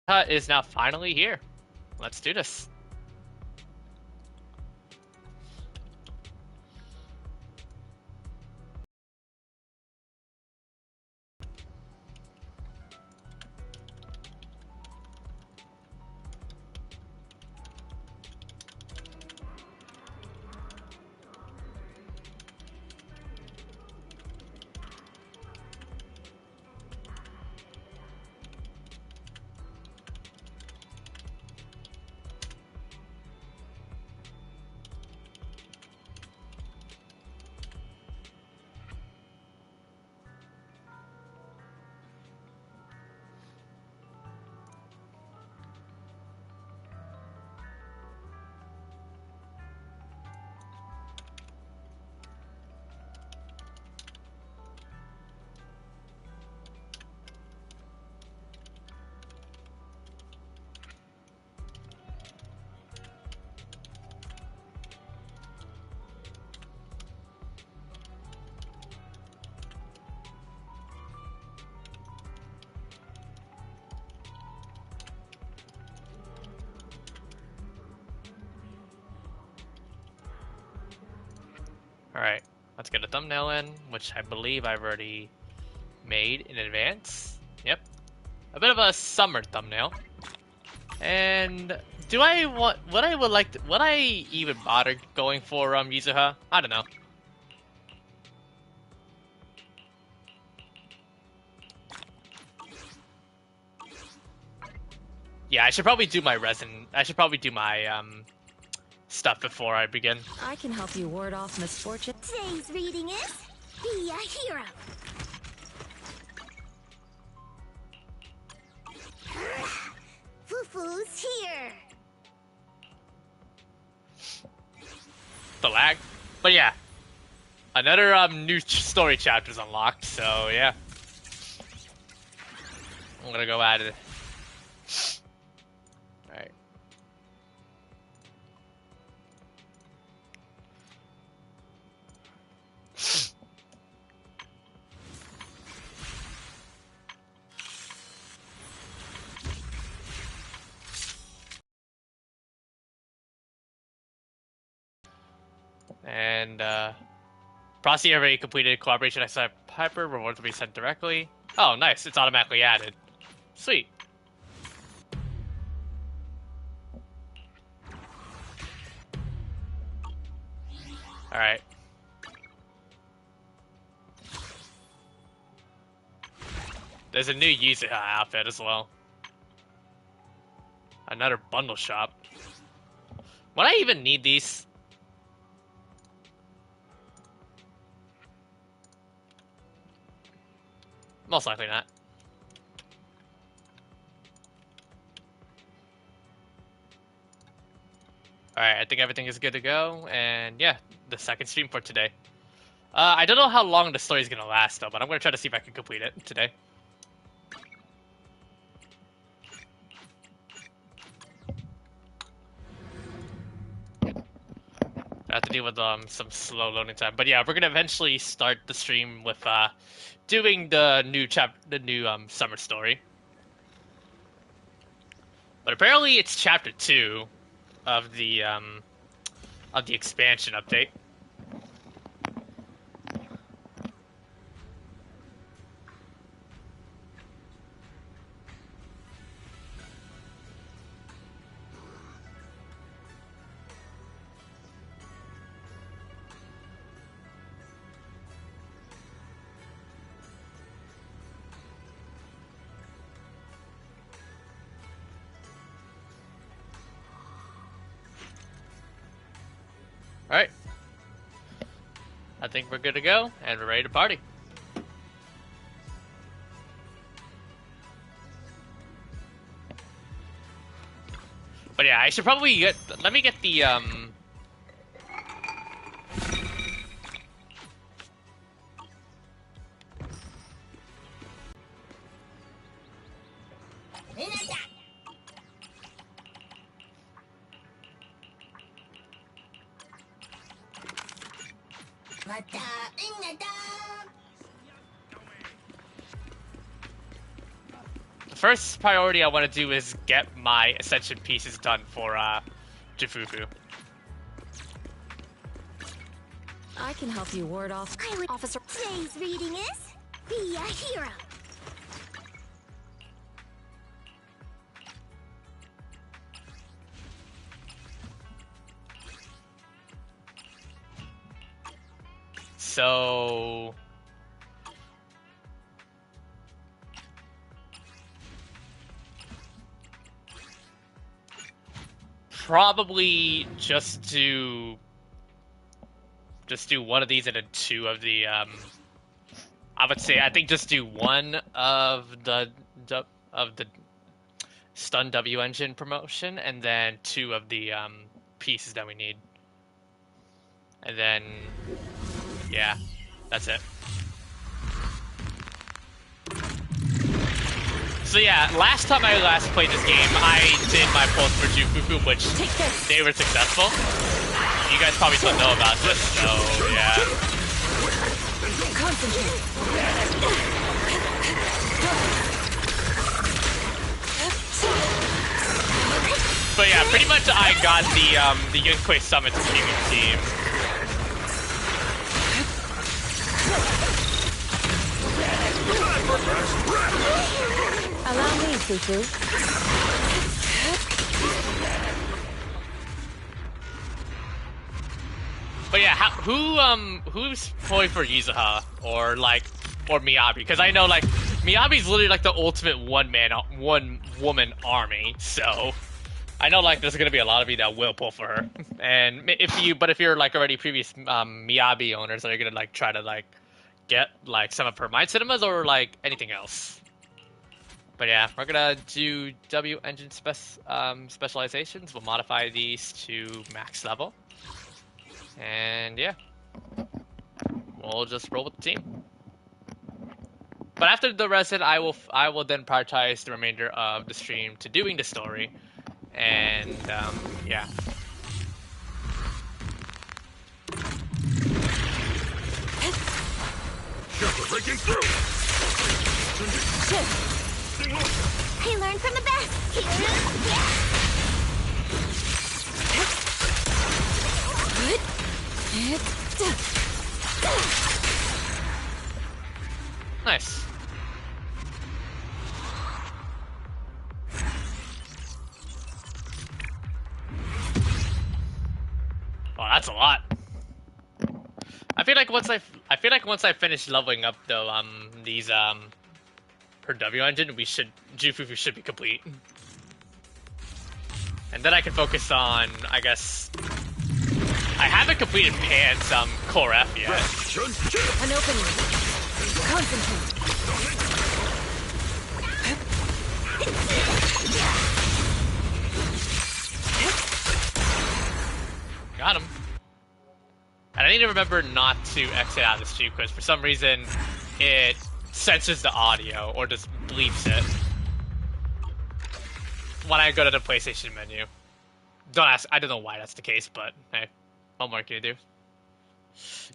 Is now finally here. Let's do this. Alright, let's get a thumbnail in, which I believe I've already made in advance. Yep. A bit of a summer thumbnail. And do I want would I even bother going for Yuzuha? I don't know. Yeah, I should probably do my stuff before I begin. I can help you ward off misfortune. Today's reading is Be a Hero. Fufu's here. The lag. But yeah. Another new story chapter's unlocked, so yeah. I'm gonna go at it. Alright. And Prosty already completed collaboration exercise Piper, rewards will be sent directly. Oh nice, it's automatically added. Sweet. Alright. There's a new Yuzuha outfit as well. Another bundle shop. Would I even need these? Most likely not. Alright, I think everything is good to go, and yeah, the second stream for today. I don't know how long the story is going to last, though, but I'm going to try to see if I can complete it today. I have to deal with some slow loading time, but yeah, we're gonna eventually start the stream with doing the new summer story. But apparently it's chapter 2 of the expansion update. Alright. I think we're good to go, and we're ready to party. But yeah, I should probably let me get the first priority I want to do is get my ascension pieces done for Jufufu. I can help you ward off Officer. Today's reading is Be a Hero. So probably just do one of these and then two of the I think just do one of the stun W engine promotion and then two of the pieces that we need. And then yeah, that's it. So yeah, last time I played this game, I did my pulls for Jufufu, which they were successful. You guys probably don't know about this, so yeah. Concentrate. But yeah, pretty much I got the Yunquei Summit team. Allow me, Fufu. But yeah, who's pulling for Yuzuha or Miyabi? Because I know like Miyabi's literally like the ultimate one woman army. So I know like there's gonna be a lot of you that will pull for her. And if you're like already previous Miyabi owners, are you gonna like try to like get like some of her Mind Cinemas or like anything else? But yeah, we're gonna do W engine specializations. We'll modify these to max level. And yeah, we'll just roll with the team. But after the reset, I will then prioritize the remainder of the stream to doing the story, and yeah. Breaking through. I learned from the best. Nice. Oh, that's a lot. I feel like once I finish leveling up though these her W engine, Jufufu should be complete. And then I can focus on, I guess, I haven't completed Pan's Core F yet. An opening. Concentrate. Got him. And I need to remember not to exit out of this stream because for some reason it censors the audio or just bleeps it when I go to the PlayStation menu. Don't ask. I don't know why that's the case, but hey, what more can you do?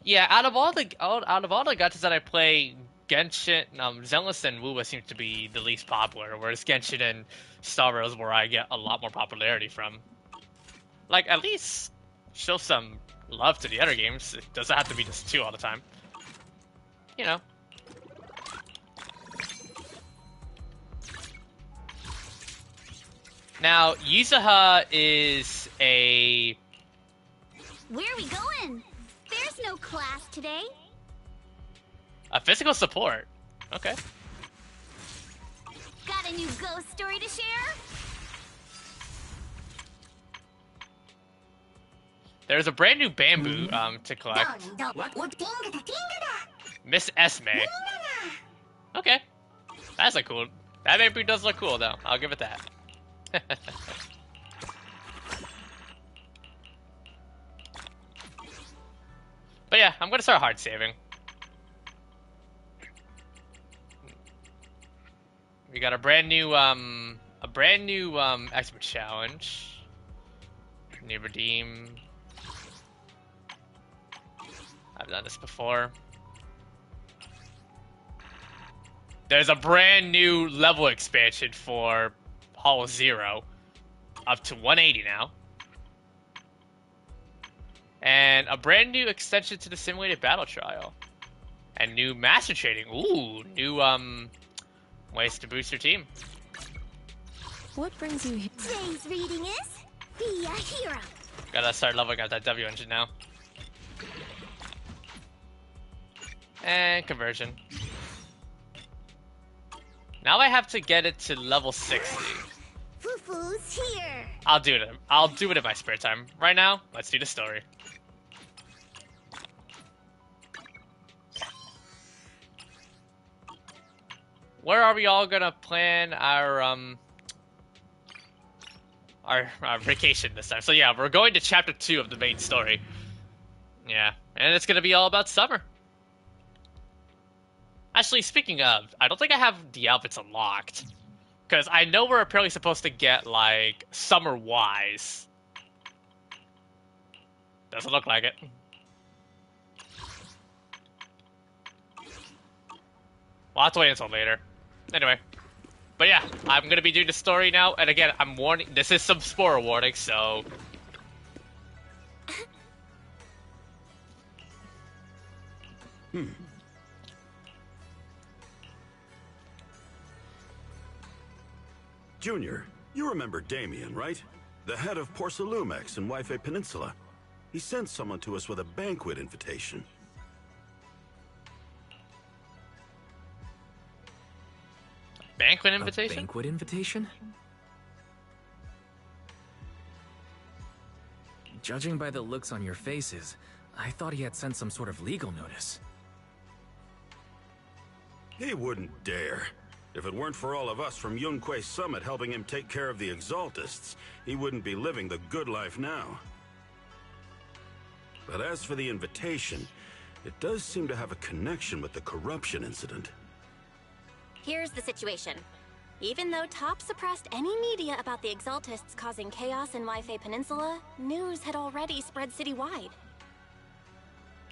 Yeah, out of all the gachas that I play, Genshin, Zenless and Wuwa seem to be the least popular, whereas Genshin and Star Rail is where I get a lot more popularity from. Like, at least show some love to the other games. It doesn't have to be just two all the time. You know. Now, Yuzuha is a... Where are we going? There's no class today. a physical support. Okay. Got a new ghost story to share? There's a brand new bamboo to collect. Miss Esme. Okay. That's a cool... That bamboo does look cool, though. I'll give it that. But yeah, I'm gonna start hard saving. We got a brand new expert challenge. New redeem. I've done this before. there's a brand new level expansion for Hall Zero, up to 180 now. And a brand new extension to the simulated battle trial. And new master trading. Ooh, new ways to boost your team. What brings you here? Today's reading is Be a Hero. Gotta start leveling up that W engine now. And conversion. Now I have to get it to level 60. Fufu's here. I'll do it. I'll do it in my spare time. Right now, let's do the story. Where are we all gonna plan our vacation this time? So yeah, we're going to chapter 2 of the main story. Yeah, and it's gonna be all about summer. Actually, speaking of, I don't think I have the outfits unlocked. Because I know we're apparently supposed to get, like, summer-wise. Doesn't look like it. We'll have to wait until later. Anyway. But yeah, I'm gonna be doing the story now, and again, I'm warning, this is some spoiler warning, so... Junior, you remember Damien, right? The head of Porcelumex in Wi-Fi Peninsula. He sent someone to us with a banquet invitation. Banquet invitation? A banquet invitation? Judging by the looks on your faces, I thought he had sent some sort of legal notice. He wouldn't dare. If it weren't for all of us from Yunquei Summit helping him take care of the Exaltists, he wouldn't be living the good life now. But as for the invitation, it does seem to have a connection with the corruption incident. Here's the situation. Even though Top suppressed any media about the Exaltists causing chaos in Wi-Fi Peninsula, news had already spread citywide.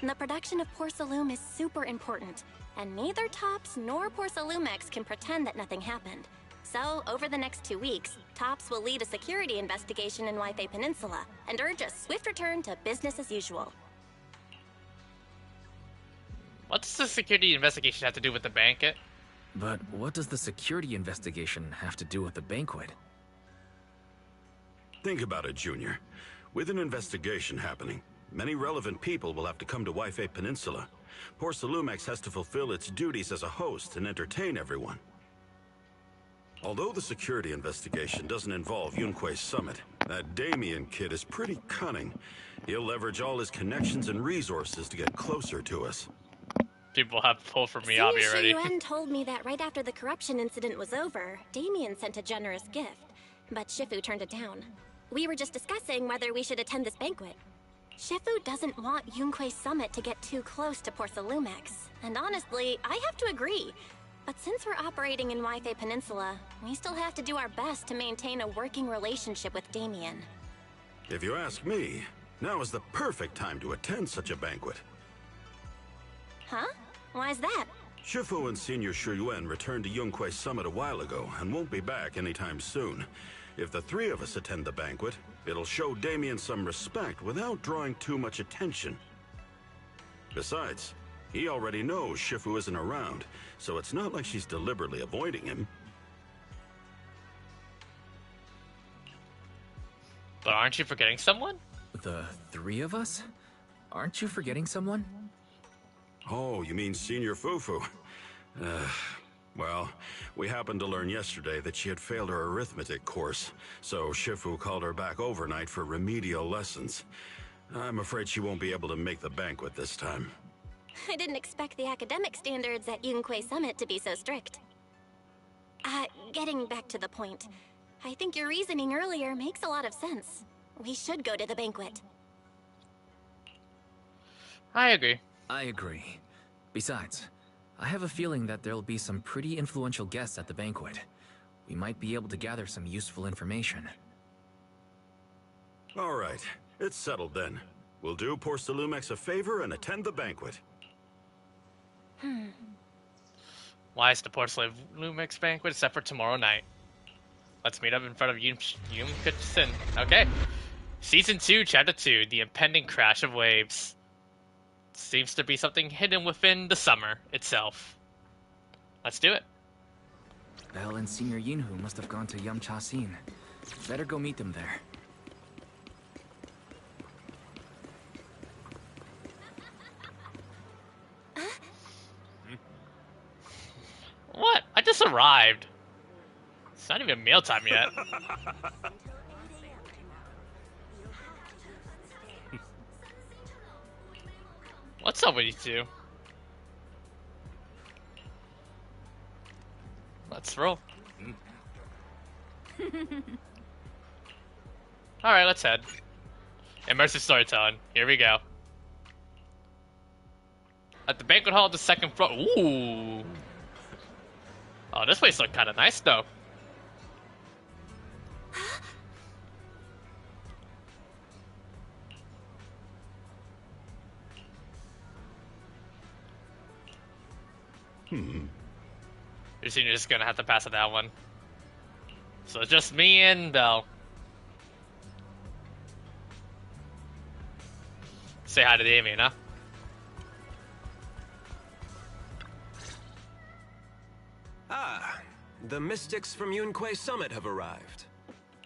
The production of Porcelume is super important, and neither Tops nor Porcelumex can pretend that nothing happened. So, over the next 2 weeks, Tops will lead a security investigation in Wi-Fi Peninsula and urge a swift return to business as usual. What's the security investigation have to do with the banquet? But what does the security investigation have to do with the banquet? Think about it, Junior. With an investigation happening, many relevant people will have to come to Wi-Fi Peninsula. Porcelumex has to fulfill its duties as a host and entertain everyone. Although the security investigation doesn't involve Yunquei Summit, that Damien kid is pretty cunning. He'll leverage all his connections and resources to get closer to us. People have pulled for Miyabi already. Yuan told me that right after the corruption incident was over, Damien sent a generous gift, but Shifu turned it down. We were just discussing whether we should attend this banquet. Shifu doesn't want Yunquei Summit to get too close to Porcelumex, and honestly, I have to agree. But since we're operating in Wi-Fi Peninsula, we still have to do our best to maintain a working relationship with Damien. If you ask me, now is the perfect time to attend such a banquet. Huh? Why's that? Shifu and Senior Shuyuan returned to Yunquei Summit a while ago and won't be back anytime soon. If the three of us attend the banquet, it'll show Damien some respect without drawing too much attention. Besides, he already knows Shifu isn't around, so it's not like she's deliberately avoiding him. But aren't you forgetting someone? The three of us? Aren't you forgetting someone? Oh, you mean Senior Fufu? Well, we happened to learn yesterday that she had failed her arithmetic course, so Shifu called her back overnight for remedial lessons. I'm afraid she won't be able to make the banquet this time. I didn't expect the academic standards at Yunquei Summit to be so strict. Getting back to the point, I think your reasoning earlier makes a lot of sense. We should go to the banquet. I agree. I agree. Besides, I have a feeling that there'll be some pretty influential guests at the banquet. We might be able to gather some useful information. All right, it's settled then. We'll do Porcelumex a favor and attend the banquet. One Why is the Porcelain Lumix banquet set for tomorrow night? Let's meet up in front of Yum-Kitchen. Okay. Season 2, Chapter 2, The Impending Crash of Waves. Seems to be something hidden within the summer itself. Let's do it. Belle and Senior Yinhu must have gone to Yamcha-sin. Better go meet them there. What? I just arrived. It's not even mealtime yet. What's up with you two? Let's roll. Alright, let's head. Immersive storytelling. Here we go. At the banquet hall of the second floor. Ooh. Oh, this place looked kind of nice, though. You're just gonna have to pass on that one. So it's just me and Belle. Say hi to Damien, huh? Ah, the mystics from Yunquay Summit have arrived.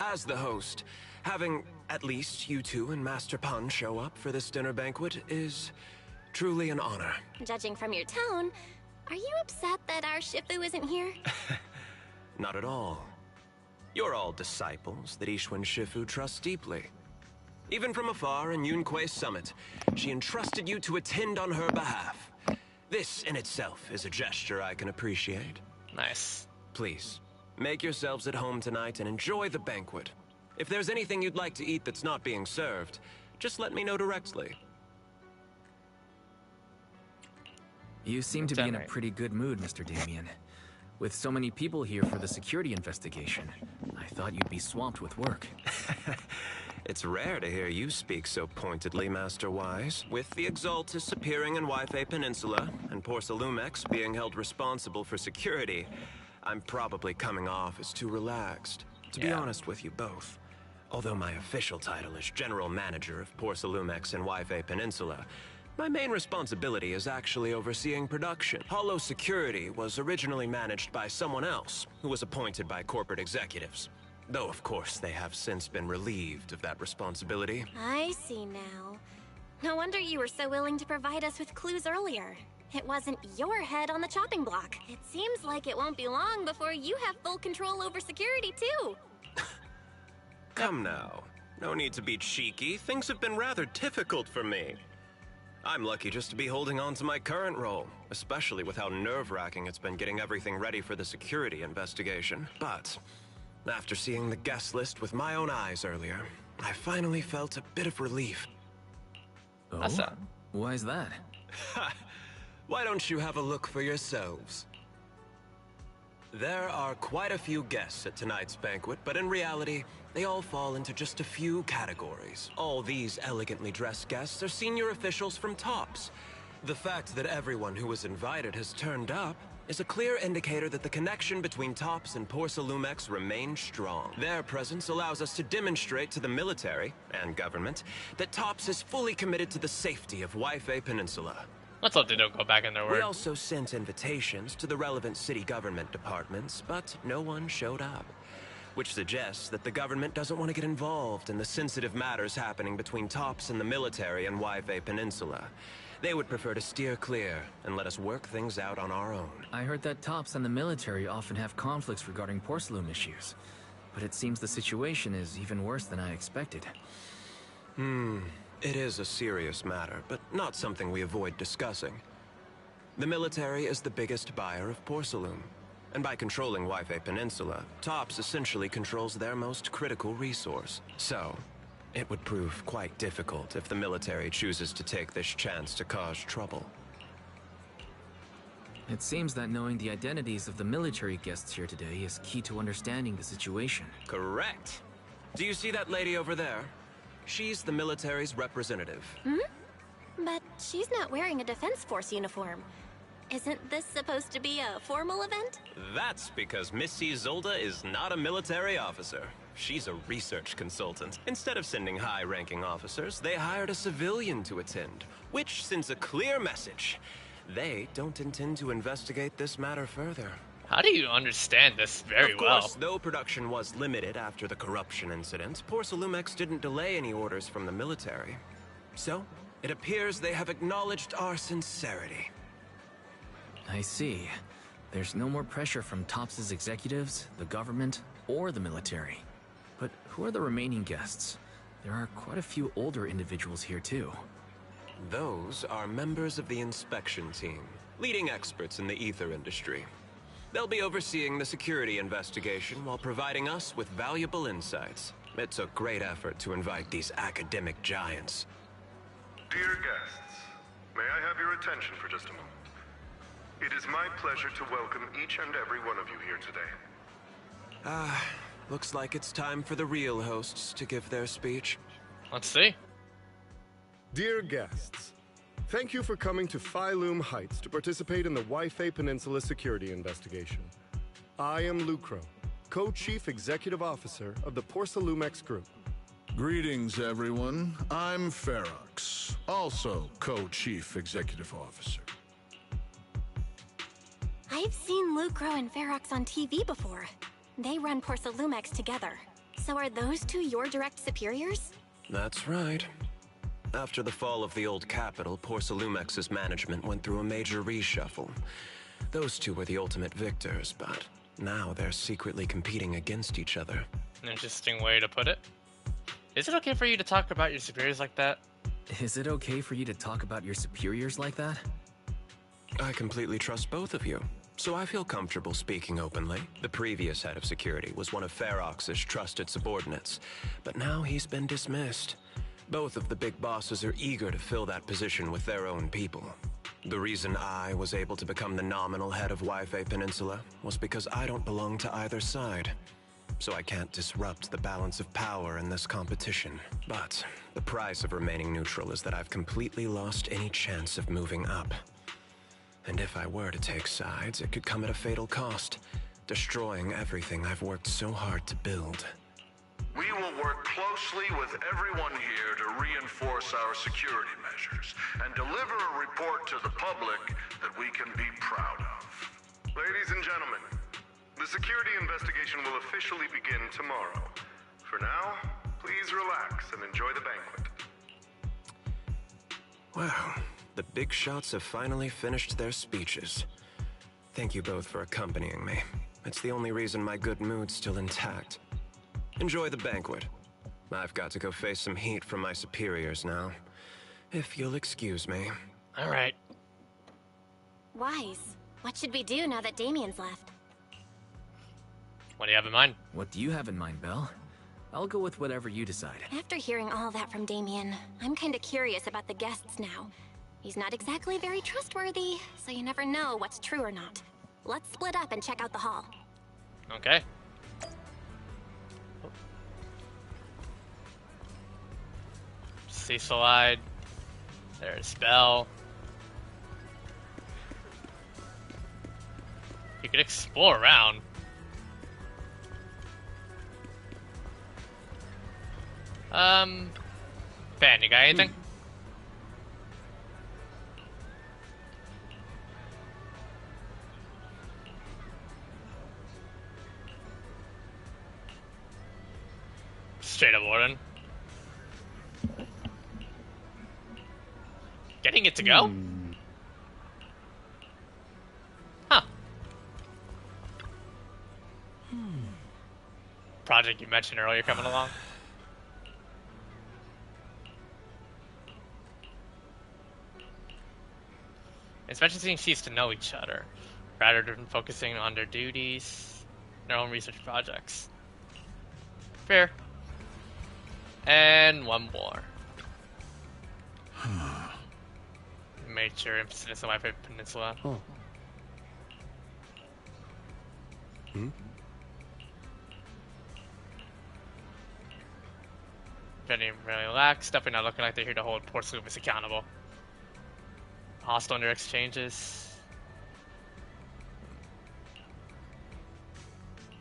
As the host, having at least you two and Master Pan show up for this dinner banquet is truly an honor. Judging from your tone, are you upset that our Shifu isn't here? Not at all. You're all disciples that Ishwan Shifu trusts deeply. Even from afar in Yunquay Summit, she entrusted you to attend on her behalf. This in itself is a gesture I can appreciate. Nice. Please, make yourselves at home tonight and enjoy the banquet. If there's anything you'd like to eat that's not being served, just let me know directly. You seem to be in a pretty good mood, Mr. Damien. With so many people here for the security investigation, I thought you'd be swamped with work. It's rare to hear you speak so pointedly, Master Wise. With the Exaltus appearing in Waifei Peninsula and Porcelumex being held responsible for security, I'm probably coming off as too relaxed. To be honest with you both, although my official title is General Manager of Porcelumex and Waifei Peninsula, my main responsibility is actually overseeing production. Hollow Security was originally managed by someone else, who was appointed by corporate executives. Though, of course, they have since been relieved of that responsibility. I see now. No wonder you were so willing to provide us with clues earlier. It wasn't your head on the chopping block. It seems like it won't be long before you have full control over security, too. Come now. No need to be cheeky. Things have been rather difficult for me. I'm lucky just to be holding on to my current role, especially with how nerve-wracking it's been getting everything ready for the security investigation. But after seeing the guest list with my own eyes earlier, I finally felt a bit of relief. Oh? Why is that? Why don't you have a look for yourselves? There are quite a few guests at tonight's banquet, but in reality, they all fall into just a few categories. All these elegantly dressed guests are senior officials from TOPS. The fact that everyone who was invited has turned up is a clear indicator that the connection between TOPS and Porcelumex remains strong. Their presence allows us to demonstrate to the military and government that TOPS is fully committed to the safety of Waifei Peninsula. Let's hope they don't go back in their word. We also sent invitations to the relevant city government departments, but no one showed up. Which suggests that the government doesn't want to get involved in the sensitive matters happening between TOPS and the military in Waifei Peninsula. They would prefer to steer clear and let us work things out on our own. I heard that TOPS and the military often have conflicts regarding porcelain issues. But it seems the situation is even worse than I expected. It is a serious matter, but not something we avoid discussing. The military is the biggest buyer of porcelain. And by controlling Waifei Peninsula, TOPS essentially controls their most critical resource. So, it would prove quite difficult if the military chooses to take this chance to cause trouble. It seems that knowing the identities of the military guests here today is key to understanding the situation. Correct. Do you see that lady over there? She's the military's representative. But she's not wearing a Defense Force uniform. Isn't this supposed to be a formal event? That's because Missy Zolda is not a military officer. She's a research consultant. Instead of sending high-ranking officers, they hired a civilian to attend, which sends a clear message. They don't intend to investigate this matter further. How do you understand this very well? Of course, though production was limited after the corruption incident, Porcelumex didn't delay any orders from the military. So, it appears they have acknowledged our sincerity. I see. There's no more pressure from TOPS' executives, the government, or the military. But who are the remaining guests? There are quite a few older individuals here too. Those are members of the inspection team, leading experts in the ether industry. They'll be overseeing the security investigation while providing us with valuable insights. It took great effort to invite these academic giants. Dear guests, may I have your attention for just a moment? It is my pleasure to welcome each and every one of you here today. Looks like it's time for the real hosts to give their speech. Let's see. Dear guests, thank you for coming to Phylum Heights to participate in the Wi-Fi Peninsula security investigation. I am Lucro, Co-Chief Executive Officer of the Porcelumex Group. Greetings, everyone. I'm Ferox, also Co-Chief Executive Officer. I've seen Lucro and Ferox on TV before. They run Porcelumex together. So are those two your direct superiors? That's right. After the fall of the old capital, Porcelumex's management went through a major reshuffle. Those two were the ultimate victors, but now they're secretly competing against each other. An interesting way to put it. Is it okay for you to talk about your superiors like that? Is it okay for you to talk about your superiors like that? I completely trust both of you, so I feel comfortable speaking openly. The previous head of security was one of Ferox's trusted subordinates, but now he's been dismissed. Both of the big bosses are eager to fill that position with their own people. The reason I was able to become the nominal head of Wi-Fi Peninsula was because I don't belong to either side. So I can't disrupt the balance of power in this competition. But the price of remaining neutral is that I've completely lost any chance of moving up. And if I were to take sides, it could come at a fatal cost, destroying everything I've worked so hard to build. We will work closely with everyone here to reinforce our security measures and deliver a report to the public that we can be proud of. Ladies and gentlemen, the security investigation will officially begin tomorrow. For now, please relax and enjoy the banquet. Wow, the big shots have finally finished their speeches. Thank you both for accompanying me. It's the only reason my good mood's still intact. Enjoy the banquet. I've got to go face some heat from my superiors now. If you'll excuse me. Alright. Wise. What should we do now that Damien's left? What do you have in mind? What do you have in mind, Belle? I'll go with whatever you decide. After hearing all that from Damien, I'm kinda curious about the guests now. He's not exactly very trustworthy, so you never know what's true or not. Let's split up and check out the hall. Okay. Cecilide. There's Belle. You could explore around. Ben, you got anything? Straight up Warden. Getting it to go? Huh. Project you mentioned earlier coming along. Inspection team seeks to know each other, rather than focusing on their duties, their own research projects. Fair. And one more. Major emphasis on Wi-Fi Peninsula. Oh. Getting really relaxed, definitely not looking like they're here to hold Porcelumex accountable. Hostile in their exchanges.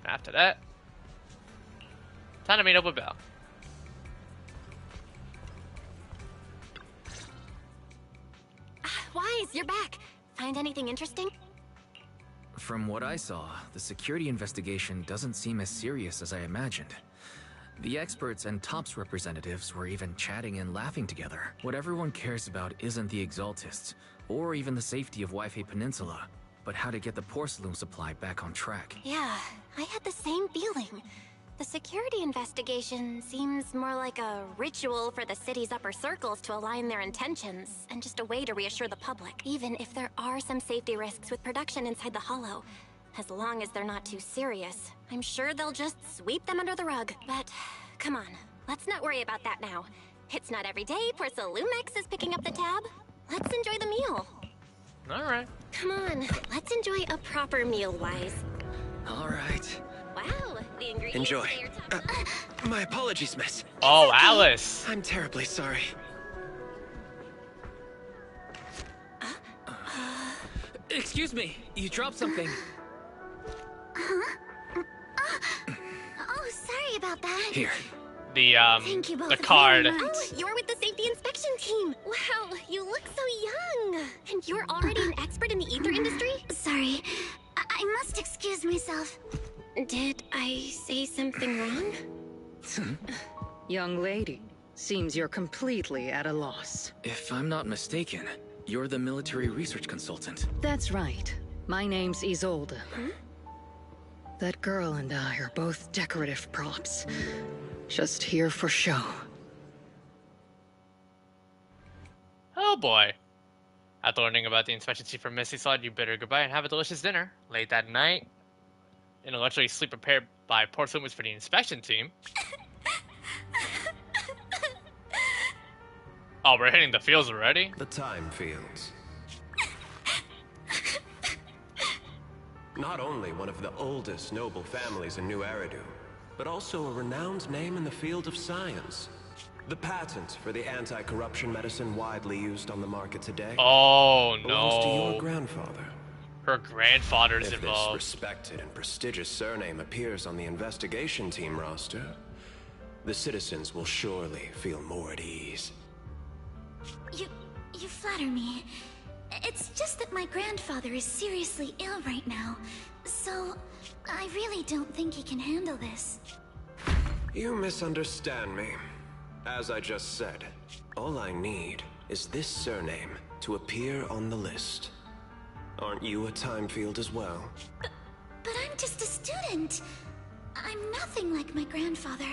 After that, time to meet up with Belle. Wise, you're back. Find anything interesting? From what I saw, the security investigation doesn't seem as serious as I imagined. The experts and TOPS representatives were even chatting and laughing together. What everyone cares about isn't the Exaltists, or even the safety of Wi-Fi Peninsula, but how to get the porcelain supply back on track. Yeah, I had the same feeling. The security investigation seems more like a ritual for the city's upper circles to align their intentions, and just a way to reassure the public, even if there are some safety risks with production inside the Hollow. As long as they're not too serious, I'm sure they'll just sweep them under the rug. But, come on, let's not worry about that now. It's not every day Porcelumex is picking up the tab. Let's enjoy the meal. Alright. Come on, let's enjoy a proper meal, Wise. All right. Wow, the ingredients Enjoy. they are top- My apologies, miss. Oh, Alice! I'm terribly sorry. Excuse me, you dropped something. Oh, sorry about that. Here. Thank you both The card. very much. Oh, you're with the safety inspection team. Wow, you look so young. And you're already an expert in the ether industry? Sorry, I must excuse myself. Did I say something wrong? Young lady, seems you're completely at a loss. If I'm not mistaken, you're the military research consultant. That's right. My name's Isolde. That girl and I are both decorative props. Just here for show. Oh boy. After learning about the inspection chief from Missy Slide, you bid her goodbye and have a delicious dinner. Late that night, in a luxury sleep prepared by Porcelain for the inspection team. Oh, we're hitting the fields already? The time fields. Not only one of the oldest noble families in New Eridu, but also a renowned name in the field of science. The patent for the anti-corruption medicine widely used on the market today Oh belongs to your no. grandfather. Her grandfather's If this involved. respected and prestigious surname appears on the investigation team roster, the citizens will surely feel more at ease. You flatter me. It's just that my grandfather is seriously ill right now, so I really don't think he can handle this. You misunderstand me. As I just said, all I need is this surname to appear on the list. Aren't you a time field as well? But I'm just a student. I'm nothing like my grandfather.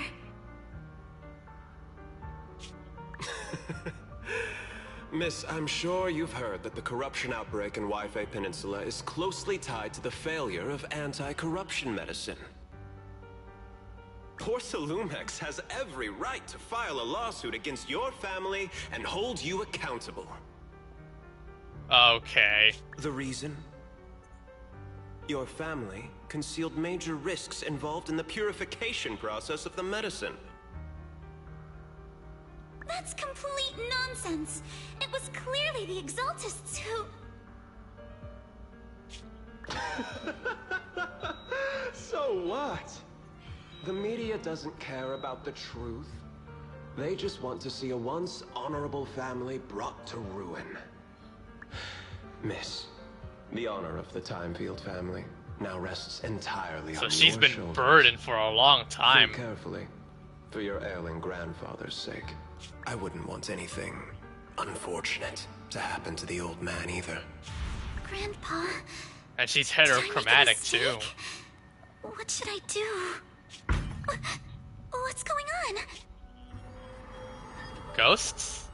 Miss, I'm sure you've heard that the corruption outbreak in Wi-Fi Peninsula is closely tied to the failure of anti-corruption medicine. Porcelumex has every right to file a lawsuit against your family and hold you accountable. Okay. The reason? Your family concealed major risks involved in the purification process of the medicine. That's complete nonsense. It was clearly the Exaltists who... So what? The media doesn't care about the truth. They just want to see a once honorable family brought to ruin. Miss, the honor of the Timefield family now rests entirely So on she's your been shoulders. burdened for a long time. Think carefully, for your ailing grandfather's sake. I wouldn't want anything unfortunate to happen to the old man either. Grandpa... And she's did I make a heterochromatic too. mistake? What should I do? What's going on? Ghosts?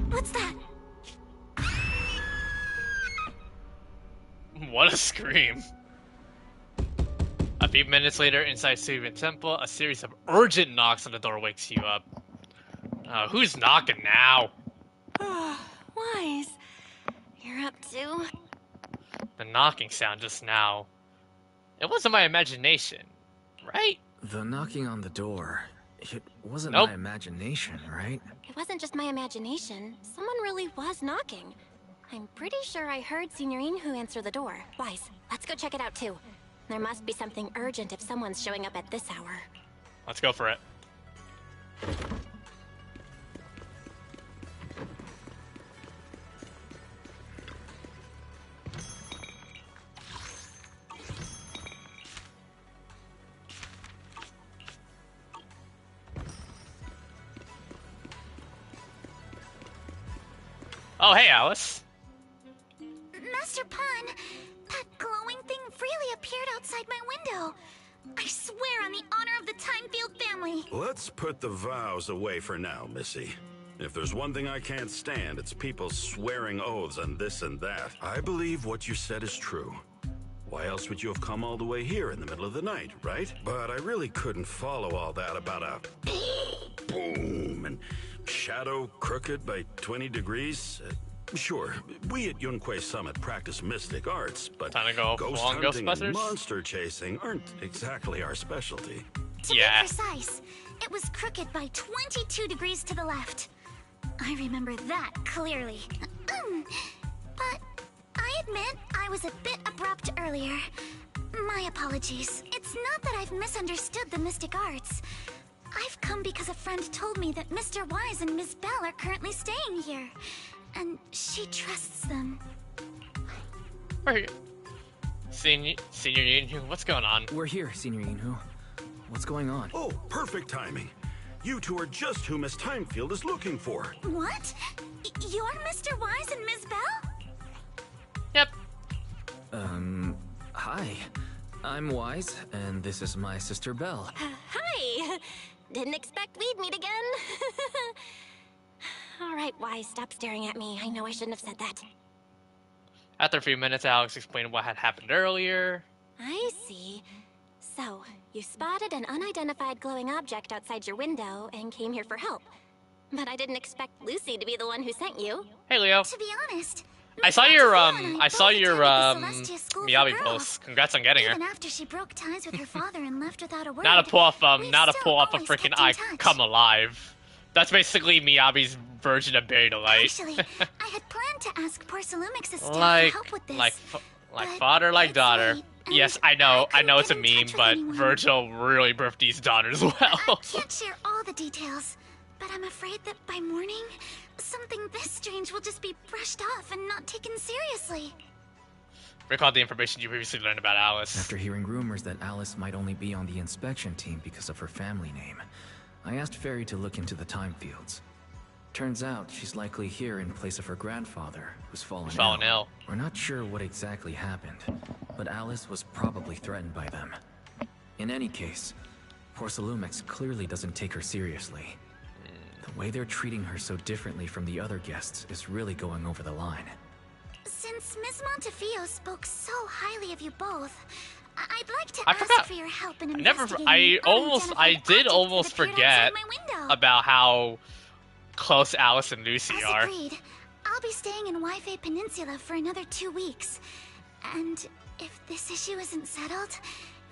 What's that? What a scream. A few minutes later, inside Suvan Temple, a series of urgent knocks on the door wakes you up. Who's knocking now? Wise. You're up too? The knocking sound just now. It wasn't my imagination, right? The knocking on the door. It wasn't Nope. my imagination, right? It wasn't just my imagination. Someone really was knocking. I'm pretty sure I heard Signorine who answer the door. Wise, let's go check it out too. There must be something urgent if someone's showing up at this hour. Let's go for it. Oh, hey, Alice. Master Pun, that glowing thing really appeared outside my window. I swear on the honor of the Timefield family. Let's put the vows away for now, Missy. If there's one thing I can't stand, it's people swearing oaths on this and that. I believe what you said is true. Why else would you have come all the way here in the middle of the night, right? But I really couldn't follow all that about a boom and shadow crooked by 20 degrees. Sure, we at Yunquay Summit practice mystic arts, but ghost hunting and monster chasing aren't exactly our specialty. To be precise, it was crooked by 22 degrees to the left. I remember that clearly. But I admit I was a bit abrupt earlier. My apologies. It's not that I've misunderstood the mystic arts. I've come because a friend told me that Mr. Wise and Ms. Bell are currently staying here, and she trusts them. Senior Yinhu, what's going on? We're here, Senior Yinhu. What's going on? Oh, perfect timing. You two are just who Miss Timefield is looking for. What? You're Mr. Wise and Ms. Bell? Yep. Hi. I'm Wise, and this is my sister Belle. Hi! Didn't expect we'd meet again. All right, Wise, stop staring at me. I know I shouldn't have said that. After a few minutes, Alex explained what had happened earlier. I see. So, you spotted an unidentified glowing object outside your window and came here for help. But I didn't expect Lucy to be the one who sent you. Hey, Leo. To be honest, I saw your Miyabi post. Congrats on getting her. Even after she broke ties with her father and left without a word. Not a pull off a freaking I come alive. That's basically Miyabi's version of Buried Alight. Actually, I had planned to ask Porcelumix's staff like, to help with this. Like father, like daughter. Yes, I know it's a meme, but anyone. Virgil really birthed these daughters well. I can't share all the details, but I'm afraid that by morning, something this strange will just be brushed off and not taken seriously. Recall the information you previously learned about Alice. After hearing rumors that Alice might only be on the inspection team because of her family name, I asked Fairy to look into the time fields. Turns out she's likely here in place of her grandfather, who's fallen ill. We're not sure what exactly happened, but Alice was probably threatened by them. In any case, Porcelumix clearly doesn't take her seriously. The way they're treating her so differently from the other guests is really going over the line. Since Ms. Montefiore spoke so highly of you both, I'd like to ask for your help in investigating I did almost forget about how close Alice and Lucy are. Agreed. I'll be staying in Wi-Fi Peninsula for another 2 weeks. And if this issue isn't settled,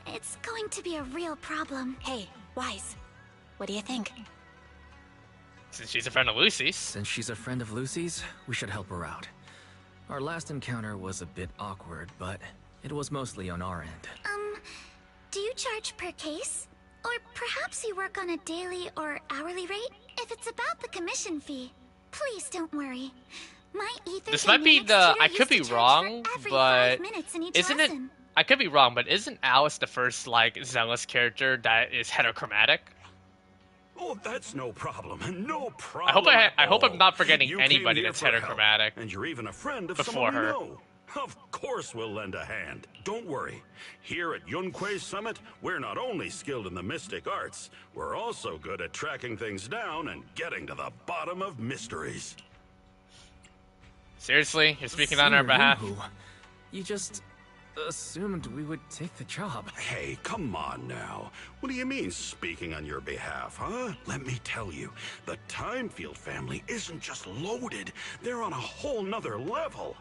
it's going to be a real problem. Hey, Wise, what do you think? Since she's a friend of Lucy's. Since she's a friend of Lucy's, we should help her out. Our last encounter was a bit awkward, but it was mostly on our end. Do you charge per case? Or perhaps you work on a daily or hourly rate? If it's about the commission fee, please don't worry. My ether This might be the... I could be wrong, but... Isn't it... I could be wrong, but isn't Alice the first, like, Zenless character that is heterochromatic? Oh, that's no problem. No problem. I hope I'm not forgetting anybody that's heterochromatic. And you're even a friend of before someone her. We know. Of course we'll lend a hand. Don't worry. Here at Yunquay Summit, we're not only skilled in the mystic arts, we're also good at tracking things down and getting to the bottom of mysteries. Seriously? You're speaking on our behalf? You just assumed we would take the job. Hey, come on now. What do you mean, speaking on your behalf, huh? Let me tell you, the Timefield family isn't just loaded. They're on a whole nother level.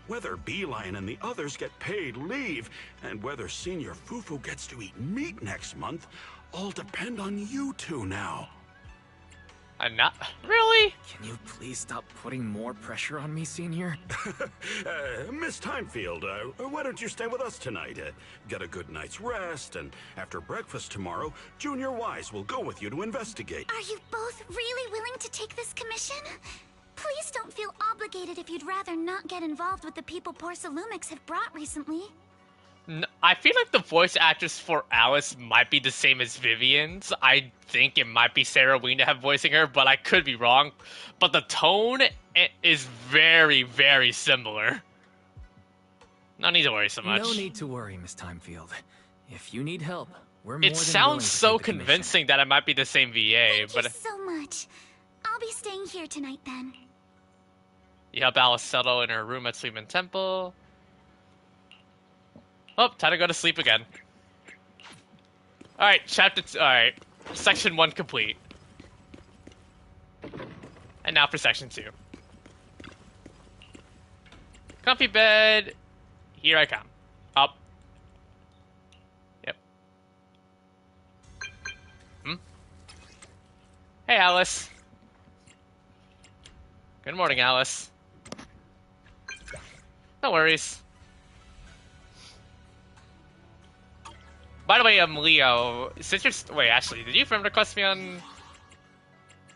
Whether Beeline and the others get paid leave, and whether Senior Fufu gets to eat meat next month, all depend on you two now. I'm not really. Can you please stop putting more pressure on me, Senior? Miss Timefield, why don't you stay with us tonight? Get a good night's rest, and after breakfast tomorrow, Junior Wise will go with you to investigate. Are you both really willing to take this commission? Please don't feel obligated if you'd rather not get involved with the people Porcelumix have brought recently. I feel like the voice actress for Alice might be the same as Vivian's. I think it might be Sarah Wiener voicing her, but I could be wrong. But the tone is very, very similar. No need to worry so much. No need to worry, Miss Timefield. If you need help, we're more than It willing sounds to so take the commission. convincing that it might be the same VA, Thank but you so much. I'll be staying here tonight then. you help Alice settle in her room at Sleeping Temple. Oh, time to go to sleep again. Alright, alright. Section 1 complete. And now for section 2. Comfy bed. Here I come. Up. Yep. Hey, Alice. Good morning, Alice. No worries. By the way, Leo, since you're... Wait, actually, did you friend request me on...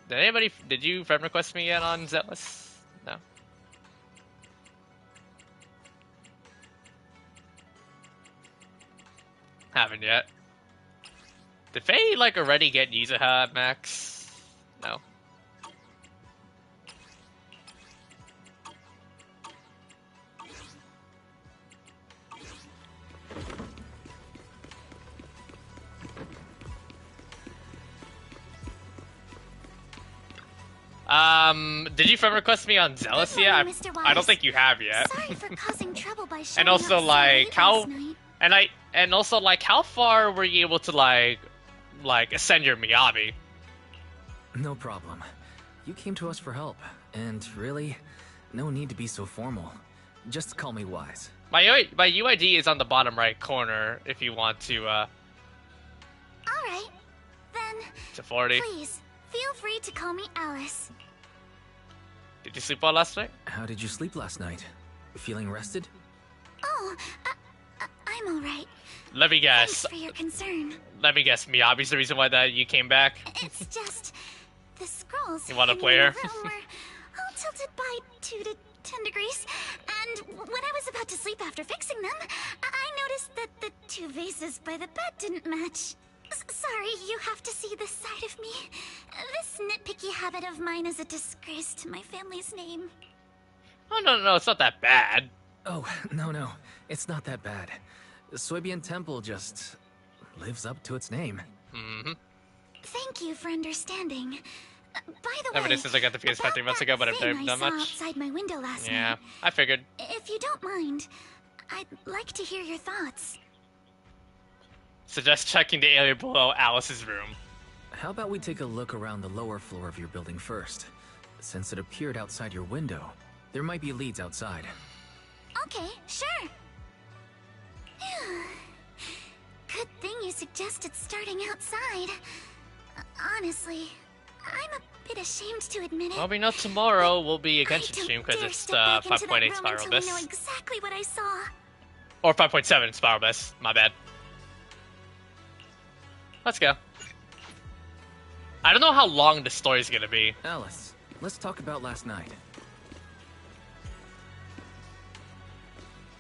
Did you friend request me yet on Zenless? No? Haven't yet. Did Faye, like, already get Yuzuha at max? No. Did you friend request me on Zealous yet? I don't think you have yet. Sorry for causing trouble by showing And also, up so like, late how... last night. And also, like, how far were you able to, like, ascend your Miyabi? No problem. You came to us for help, and really, no need to be so formal. Just call me Wise. My UID is on the bottom right corner if you want to, Alright. Then, to 40. please, feel free to call me Alice. Did you sleep well last night? How did you sleep last night? Feeling rested? Oh, I'm alright. Let me guess. Thanks for your concern. Let me guess. Miyabi's the reason why that you came back? It's just, the scrolls You wanna hanging play in her? the room were all tilted by 2 to 10 degrees, and when I was about to sleep after fixing them, I noticed that the 2 vases by the bed didn't match. Sorry, you have to see this side of me. This nitpicky habit of mine is a disgrace to my family's name. Oh, no, it's not that bad. Oh, no, it's not that bad. Soybian Temple just lives up to its name. Mm-hmm. Thank you for understanding. By the Ever way, since I got the PS5 3 months about ago, but that I've thing done I saw much. outside my window last Yeah, night. I figured. If you don't mind, I'd like to hear your thoughts. Suggest checking the area below Alice's room. How about we take a look around the lower floor of your building first? Since it appeared outside your window, there might be leads outside. Okay, sure. Good thing you suggested starting outside. Honestly, I'm a bit ashamed to admit it. Well, we know tomorrow will be a I Genshin don't stream because dare it's step back into that 5.8 room Spiral until I know Abyss. exactly what I saw. Or 5.7 Spiral Abyss. My bad. Let's go. I don't know how long the story's gonna be. Alice, let's talk about last night.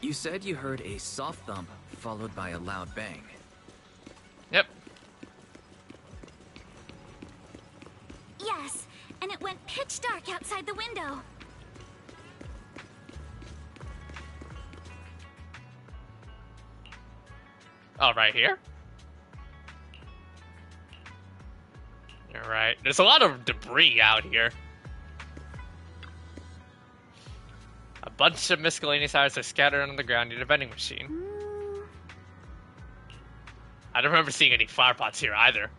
You said you heard a soft thump followed by a loud bang. Yep. Yes, and it went pitch dark outside the window. Oh, right here? You're right. There's a lot of debris out here. A bunch of miscellaneous items are scattered on the ground near the vending machine. I don't remember seeing any flower pots here either.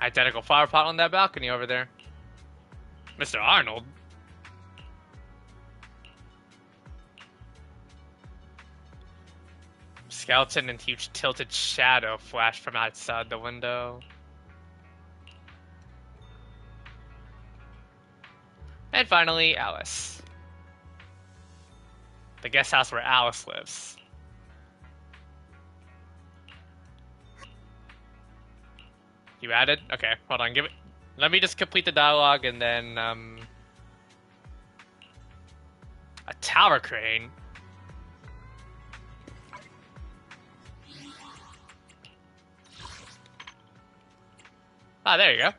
Identical flower pot on that balcony over there. Mr. Arnold. Skeleton and huge tilted shadow flash from outside the window. And finally, Alice. The guest house where Alice lives. You added? Okay, hold on, give it. Let me just complete the dialogue and then, a tower crane? Ah, there you go.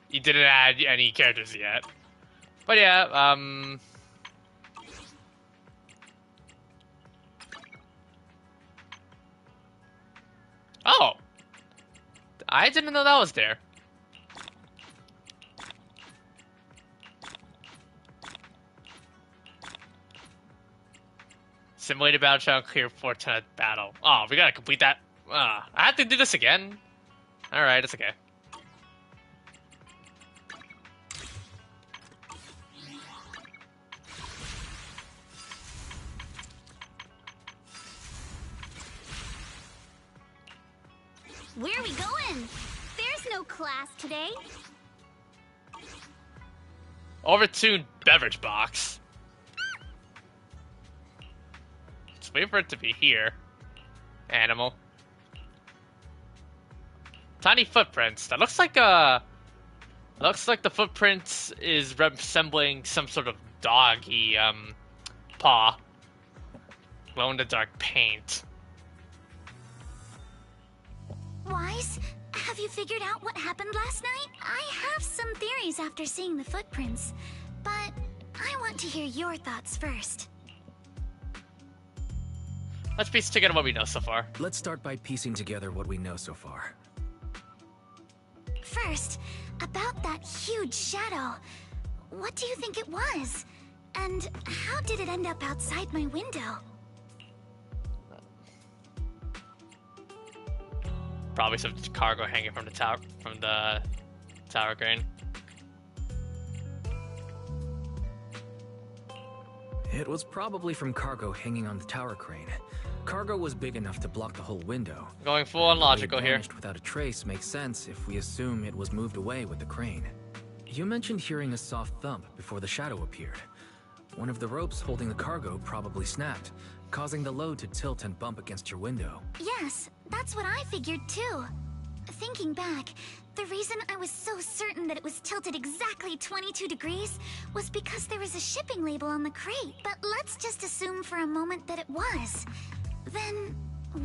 You didn't add any characters yet. But yeah, oh! I didn't know that was there. Simulated battle channel clear 410 battle. Oh, we gotta complete that. I have to do this again. Alright, it's okay. Where are we going? There's no class today. Overtuned beverage box. Just wait for it to be here. Animal. Tiny footprints. That looks like a. Looks like the footprints is resembling some sort of doggy paw. Glow in the dark paint. Wise, have you figured out what happened last night? I have some theories after seeing the footprints, but I want to hear your thoughts first. Let's piece together what we know so far. Let's start by piecing together what we know so far. First, about that huge shadow. What do you think it was? And how did it end up outside my window? Probably some cargo hanging from the tower crane. It was probably from cargo hanging on the tower crane. Cargo was big enough to block the whole window. Going full on logical here. Without a trace makes sense if we assume it was moved away with the crane. You mentioned hearing a soft thump before the shadow appeared. One of the ropes holding the cargo probably snapped, causing the load to tilt and bump against your window. Yes, that's what I figured too. Thinking back, the reason I was so certain that it was tilted exactly 22 degrees was because there was a shipping label on the crate. But let's just assume for a moment that it was. Then,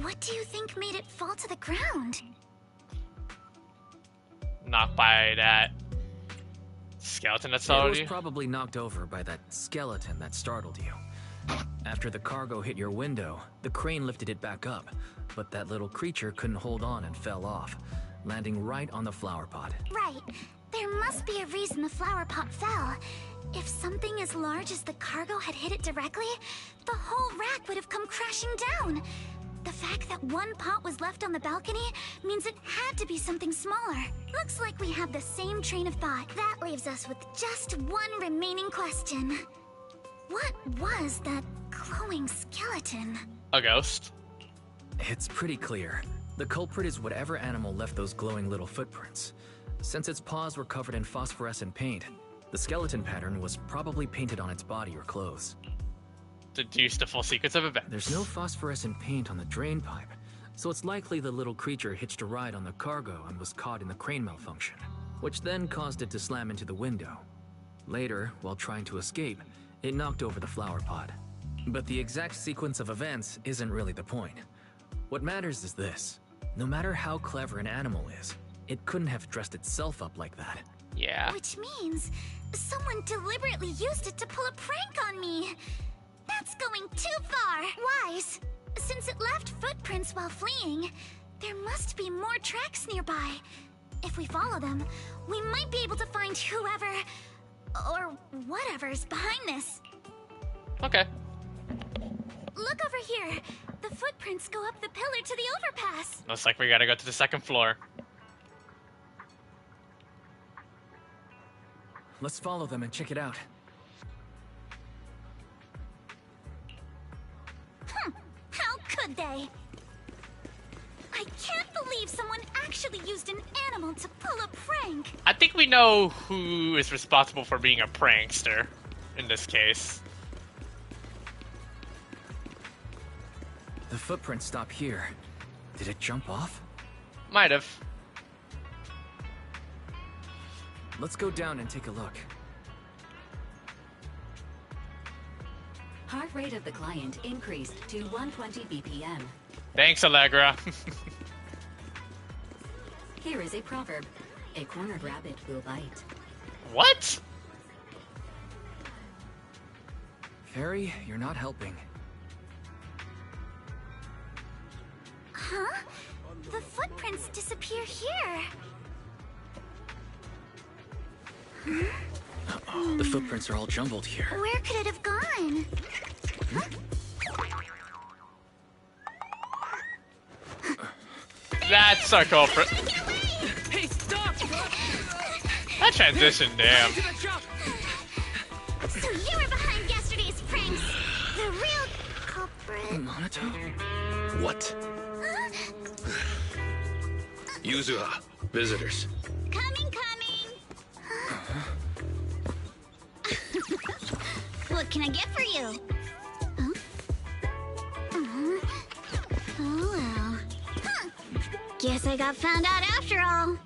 what do you think made it fall to the ground? Knocked by that skeleton that startled you? It was probably knocked over by that skeleton that startled you. After the cargo hit your window, the crane lifted it back up, but that little creature couldn't hold on and fell off, landing right on the flower pot. Right. There must be a reason the flower pot fell. If something as large as the cargo had hit it directly, the whole rack would have come crashing down. The fact that one pot was left on the balcony means it had to be something smaller. Looks like we have the same train of thought. That leaves us with just one remaining question. What was that glowing skeleton? A ghost? It's pretty clear. The culprit is whatever animal left those glowing little footprints. Since its paws were covered in phosphorescent paint, the skeleton pattern was probably painted on its body or clothes. Deduce the full sequence of events. There's no phosphorescent paint on the drain pipe, so it's likely the little creature hitched a ride on the cargo and was caught in the crane malfunction, which then caused it to slam into the window. Later, while trying to escape, it knocked over the flower pot. But the exact sequence of events isn't really the point. What matters is this. No matter how clever an animal is, it couldn't have dressed itself up like that. Yeah. Which means someone deliberately used it to pull a prank on me. That's going too far. Wise, since it left footprints while fleeing, there must be more tracks nearby. If we follow them, we might be able to find whoever or whatever's behind this. Okay. Look over here. The footprints go up the pillar to the overpass. Looks like we gotta go to the second floor. Let's follow them and check it out. How could they? I can't believe someone actually actually used an animal to pull a prank. I think we know who is responsible for being a prankster in this case. The footprints stop here. Did it jump off? Might have. Let's go down and take a look. Heart rate of the client increased to 120 BPM. Thanks, Allegra. Here is a proverb. A cornered rabbit will bite. What? Fairy, you're not helping. Huh? The footprints disappear here. The footprints are all jumbled here. Where could it have gone? Huh? That's our culprit. Hey, stop! That transition, damn. So you were behind yesterday's pranks. The real culprit. Monato? What? Huh? Yuzuha, visitors. Coming. What can I get for you? Huh? Oh well. Huh. Guess I got found out after all.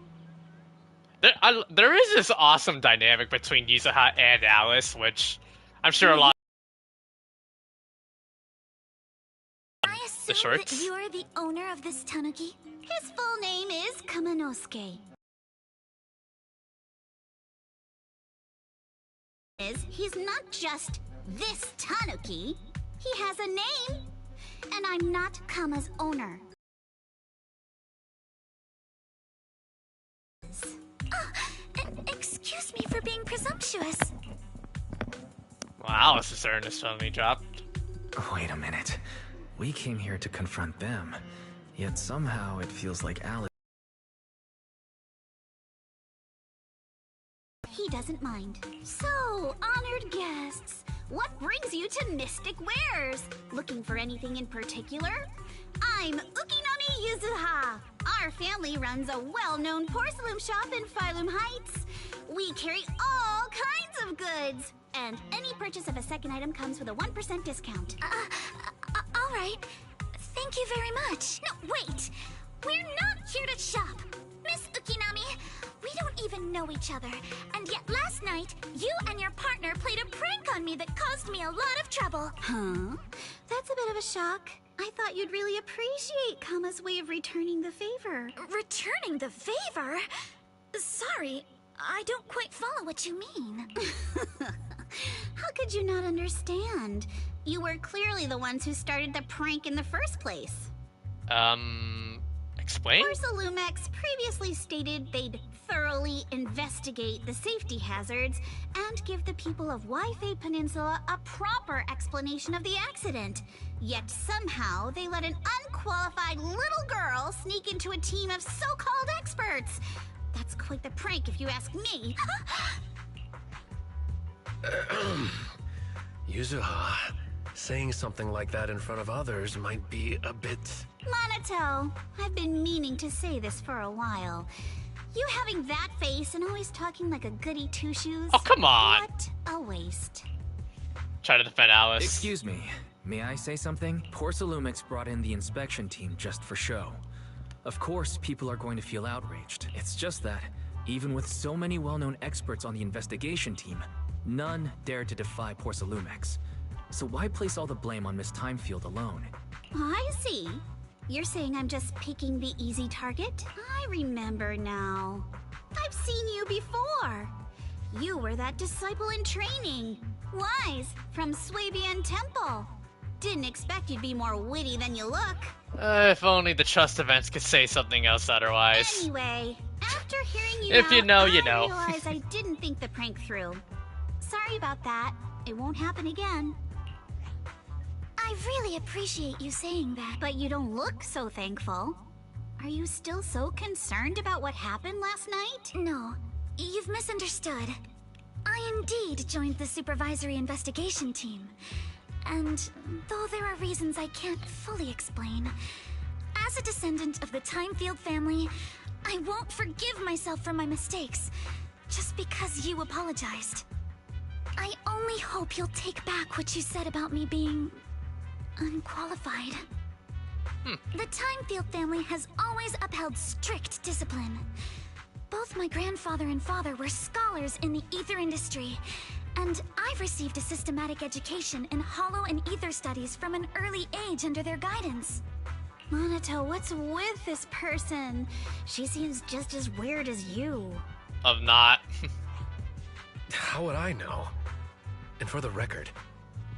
There is this awesome dynamic between Yuzuha and Alice, which I'm sure a lot I the assume shorts. that you're the owner of this tanuki. His full name is Kamanosuke. He's not just this tanuki. He has a name. And I'm not Kama's owner. Excuse me for being presumptuous. Well, Alice's earnest suddenly dropped. Wait a minute. We came here to confront them. Yet somehow it feels like Alice... He doesn't mind. So, honored guests, what brings you to Mystic Wares? Looking for anything in particular? I'm Ukinami Yuzuha. Our family runs a well-known porcelain shop in Phylum Heights. We carry all kinds of goods. And any purchase of a second item comes with a 1% discount. All right. Thank you very much. No, wait. We're not here to shop. Miss Ukinami, we don't even know each other. And yet last night, you and your partner played a prank on me that caused me a lot of trouble. Huh? That's a bit of a shock. I thought you'd really appreciate Kama's way of returning the favor. Returning the favor? Sorry, I don't quite follow what you mean. How could you not understand? You were clearly the ones who started the prank in the first place. Explain? Porcelumex previously stated they'd thoroughly investigate the safety hazards and give the people of Waifei Peninsula a proper explanation of the accident. Yet somehow they let an unqualified little girl sneak into a team of so-called experts. That's quite the prank if you ask me. Yuzuha, saying something like that in front of others might be a bit... Monato, I've been meaning to say this for a while. You having that face and always talking like a goody two-shoes? Oh, come on! What a waste. Try to defend Alice. Excuse me. May I say something? Porcelumix brought in the inspection team just for show. Of course, people are going to feel outraged. It's just that, even with so many well-known experts on the investigation team, none dared to defy Porcelumix. So why place all the blame on Miss Timefield alone? I see. You're saying I'm just picking the easy target? I remember now. I've seen you before. You were that disciple in training. Wise, from Swabian Temple. Didn't expect you'd be more witty than you look. If only the trust events could say something else otherwise. Anyway, after hearing you If you out, know, you know. I realized I didn't think the prank through. Sorry about that. It won't happen again. I really appreciate you saying that. But you don't look so thankful. Are you still so concerned about what happened last night? No, you've misunderstood. I indeed joined the supervisory investigation team. And though there are reasons I can't fully explain, as a descendant of the Timefield family, I won't forgive myself for my mistakes, just because you apologized. I only hope you'll take back what you said about me being unqualified. The Timefield family has always upheld strict discipline. Both my grandfather and father were scholars in the ether industry, and I've received a systematic education in hollow and ether studies from an early age under their guidance. Monato, what's with this person? She seems just as weird as you. Of not. How would I know? And for the record,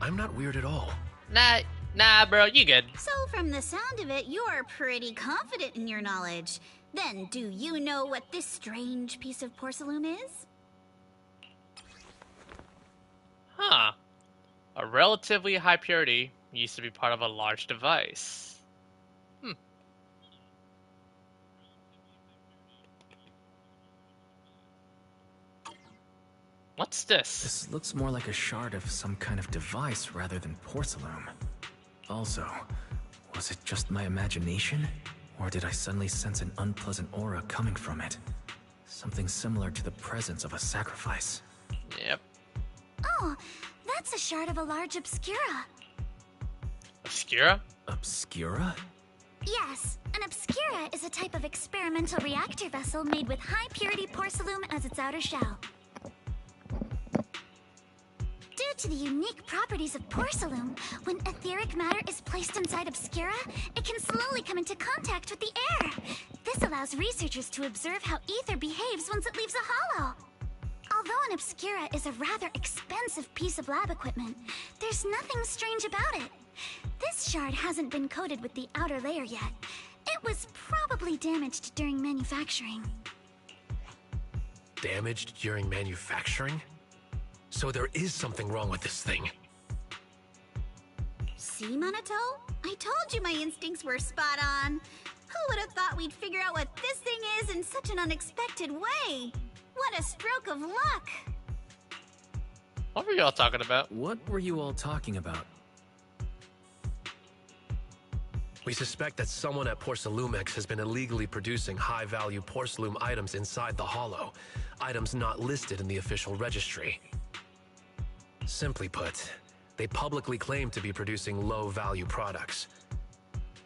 I'm not weird at all. Nah, bro, you good. So from the sound of it, you're pretty confident in your knowledge. Then do you know what this strange piece of porcelain is? Huh. A relatively high purity used to be part of a large device. What's this? This looks more like a shard of some kind of device rather than porcelain. Also, was it just my imagination? Or did I suddenly sense an unpleasant aura coming from it? Something similar to the presence of a sacrifice. Yep. Oh, that's a shard of a large obscura. Obscura? Obscura? Yes, an obscura is a type of experimental reactor vessel made with high-purity porcelain as its outer shell. Due to the unique properties of porcelain, when etheric matter is placed inside obscura, it can slowly come into contact with the air. This allows researchers to observe how ether behaves once it leaves a hollow. Although an obscura is a rather expensive piece of lab equipment, there's nothing strange about it. This shard hasn't been coated with the outer layer yet. It was probably damaged during manufacturing. Damaged during manufacturing? So there is something wrong with this thing. See, Monato? I told you my instincts were spot on. Who would have thought we'd figure out what this thing is in such an unexpected way? What a stroke of luck! What were y'all talking about? What were you all talking about? We suspect that someone at Porcelumex has been illegally producing high-value porcelain items inside the hollow. Items not listed in the official registry. Simply put, they publicly claim to be producing low-value products.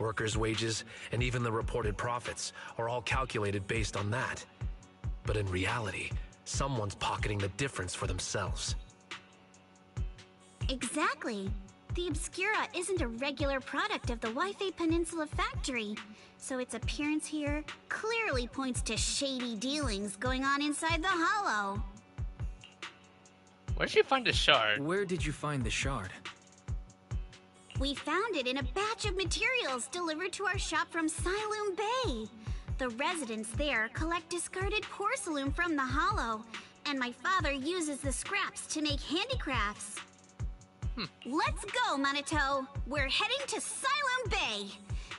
Workers' wages and even the reported profits are all calculated based on that. But in reality, someone's pocketing the difference for themselves. Exactly. The Obscura isn't a regular product of the Wi-Fi Peninsula factory, so its appearance here clearly points to shady dealings going on inside the hollow. Where'd you find the shard? Where did you find the shard? We found it in a batch of materials delivered to our shop from Siloom Bay. The residents there collect discarded porcelain from the hollow, and my father uses the scraps to make handicrafts. Let's go, Monato. We're heading to Siloom Bay.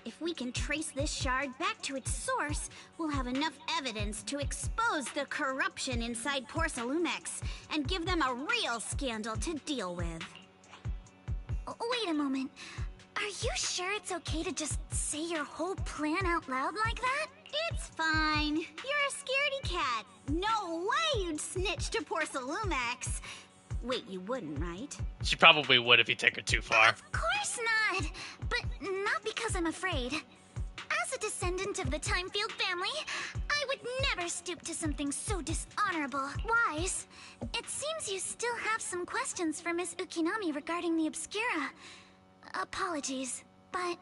If we can trace this shard back to its source, we'll have enough evidence to expose the corruption inside Porcelumex and give them a real scandal to deal with. Wait a moment. Are you sure it's okay to just say your whole plan out loud like that? It's fine. You're a scaredy cat. No way you'd snitch to Porcelumex. Wait, you wouldn't, right? She probably would if you take her too far. Of course not! But not because I'm afraid. As a descendant of the Timefield family, I would never stoop to something so dishonorable. Wise, it seems you still have some questions for Miss Ukinami regarding the Obscura. Apologies, but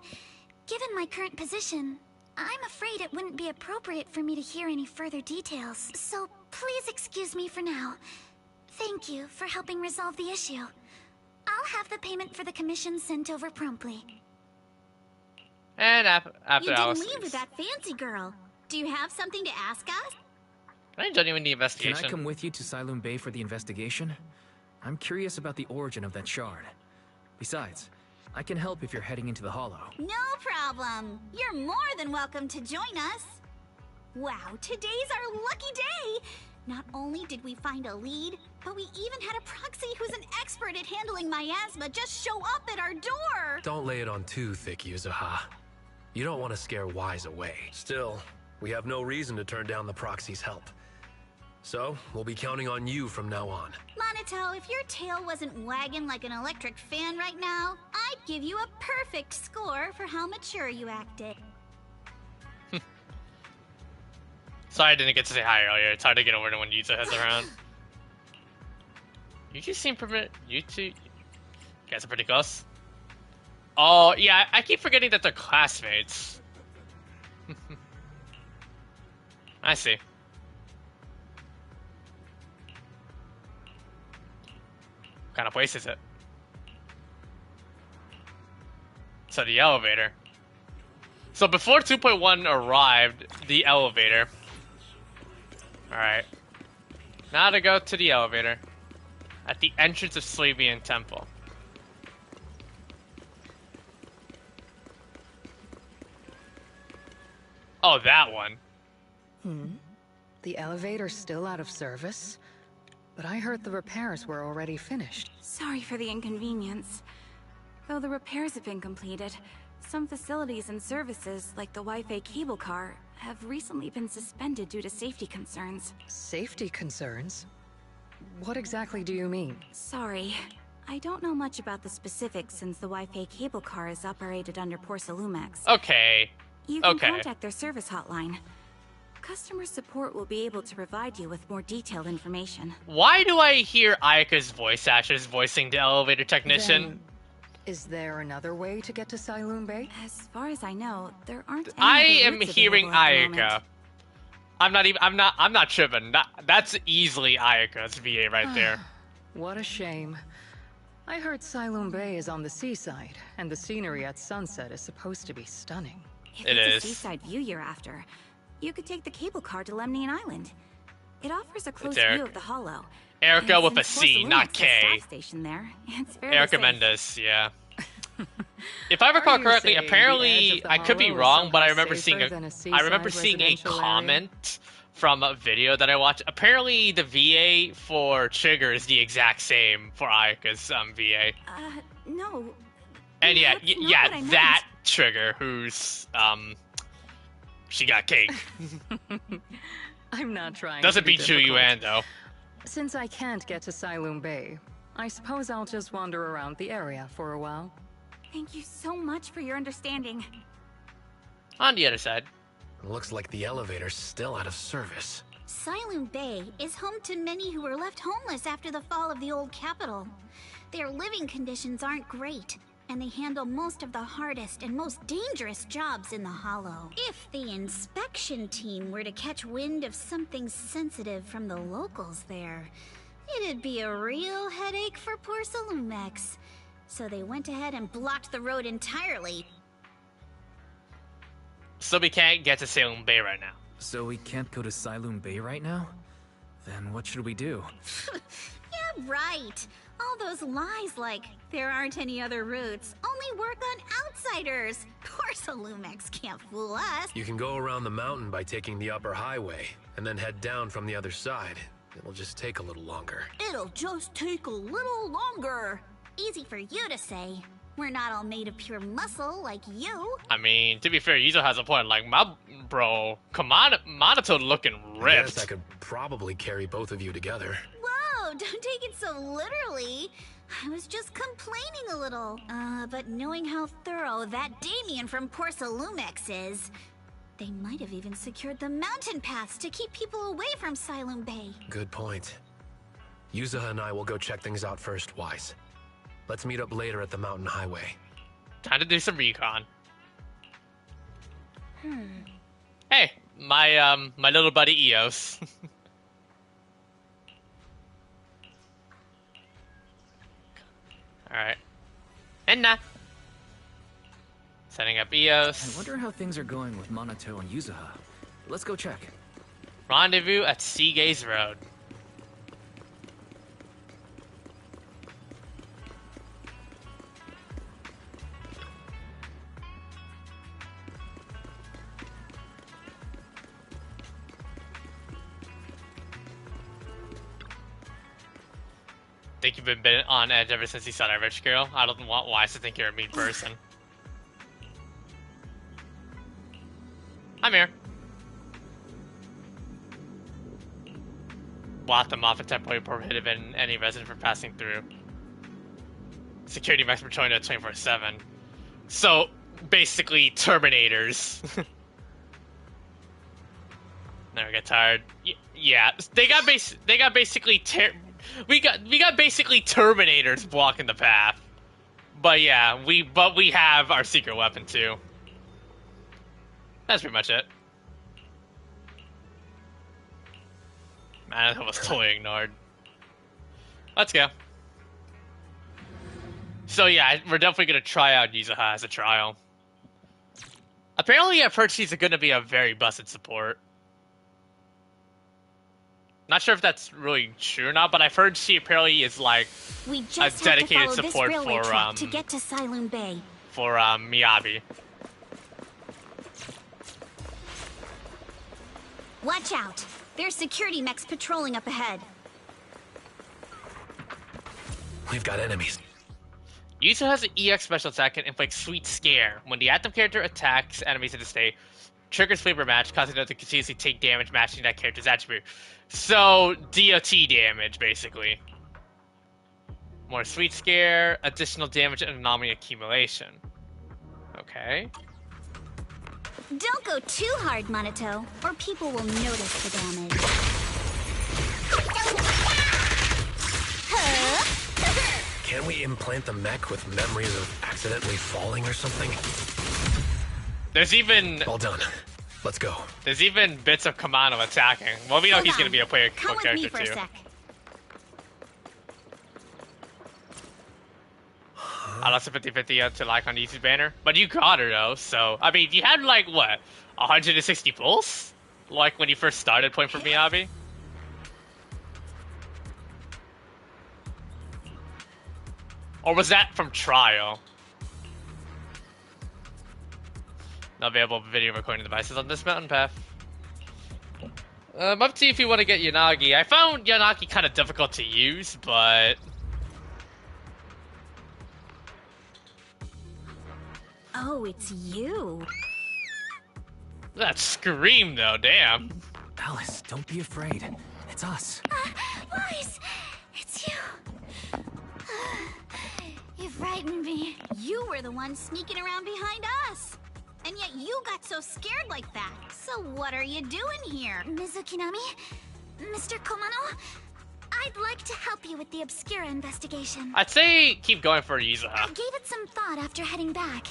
given my current position, I'm afraid it wouldn't be appropriate for me to hear any further details. So please excuse me for now. Thank you for helping resolve the issue. I'll have the payment for the commission sent over promptly. And after you Alice didn't leave with that fancy girl. Do you have something to ask us? I ain't done even the investigation. Can I come with you to Siloom Bay for the investigation? I'm curious about the origin of that shard. Besides, I can help if you're heading into the hollow. No problem. You're more than welcome to join us. Wow, today's our lucky day. Not only did we find a lead, but we even had a proxy who's an expert at handling miasma just show up at our door. Don't lay it on too thick, Yuzuha. You don't want to scare Wise away. Still, We have no reason to turn down the proxy's help. So, we'll be counting on you from now on. Monito, if your tail wasn't wagging like an electric fan right now, I'd give you a perfect score for how mature you acted. Sorry I didn't get to say hi earlier. It's hard to get over to when Yuzuha's around. You two seem you two... You guys are pretty close. Oh, yeah, I keep forgetting that they're classmates. I see. What kind of place is it? So the elevator. So before 2.1 arrived, the elevator. Alright. Now to go to the elevator. At the entrance of Slavian Temple. Oh, that one. The elevator's still out of service? But I heard the repairs were already finished. Sorry for the inconvenience. Though the repairs have been completed, some facilities and services, like the Wi-Fi cable car, have recently been suspended due to safety concerns. Safety concerns? What exactly do you mean? Sorry. I don't know much about the specifics since the Wi-Fi cable car is operated under Porcelumex. Okay. You can contact their service hotline. Customer support will be able to provide you with more detailed information. Why do I hear Ayaka's voice actors voicing the elevator technician? Then, is there another way to get to Siloon Bay? As far as I know, there aren't any I other am routes hearing available at the moment. I'm not tripping. That's easily Ayaka's VA right there. What a shame. I heard Siloon Bay is on the seaside, and the scenery at sunset is supposed to be stunning. If it's a seaside view you're after, you could take the cable car to Lemnian Island. It offers a close view of the Hollow. Erica And with a since C, not Porcelumex has K. a station there, it's fairly Erica safe. Mendes, yeah. If I recall correctly, apparently I could be wrong, but I remember seeing a comment from a video that I watched. Apparently, the VA for Trigger is the exact same for Ayaka's VA. No. And yeah, That's not what I meant. that Trigger who's she got cake. I'm not trying Doesn't to be beat Chu difficult. Yuan though. Since I can't get to Siloon Bay, I suppose I'll just wander around the area for a while. Thank you so much for your understanding. On the other side. Looks like the elevator's still out of service. Siloon Bay is home to many who were left homeless after the fall of the old capital. Their living conditions aren't great, and they handle most of the hardest and most dangerous jobs in the Hollow. If the inspection team were to catch wind of something sensitive from the locals there, it'd be a real headache for Porcelumex. So they went ahead and blocked the road entirely. So we can't get to Salem Bay right now. So we can't go to Siloon Bay right now? Then what should we do? Yeah, right. All those lies like, there aren't any other routes, only work on outsiders. Porcelumex can't fool us. You can go around the mountain by taking the upper highway, and then head down from the other side. It'll just take a little longer. It'll just take a little longer. Easy for you to say. We're not all made of pure muscle like you. I mean, to be fair, Yuzo has a point. Like, my bro, Minato looking I ripped. guess I could probably carry both of you together. Whoa, don't take it so literally. I was just complaining a little. But knowing how thorough that Damien from Porcelumex is, they might have even secured the mountain paths to keep people away from Siloon Bay. Good point. Yuzuha and I will go check things out first, Wise. Let's meet up later at the mountain highway. Time to do some recon. Hey, my little buddy Eos. Alright. Enna! Setting up Eos. I wonder how things are going with Minato and Yuzuha. Let's go check. Rendezvous at Seagaze Road. Think you've been on edge ever since you saw that rich girl? I don't want Wise to think you're a mean person. I'm here. block them off and temporarily prohibit any resident from passing through. Security mechs patrolling at 24/7. So basically, Terminators. Never get tired. Yeah, they got basically we got basically Terminators blocking the path. But yeah, we have our secret weapon too. That's pretty much it. Man, that was totally ignored. Let's go. So yeah, we're definitely gonna try out Yuzuha as a trial. Apparently, I've heard she's gonna be a very busted support. Not sure if that's really true or not, but I've heard she apparently is like we just a dedicated have to follow support this railway for track to get to Siloon Bay. For Miyabi. Watch out! There's security mechs patrolling up ahead. We've got enemies. Yuzuha has an EX special attack and inflicts Sweet Scare. When the active character attacks enemies in the state, triggers Flavor Match, causing them to continuously take damage matching that character's attribute. So, DOT damage, basically. More Sweet Scare, additional damage and anomaly accumulation. Okay. Don't go too hard, Monato, or people will notice the damage. Can we implant the mech with memories of accidentally falling or something? There's even... All done. Let's go. There's even bits of Kamano attacking. Well, we know he's going to be a playable character for a too. sec. I lost a 50-50 to like on the YouTube banner. But you got her though, so... I mean, you had like, what? 160 pulls? Like when you first started playing for Miyabi? Or was that from trial? Not available video recording devices on this mountain path. Up to you if you want to get Yanagi. I found Yanagi kind of difficult to use, but... Oh, it's you. That scream though, damn. Alice, don't be afraid. It's us. Wise, it's you. You frightened me. You were the one sneaking around behind us. And yet you got so scared like that. So what are you doing here? Ms. Ukinami? Mr. Komano? I'd like to help you with the Obscura investigation. I'd say keep going for Yuzuha. I gave it some thought after heading back.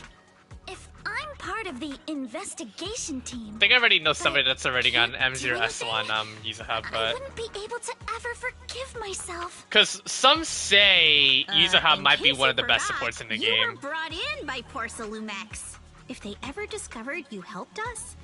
If I'm part of the investigation team... I think I already know somebody that's already got an can't do M0S1 Yuzuha, I but... wouldn't be able to ever forgive myself. Because some say Yuzuha In might be case one you of the best forgot, supports in the you game. were brought in by Porcelumex. If they ever discovered you helped us,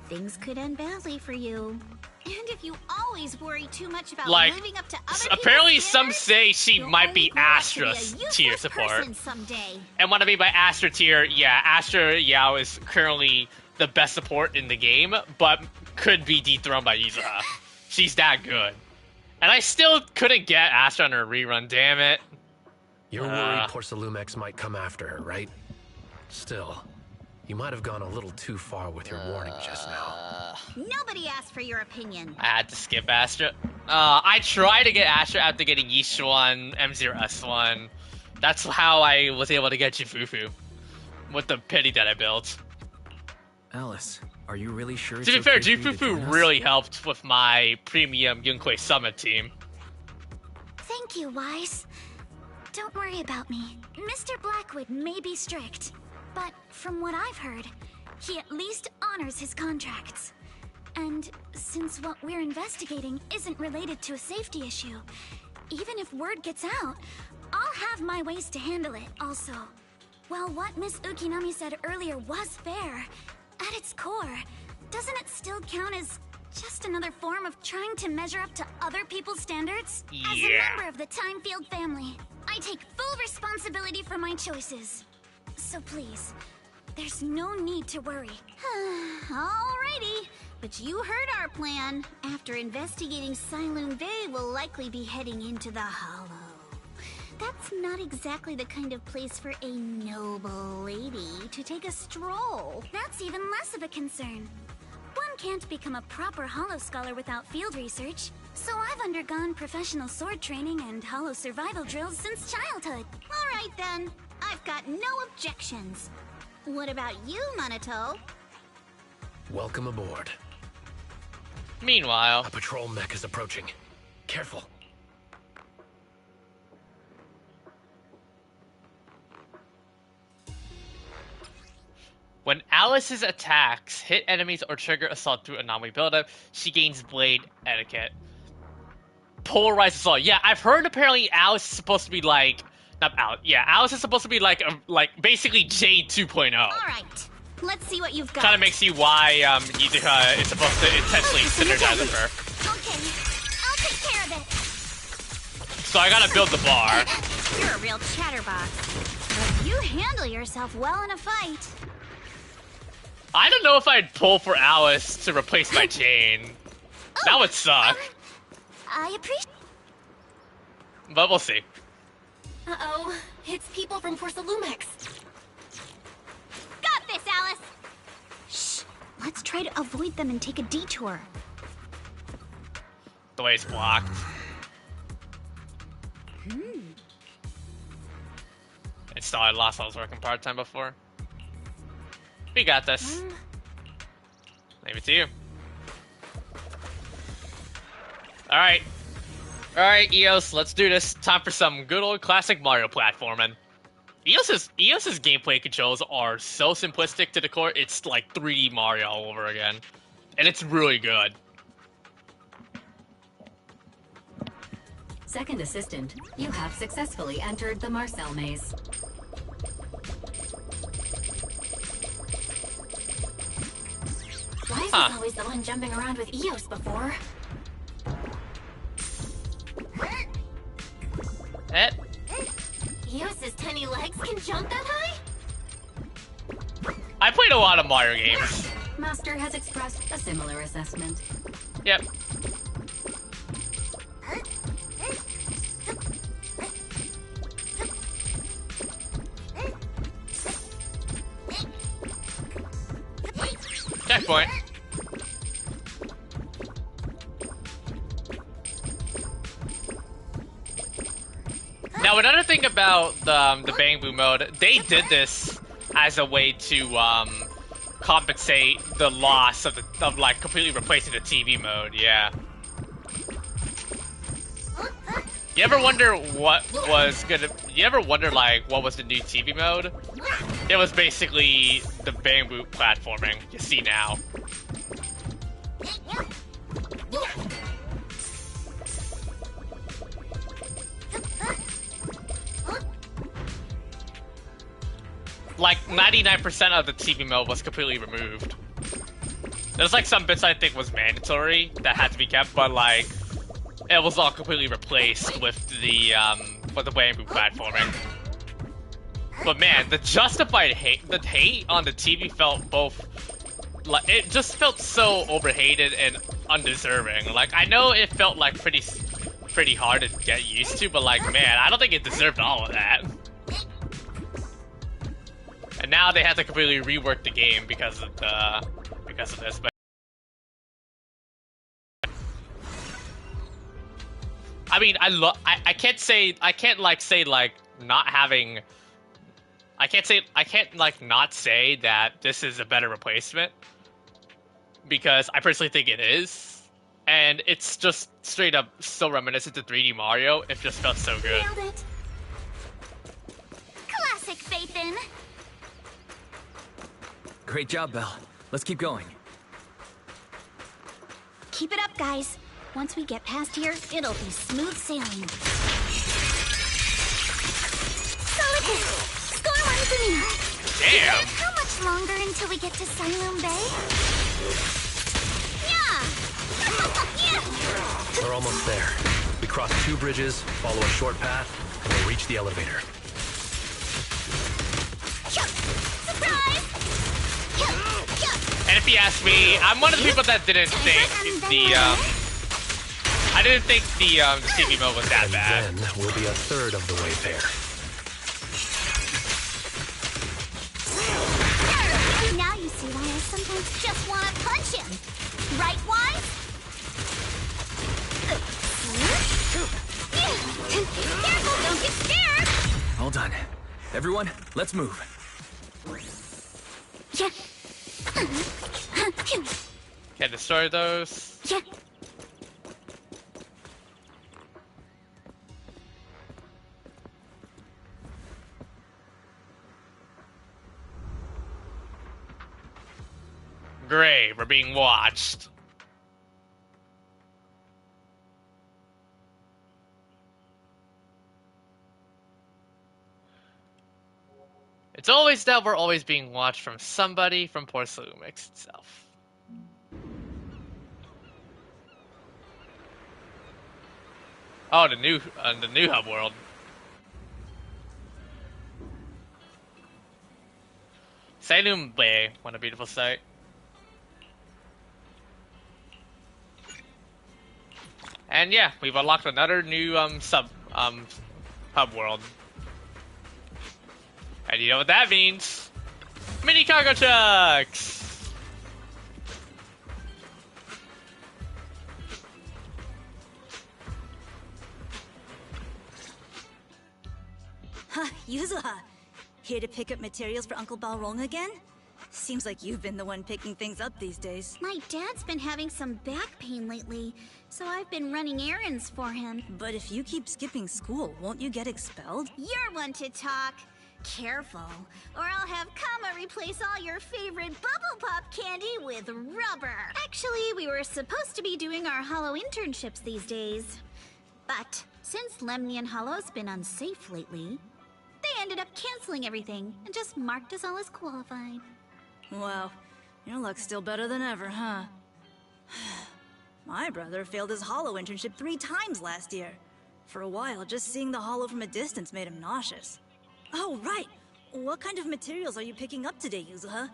things could end badly for you. And if you always worry too much about Like, living up to other apparently people's some standards, say she you'll might only be grow up to be a Astra's useless tier support. person someday. And what I mean by Astra tier, yeah, Astra Yao is currently the best support in the game, but could be dethroned by Yuzuha. She's that good. And I still couldn't get Astra on her rerun, damn it. You're worried Porcelumex might come after her, right? Still, you might have gone a little too far with your warning just now. Nobody asked for your opinion. I had to skip Astra. I tried to get Astra after getting Yishuan, M0S1. That's how I was able to get Jifufu. With the pity that I built. Alice, are you really sure it's To be fair, okay for you to join Jifufu us? really helped with my premium Yunkei Summit team. Thank you, Wise. Don't worry about me. Mr. Blackwood may be strict, but from what I've heard, he at least honors his contracts. And since what we're investigating isn't related to a safety issue, even if word gets out, I'll have my ways to handle it also. While what Miss Ukinami said earlier was fair, at its core, doesn't it still count as just another form of trying to measure up to other people's standards? As a member of the Timefield family, I take full responsibility for my choices. So please, there's no need to worry. Alrighty, but you heard our plan. After investigating Siloon Bay, we'll likely be heading into the Hollow. That's not exactly the kind of place for a noble lady to take a stroll. That's even less of a concern. One can't become a proper Hollow Scholar without field research, So I've undergone professional sword training and hollow survival drills since childhood. All right then. I've got no objections. What about you, Minato? Welcome aboard. Meanwhile, A patrol mech is approaching. Careful. when Alice's attacks hit enemies or trigger assault through anomaly buildup, she gains blade etiquette. Polarized assault. Yeah, I've heard apparently Alice is supposed to be like... Not Alice. Yeah, Alice is supposed to be like basically Jade 2.0. All right. Let's see what you've got. Kind of makes you why Yuzuha is supposed to intentionally synergize with her. Okay, I'll take care of it. So I gotta build the bar. You're a real chatterbox. But you handle yourself well in a fight. I don't know if I'd pull for Alice to replace my Jane. That would suck. I appreciate. But we'll see. Uh-oh. It's people from Porcelumex. Got this, Alice! Shh. Let's try to avoid them and take a detour. The way it's blocked. It's thought I lost. I was working part-time before. We got this. Leave it to you. Alright. Alright, EOS, let's do this. Time for some good old classic Mario platforming. EOS's gameplay controls are so simplistic to the core, it's like 3D Mario all over again. And it's really good. Second assistant, you have successfully entered the Marcel maze. Why is he always the one jumping around with Eos before? Eos's tiny legs can jump that high? I played a lot of Mario games. Master has expressed a similar assessment. Yep. Checkpoint. Now, another thing about the Bang Boom mode, they did this as a way to compensate the loss of like completely replacing the TV mode. Yeah. You ever wonder what was gonna? You ever wonder like what was the new TV mode? It was basically the Bang Boom platforming. You see now. Like 99% of the TV mode was completely removed. There's like some bits I think was mandatory that had to be kept, but like it was all completely replaced with the Bamboo platforming. But man, the justified hate, the hate on the TV felt both like it just felt so overhated and undeserving. Like I know it felt like pretty hard to get used to, but like man, I don't think it deserved all of that. And now they have to completely rework the game because of this. But I mean, I can't say not say that this is a better replacement because I personally think it is, and it's just straight up so reminiscent to 3D Mario. It just felt so good. Nailed it. Classic Phaethon. Great job, Belle. Let's keep going. Keep it up, guys. Once we get past here, it'll be smooth sailing. Solid hit. Score one for me. Damn. How much longer until we get to Siloam Bay? Yeah! We're almost there. We cross 2 bridges, follow a short path, and we'll reach the elevator. Surprise! And if you ask me, I'm one of the people that didn't think the TV mode was that bad. Then we'll be a third of the way there. Now you see why I sometimes just want to punch him. Right, Wise? All done. Everyone, let's move. Yeah. Can't destroy those. Yeah. Great, we're being watched. It's always that we're always being watched from somebody from Porcelumix itself. Oh, the new hub world. Salem Bay, what a beautiful sight. And yeah, we've unlocked another new hub world. And you know what that means? Mini cargo trucks! Huh, Yuzuha. Here to pick up materials for Uncle Balrog again? Seems like you've been the one picking things up these days. My dad's been having some back pain lately, so I've been running errands for him. But if you keep skipping school, won't you get expelled? You're one to talk. Careful, or I'll have Kama replace all your favorite Bubble Pop candy with rubber. Actually, we were supposed to be doing our Hollow internships these days. But since Lemnian Hollow's been unsafe lately, they ended up canceling everything and just marked us all as qualified. Wow, your luck's still better than ever, huh? My brother failed his Hollow internship 3 times last year. For a while, just seeing the Hollow from a distance made him nauseous. Oh, right! What kind of materials are you picking up today, Yuzuha?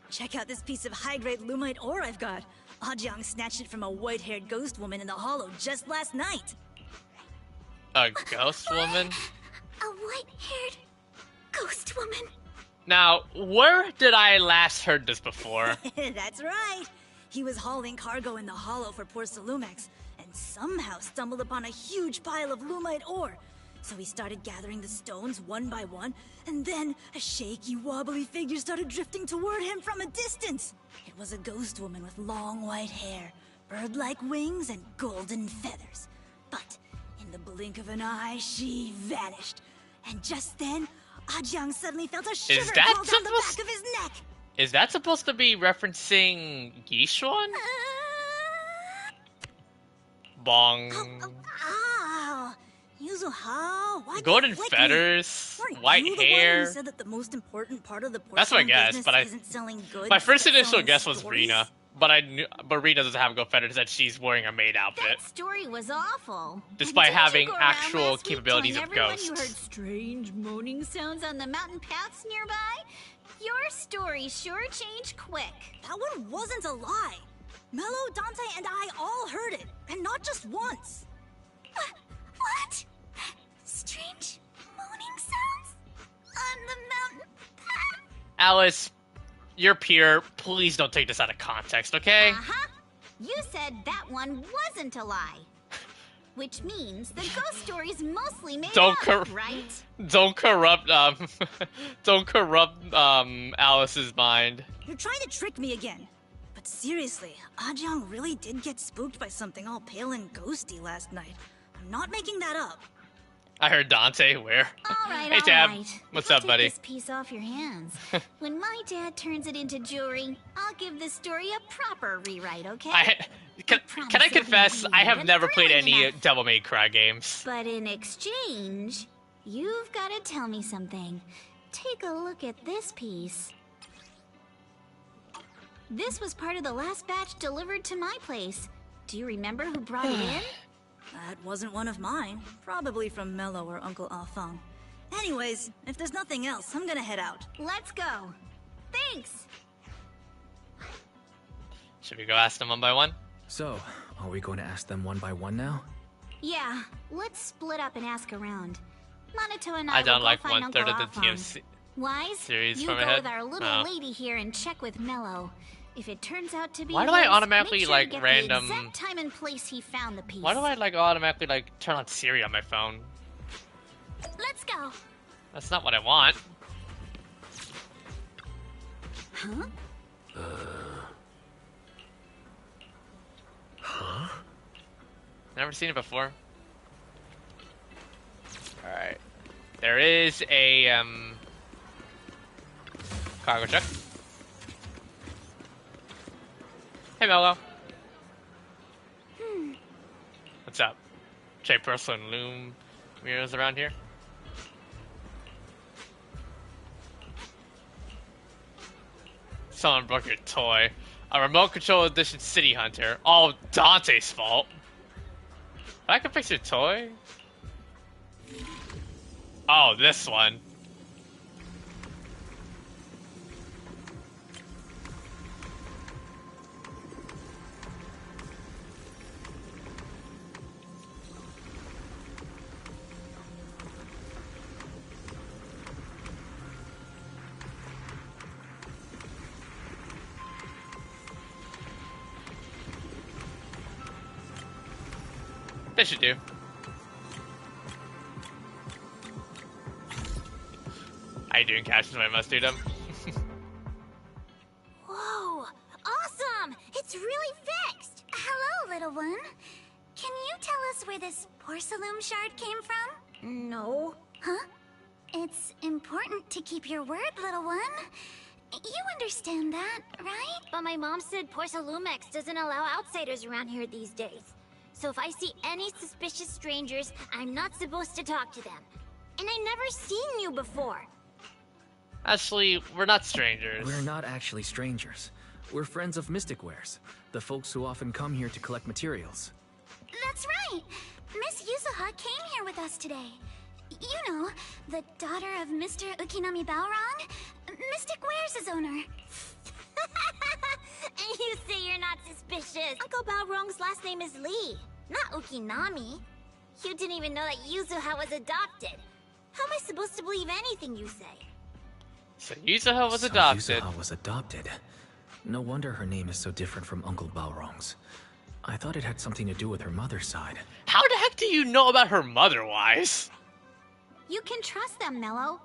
Check out this piece of high-grade lumite ore I've got. Ajang snatched it from a white-haired ghost woman in the Hollow just last night. A ghost woman? A white-haired ghost woman. Now, where did I last heard this before? That's right. He was hauling cargo in the Hollow for Porcelumix, and somehow stumbled upon a huge pile of lumite ore. So he started gathering the stones one by one, and then a shaky, wobbly figure started drifting toward him from a distance. It was a ghost woman with long white hair, bird-like wings, and golden feathers. But in the blink of an eye, she vanished. And just then, Ajang suddenly felt a shiver crawl down the back of his neck. Is that supposed to be referencing Yishuan? Bong. Oh, Yuzuha, why golden feathers, white hair. You said that the most important part of the that's my guess, but my first initial guess was Rena, but Rena doesn't have gold feathers, that she's wearing a maid outfit. That story was awful. Despite having actual capabilities of ghosts. You heard strange moaning sounds on the mountain paths nearby. Your story sure changed quick. That one wasn't a lie. Mello, Dante, and I all heard it, and not just once. What? Strange moaning sounds on the mountain path? Alice, you're pure. Please don't take this out of context, okay? Uh-huh. You said that one wasn't a lie. Which means the ghost story's mostly made up, right? Don't corrupt, Alice's mind. You're trying to trick me again. But seriously, Ajang really did get spooked by something all pale and ghosty last night. I'm not making that up. I heard Dante. Where? All right, hey, Tab. Right. What's up, buddy? Take this piece off your hands. When my dad turns it into jewelry, I'll give the story a proper rewrite, okay? Can I confess, I have never played any Devil May Cry games. But in exchange, you've got to tell me something. Take a look at this piece. This was part of the last batch delivered to my place. Do you remember who brought it in? That wasn't one of mine. Probably from Mello or Uncle Alfang. Anyways, if there's nothing else, I'm gonna head out. Let's go. Thanks! Should we go ask them one by one? So, are we going to ask them one by one now? Yeah, let's split up and ask around. Monato and I don't will like go find 1/3 of the Uncle TMC Wise, series you from go ahead. with our little lady here and check with Mello. If it turns out to be why do I his, automatically make sure like to get random? the exact time and place he found the piece. Why do I like automatically like turn on Siri on my phone? Let's go. That's not what I want. Huh? Huh? Never seen it before. Alright. There is a, cargo truck. Hey, Mello. What's up? Trade porcelain loom mirrors around here? Someone broke your toy. A remote control edition City Hunter. All Dante's fault. I can fix your toy? Oh, this one. They should do. How you doing, Cash? I must do them. Whoa! Awesome! It's really fixed! Hello, little one. Can you tell us where this porcelain shard came from? No. Huh? It's important to keep your word, little one. You understand that, right? But my mom said Porcelumex doesn't allow outsiders around here these days. So if I see any suspicious strangers, I'm not supposed to talk to them. And I never seen you before. Actually, we're not strangers. We're not actually strangers. We're friends of Mystic Wares, the folks who often come here to collect materials. That's right! Miss Yuzuha came here with us today. You know, the daughter of Mr. Ukinami Balrog, Mystic Wares' owner. And you say you're not suspicious. Uncle Balrog's last name is Lee, not Ukinami. You didn't even know that Yuzuha was adopted. How am I supposed to believe anything you say? So Yuzuha was adopted. Yuzuha was adopted. No wonder her name is so different from Uncle Balrog's. I thought it had something to do with her mother's side. How the heck do you know about her mother, Wise? You can trust them, Mello.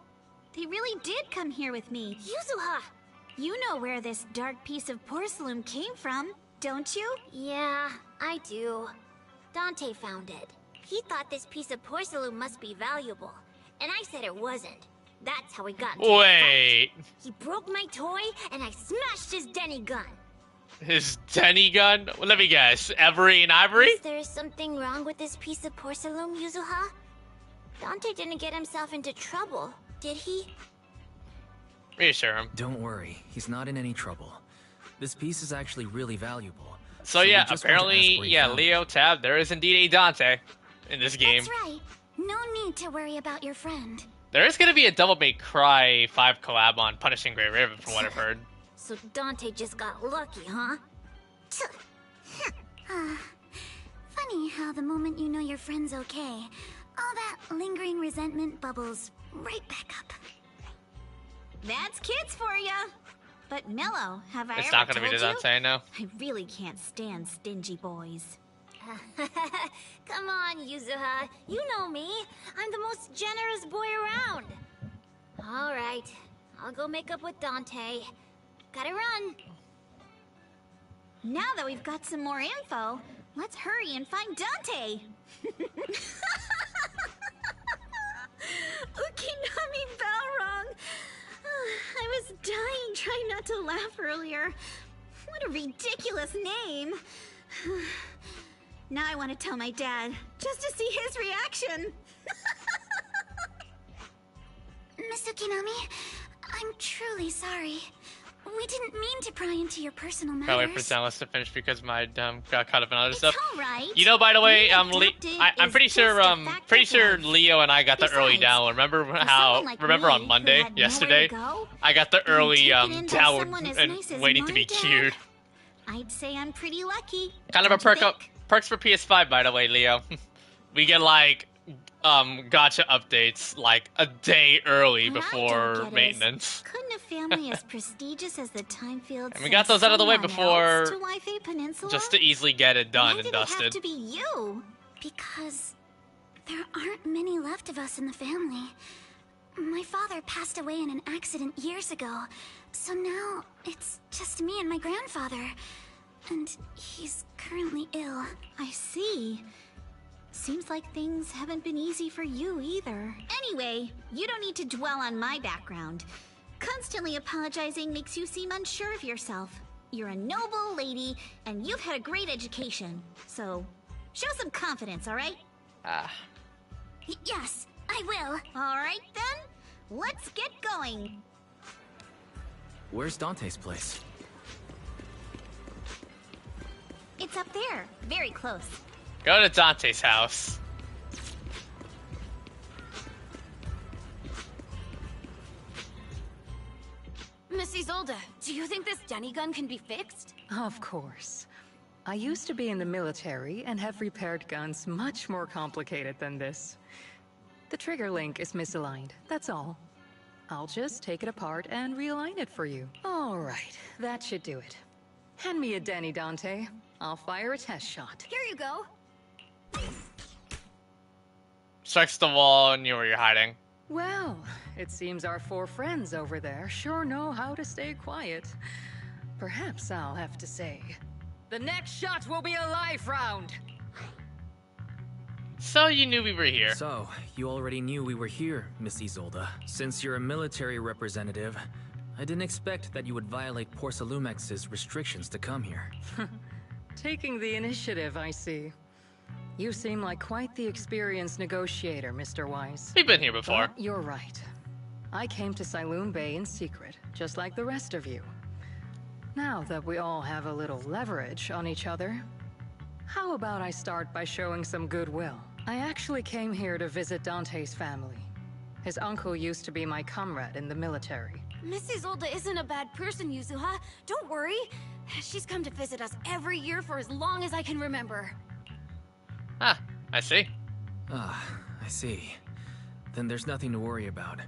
They really did come here with me. Yuzuha! You know where this dark piece of porcelain came from, don't you? Yeah, I do. Dante found it. He thought this piece of porcelain must be valuable, and I said it wasn't. That's how we got into Wait. a fight. He broke my toy, and I smashed his Denny gun. His Denny gun? Well, let me guess. Every and Ivory? Is there something wrong with this piece of porcelain, Yuzuha? Dante didn't get himself into trouble, did he? Reassure him. Don't worry, he's not in any trouble. This piece is actually really valuable. So we yeah, just want to apparently, ask where he yeah, found it. Leo Tab, there is indeed a Dante in this game. That's right. No need to worry about your friend. There is going to be a Devil May Cry 5 collab on Punishing Grey Raven, from what I've heard. So Dante just got lucky, huh? Funny how the moment you know your friend's okay, all that lingering resentment bubbles right back up. That's kids for ya. But Mello, have I It's ever not going to be told the you? Dante, no. I really can't stand stingy boys. Come on, Yuzuha. You know me. I'm the most generous boy around. All right. I'll go make up with Dante. Gotta run. Now that we've got some more info, let's hurry and find Dante. Ukinami Balrog. I was dying trying not to laugh earlier. What a ridiculous name. Now I want to tell my dad, just to see his reaction. Miss Ukinami, I'm truly sorry. We didn't mean to pry into your personal Gotta wait for matters. Zenless to finish because my got caught up in other It's stuff. all right. You know, by the way, Being I'm adopted pretty is sure just a fact of life. Leo and I got the early Besides, download. Remember for how? someone like Remember me, on who Monday, had nowhere to yesterday, go, I got the being early taken in by someone download as and nice as waiting to my be dad, queued. I'd say I'm pretty lucky. Kind of a don't you perk perks for PS5, by the way, Leo. We get like gotcha updates like a day early What I before don't get maintenance. Is, couldn't a family as prestigious as the Timefields And we got those out of the way before, to Wi-Fi Peninsula? just to easily get it done Why and did dusted. it have to be you? Because there aren't many left of us in the family. My father passed away in an accident years ago, so now it's just me and my grandfather. And he's currently ill. I see. Seems like things haven't been easy for you either. Anyway, you don't need to dwell on my background. Constantly apologizing makes you seem unsure of yourself. You're a noble lady, and you've had a great education. So, show some confidence, alright? Yes, I will. Alright then, let's get going. Where's Dante's place? It's up there, very close. Go to Dante's house. Miss Isolde, do you think this Denny gun can be fixed? Of course. I used to be in the military and have repaired guns much more complicated than this. The trigger link is misaligned, that's all. I'll just take it apart and realign it for you. All right, that should do it. Hand me a Denny, Dante. I'll fire a test shot. Here you go. Strikes the wall and you know where you're hiding. Well, it seems our 4 friends over there sure know how to stay quiet. Perhaps I'll have to say, the next shot will be a life round. So you knew we were here. So, you already knew we were here, Miss Isolde. Since you're a military representative, I didn't expect that you would violate Porsalumex's restrictions to come here. Taking the initiative, I see. You seem like quite the experienced negotiator, Mr. Wise. We've been here before. But you're right. I came to Siloon Bay in secret, just like the rest of you. Now that we all have a little leverage on each other, how about I start by showing some goodwill? I actually came here to visit Dante's family. His uncle used to be my comrade in the military. Miss Isolde isn't a bad person, Yuzuha. Don't worry. She's come to visit us every year for as long as I can remember. Ah, I see. Ah, I see. Then there's nothing to worry about.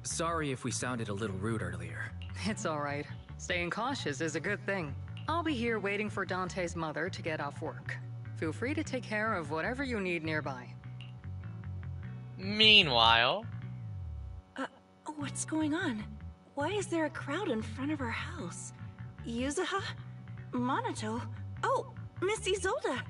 Sorry if we sounded a little rude earlier. It's all right. Staying cautious is a good thing. I'll be here waiting for Dante's mother to get off work. Feel free to take care of whatever you need nearby. Meanwhile... What's going on? Why is there a crowd in front of our house? Yuzuha? Monato? Oh, Miss Isolde!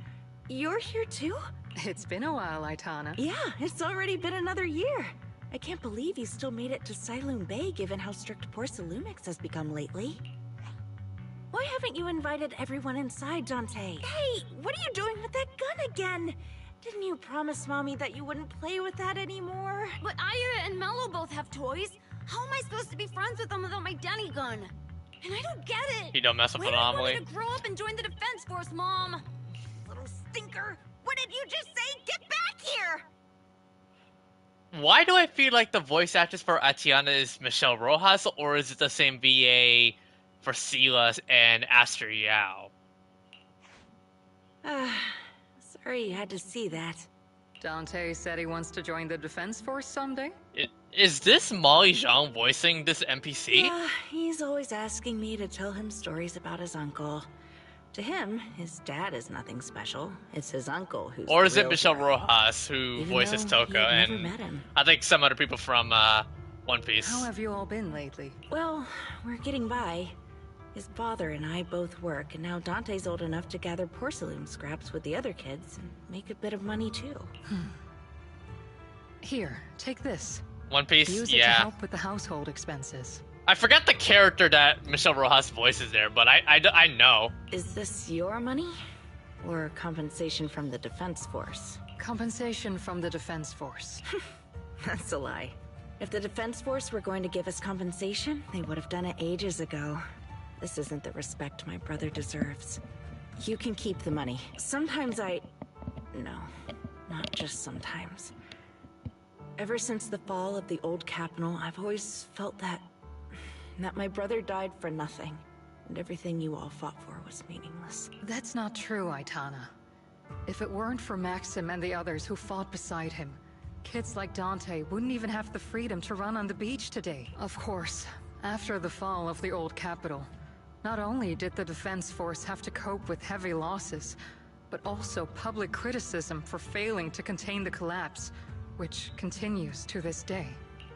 You're here too? It's been a while, Aitana. Yeah, it's already been another year. I can't believe you still made it to Siloon Bay given how strict Porsalumix has become lately. Why haven't you invited everyone inside, Dante? Hey, what are you doing with that gun again? Didn't you promise Mommy that you wouldn't play with that anymore? But Aya and Mello both have toys. How am I supposed to be friends with them without my Denny gun? And I don't get it. You don't mess with Anomaly. When do you want me to grow up and join the Defense Force, Mom? Little stinker. What did you just say? Get back here! Why do I feel like the voice actress for Atiana is Michelle Rojas, or is it the same VA for Silas and Aster Yao? Sorry you had to see that. Dante said he wants to join the Defense Force someday? Is this Molly Zhang voicing this NPC? Yeah, he's always asking me to tell him stories about his uncle. To him, his dad is nothing special. It's his uncle who's Or is the it real Michelle hero. Rojas who Even voices though Toka he had and never met him. I think some other people from One Piece? How have you all been lately? Well, we're getting by. His father and I both work, and now Dante's old enough to gather porcelain scraps with the other kids and make a bit of money too. Here, take this. One Piece, Use it to yeah. help with the household expenses. I forgot the character that Michelle Rojas voices there, but I know. Is this your money? Or compensation from the Defense Force? Compensation from the Defense Force. That's a lie. If the Defense Force were going to give us compensation, they would have done it ages ago. This isn't the respect my brother deserves. You can keep the money. Sometimes No, not just sometimes. Ever since the fall of the old capital, I've always felt that my brother died for nothing, and everything you all fought for was meaningless. That's not true, Aitana. If it weren't for Maxim and the others who fought beside him, kids like Dante wouldn't even have the freedom to run on the beach today. Of course, after the fall of the old capital, not only did the Defense Force have to cope with heavy losses, but also public criticism for failing to contain the collapse, which continues to this day.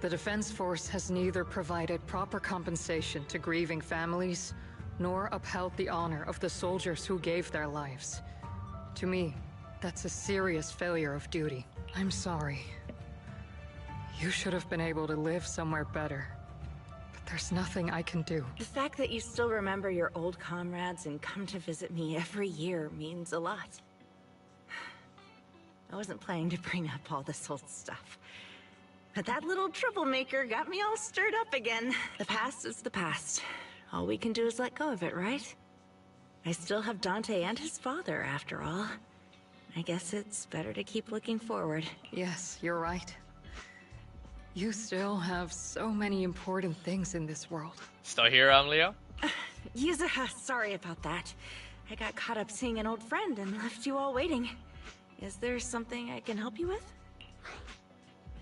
The Defense Force has neither provided proper compensation to grieving families, nor upheld the honor of the soldiers who gave their lives. To me, that's a serious failure of duty. I'm sorry. You should have been able to live somewhere better. But there's nothing I can do. The fact that you still remember your old comrades and come to visit me every year means a lot. I wasn't planning to bring up all this old stuff. But that little troublemaker got me all stirred up again. The past is the past. All we can do is let go of it, right? I still have Dante and his father, after all. I guess it's better to keep looking forward. Yes, you're right. You still have so many important things in this world. Still here, Leo? Yuzuha, sorry about that. I got caught up seeing an old friend and left you all waiting. Is there something I can help you with?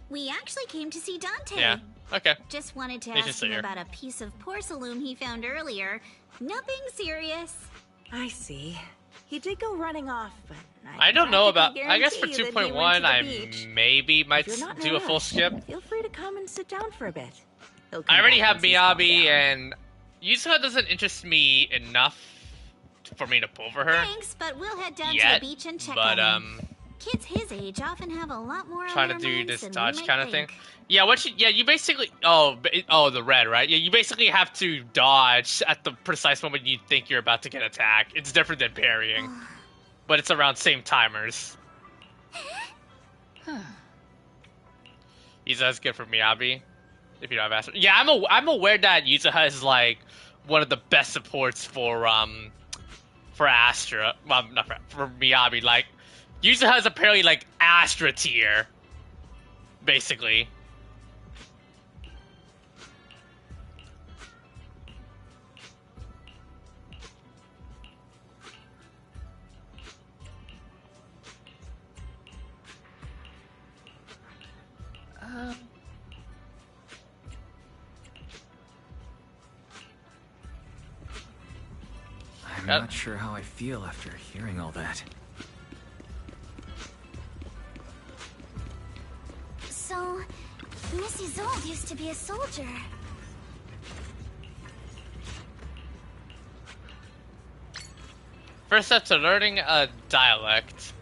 We actually came to see Dante. Yeah, okay. Just wanted to ask him about a piece of porcelain he found earlier. Nothing serious. I see. He did go running off, but I don't know about. I guess for 2.1, I maybe might do a full skip. Feel free to come and sit down for a bit. I already have Miyabi, and Yuzuha doesn't interest me enough for me to pull for her. Thanks, but we'll head down to the beach and check on him. Kids his age often have a lot more on trying their to do minds this than dodge we kind might of thing. think. Yeah, you basically the red, right? Yeah, you basically have to dodge at the precise moment you think you're about to get attacked. It's different than parrying, but it's around same timers. Yuzuha's good for Miyabi, if you don't have Astra. Yeah, I'm aware that Yuzuha is like one of the best supports for Astra. Well, not for Miyabi. Like Yuzuha is apparently like Astra tier, basically. I'm not sure how I feel after hearing all that. So, Miss Isolde used to be a soldier. First step to learning a dialect.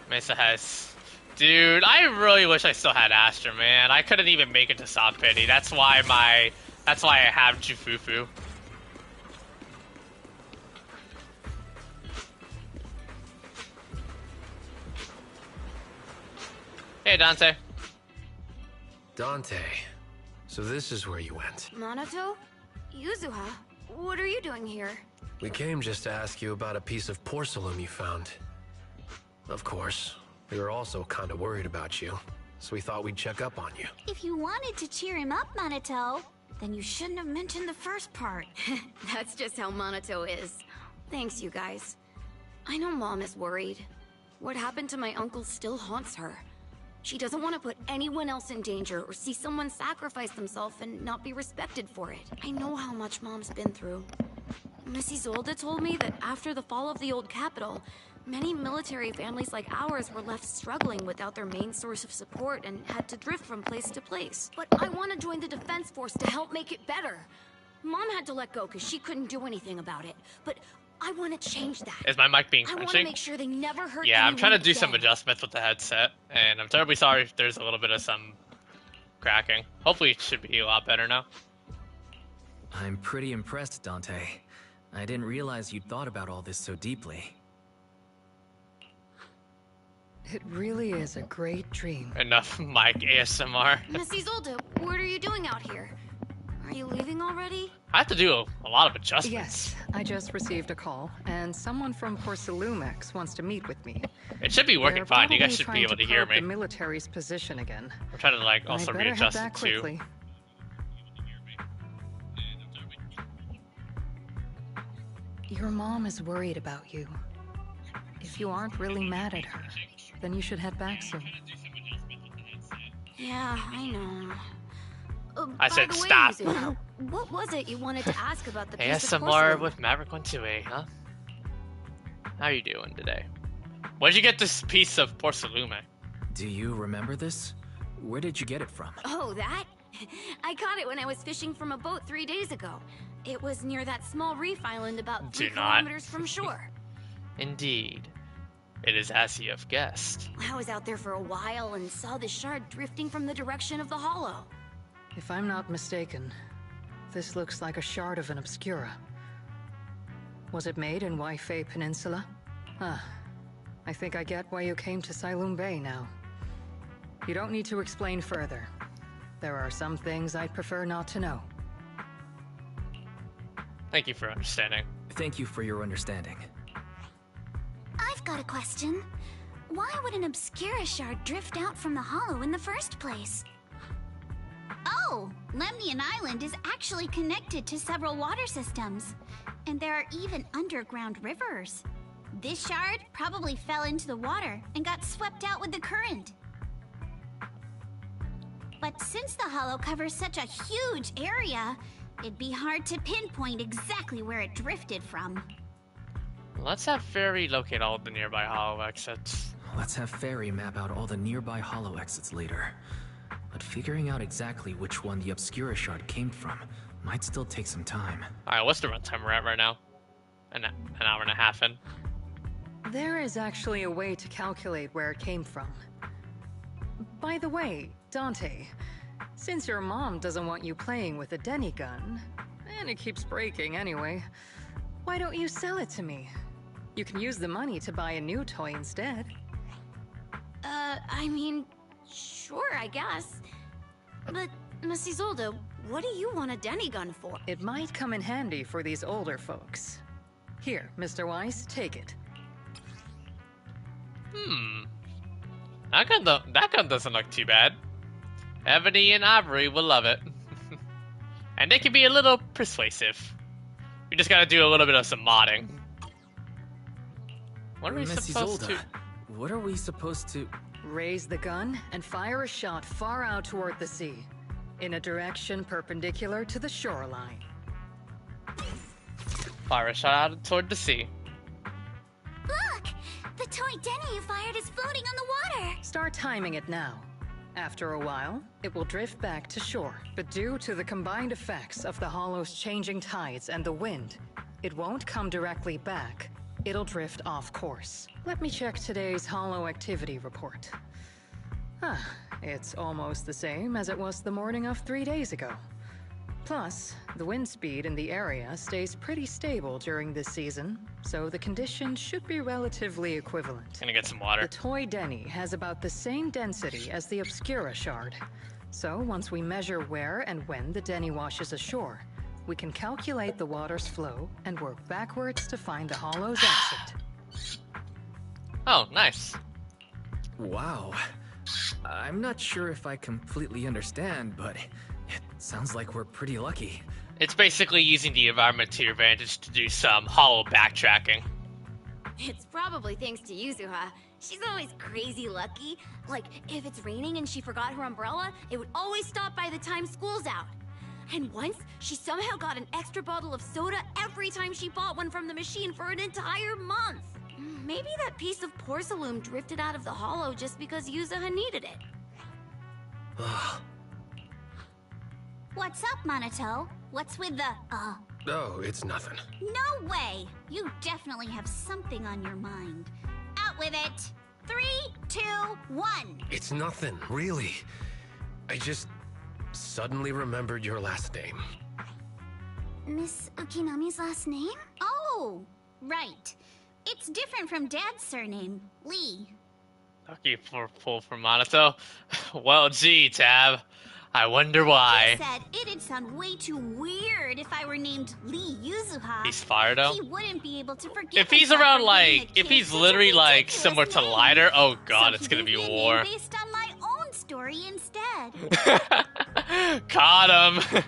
Mesa has... Dude, I really wish I still had Astra, man. I couldn't even make it to Soft Pity. That's why I have Jufufu. Hey, Dante. Dante. So this is where you went. Minato? Yuzuha? What are you doing here? We came just to ask you about a piece of porcelain you found. Of course, we were also kind of worried about you, so we thought we'd check up on you. If you wanted to cheer him up, Minato, then you shouldn't have mentioned the first part. That's just how Minato is. Thanks, you guys. I know Mom is worried. What happened to my uncle still haunts her. She doesn't want to put anyone else in danger or see someone sacrifice themselves and not be respected for it. I know how much Mom's been through. Miss Isolde told me that after the fall of the old capital, many military families like ours were left struggling without their main source of support and had to drift from place to place. But I want to join the Defense Force to help make it better. Mom had to let go because she couldn't do anything about it. But I want to change that. Is my mic being I want to crunchy? make sure they never hurt Yeah, I'm trying to do again. some adjustments with the headset, and I'm terribly sorry if there's a little bit of some cracking. Hopefully it should be a lot better now. I'm pretty impressed, Dante. I didn't realize you'd thought about all this so deeply. It really is a great dream. Enough mic ASMR. Miss Isolde, what are you doing out here? Are you leaving already? I have to do a lot of adjustments. Yes, I just received a call, and someone from Porcelumex wants to meet with me. It should be working They're fine. You guys probably should be trying able to hear probe me. The military's position again. I'm trying to like also I better readjust head it back too. quickly. Your mom is worried about you. If you aren't really mad at her, then you should head back soon. Yeah, I know. I said by the way, stop. Yuzuha, what was it you wanted to ask about the piece of ASMR porcelain? with Maverick 128, huh? How you doing today? Where'd you get this piece of porcelain? Do you remember this? Where did you get it from? Oh, that? I caught it when I was fishing from a boat 3 days ago. It was near that small reef island about 3 kilometers from shore. Indeed. It is as you have guessed. I was out there for a while and saw the shard drifting from the direction of the hollow. If I'm not mistaken, this looks like a shard of an Obscura. Was it made in Waifei Peninsula? Ah, I think I get why you came to Siloam Bay now. You don't need to explain further. There are some things I'd prefer not to know. Thank you for understanding. Thank you for your understanding. I've got a question. Why would an Obscura shard drift out from the hollow in the first place? Oh, Lemnian Island is actually connected to several water systems. And there are even underground rivers. This shard probably fell into the water and got swept out with the current. But since the hollow covers such a huge area, it'd be hard to pinpoint exactly where it drifted from. Let's have Fairy locate all the nearby hollow exits. Let's have Fairy map out all the nearby hollow exits later. But figuring out exactly which one the Obscura shard came from might still take some time. Alright, what's the runtime we're at right now? An hour and a half in. There is actually a way to calculate where it came from. By the way, Dante, since your mom doesn't want you playing with a Denny gun, and it keeps breaking anyway, why don't you sell it to me? You can use the money to buy a new toy instead. I mean, sure, I guess. But, Miss Isolde, what do you want a Denny gun for? It might come in handy for these older folks. Here, Mr. Weiss, take it. That gun doesn't look too bad. Ebony and Ivory will love it. And they can be a little persuasive. We just gotta do a little bit of some modding. What are we Miss supposed Isolde, to... what are we supposed to... Raise the gun and fire a shot far out toward the sea, in a direction perpendicular to the shoreline. Fire a shot out toward the sea. Look! The toy Denny you fired is floating on the water! Start timing it now. After a while, it will drift back to shore, but due to the combined effects of the hollow's changing tides and the wind, it won't come directly back. It'll drift off course. Let me check today's hollow activity report. It's almost the same as it was the morning of 3 days ago. Plus, the wind speed in the area stays pretty stable during this season, so the conditions should be relatively equivalent. Gonna get some water. The toy Denny has about the same density as the Obscura shard. So once we measure where and when the Denny washes ashore, we can calculate the water's flow and work backwards to find the hollow's exit. Oh, nice. Wow. I'm not sure if I completely understand, but it sounds like we're pretty lucky. It's basically using the environment to your advantage to do some hollow backtracking. It's probably thanks to Yuzuha. She's always crazy lucky. Like, if it's raining and she forgot her umbrella, it would always stop by the time school's out. And once, she somehow got an extra bottle of soda every time she bought one from the machine for an entire month. Maybe that piece of porcelain drifted out of the hollow just because Yuzuha needed it. What's up, Monato? What's with the, Oh, it's nothing. No way! You definitely have something on your mind. Out with it! 3, 2, 1! It's nothing, really. I just suddenly remembered your last name. Miss Ukinami's last name? Oh, right. It's different from Dad's surname, Lee. Okay, pull from Monato. Well, gee, Tab. I wonder why. He said it'd sound way too weird if I were named Lee Yuzuha. He's fired though. He wouldn't be able to forgive If he's around like, if he's literally like similar to Lighter, oh god, it's gonna be a war. Based on my own story instead. Caught him.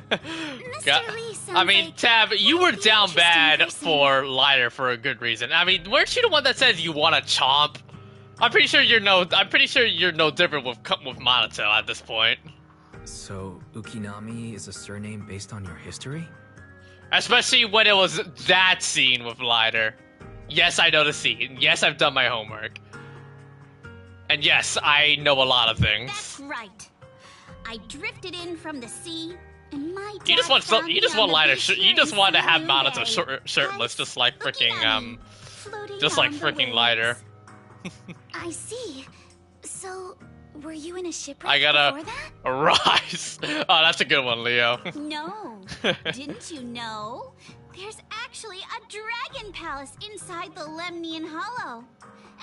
I mean, Tab, you were down bad for Lighter for a good reason. I mean, weren't you the one that says you want to chomp? I'm pretty sure you're no different with Monato at this point. So, Ukinami is a surname based on your history? Especially when it was that scene with Lighter. Yes, I know the scene. Yes, I've done my homework. And yes, I know a lot of things. That's right. I drifted in from the sea, and my dad You just want found me you just on want the lighter. beach You here just in want to have Saloon Minato Bay. shirtless, just like freaking Floating just like on the freaking lighter. I see. So, were you in a shipwreck I gotta before that? arise. Oh, that's a good one, Leo. No. Didn't you know? There's actually a dragon palace inside the Lemnian Hollow.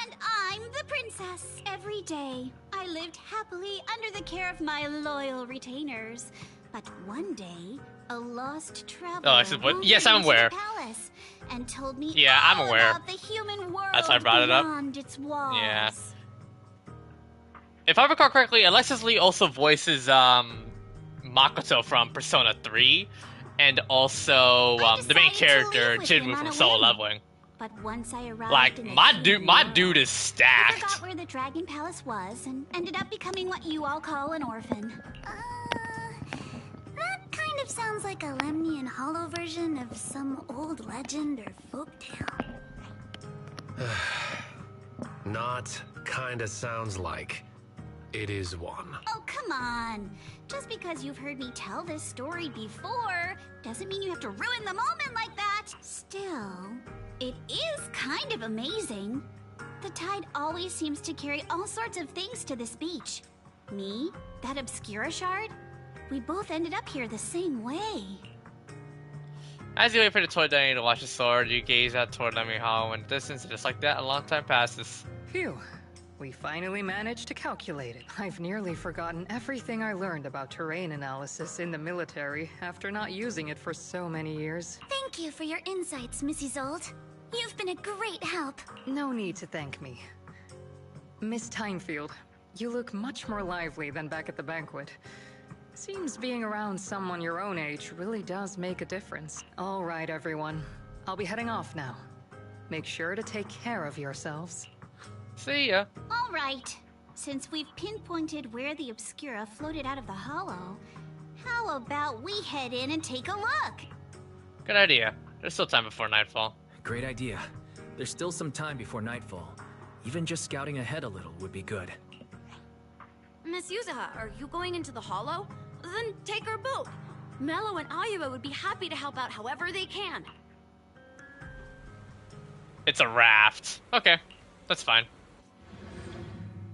And I'm the princess. Every day, I lived happily under the care of my loyal retainers. But one day, a lost traveler I said, what? wandered Yes, I'm into aware. the palace and told me Yeah, I'm all aware. about the human world That's why I brought it up. beyond its walls. Yeah. If I recall correctly, Alexis Lee also voices Makoto from Persona 3, and also the main character Jinwoo from Solo Leveling. But once I arrived Like in the my human dude is I stacked. forgot where the Dragon Palace was and ended up becoming what you all call an orphan. That kind of sounds like a Lemnian Hollow version of some old legend or folktale. Not kinda sounds like. It is one. Oh, come on. Just because you've heard me tell this story before doesn't mean you have to ruin the moment like that. Still, it is kind of amazing. The tide always seems to carry all sorts of things to this beach. Me, that Obscura shard, we both ended up here the same way. As you wait for the toy dungeon to watch the sword, you gaze out toward Lemmy Hollow in the distance, and just like that, a long time passes. Phew. We finally managed to calculate it. I've nearly forgotten everything I learned about terrain analysis in the military after not using it for so many years. Thank you for your insights, Mrs. Zold. You've been a great help. No need to thank me. Miss Timefield, you look much more lively than back at the banquet. Seems being around someone your own age really does make a difference. All right, everyone. I'll be heading off now. Make sure to take care of yourselves. See ya. All right. Since we've pinpointed where the Obscura floated out of the hollow, how about we head in and take a look? Good idea. There's still time before nightfall. Great idea. There's still some time before nightfall. Even just scouting ahead a little would be good. Miss Yuzuha, are you going into the hollow? Then take our boat. Mello and Ayuba would be happy to help out however they can. It's a raft. Okay, that's fine.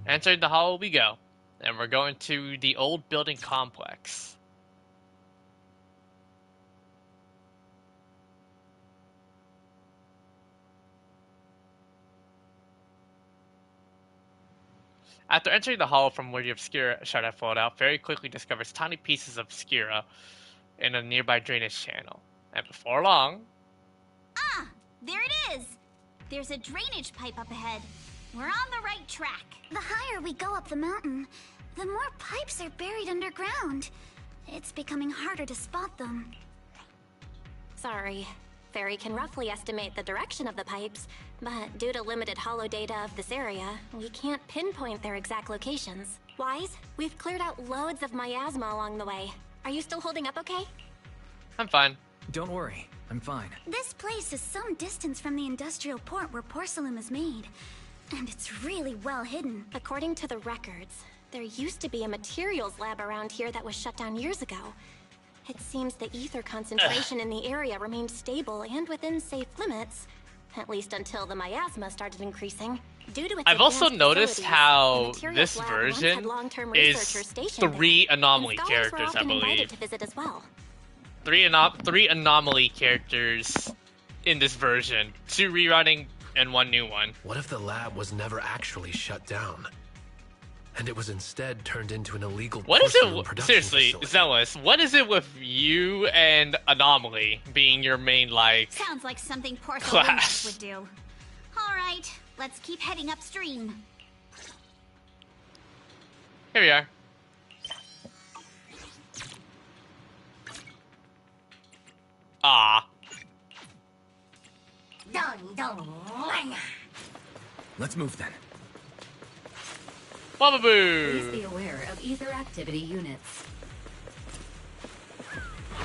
Entering the hollow we go. And we're going to the old building complex. After entering the hollow from where the Obscura shard had flowed out, Fairy quickly discovers tiny pieces of Obscura in a nearby drainage channel. And before long... Ah! There it is! There's a drainage pipe up ahead. We're on the right track. The higher we go up the mountain, the more pipes are buried underground. It's becoming harder to spot them. Sorry. Fairy can roughly estimate the direction of the pipes, but due to limited holo data of this area, we can't pinpoint their exact locations. Wise, we've cleared out loads of miasma along the way. Are you still holding up okay? I'm fine. Don't worry, I'm fine. This place is some distance from the industrial port where porcelain is made, and it's really well hidden. According to the records, there used to be a materials lab around here that was shut down years ago. It seems the ether concentration in the area remained stable and within safe limits, at least until the miasma started increasing. Due to its I've also advanced noticed facilities, how the materials this lab once version had long-term is researchers stationed 3 there, anomaly and scholars were characters, I often invited believe. to visit as well. 3 anomaly characters in this version. 2 rerunning and 1 new one. What if the lab was never actually shut down? And it was instead turned into an illegal What is porcelain it? production Seriously, facility. Zealous, what is it with you and Anomaly being your main, like, Sounds like something class? porcelain would do. All right, let's keep heading upstream. Here we are. Ah. Let's move then. Baba Please Boo! be aware of ether activity units.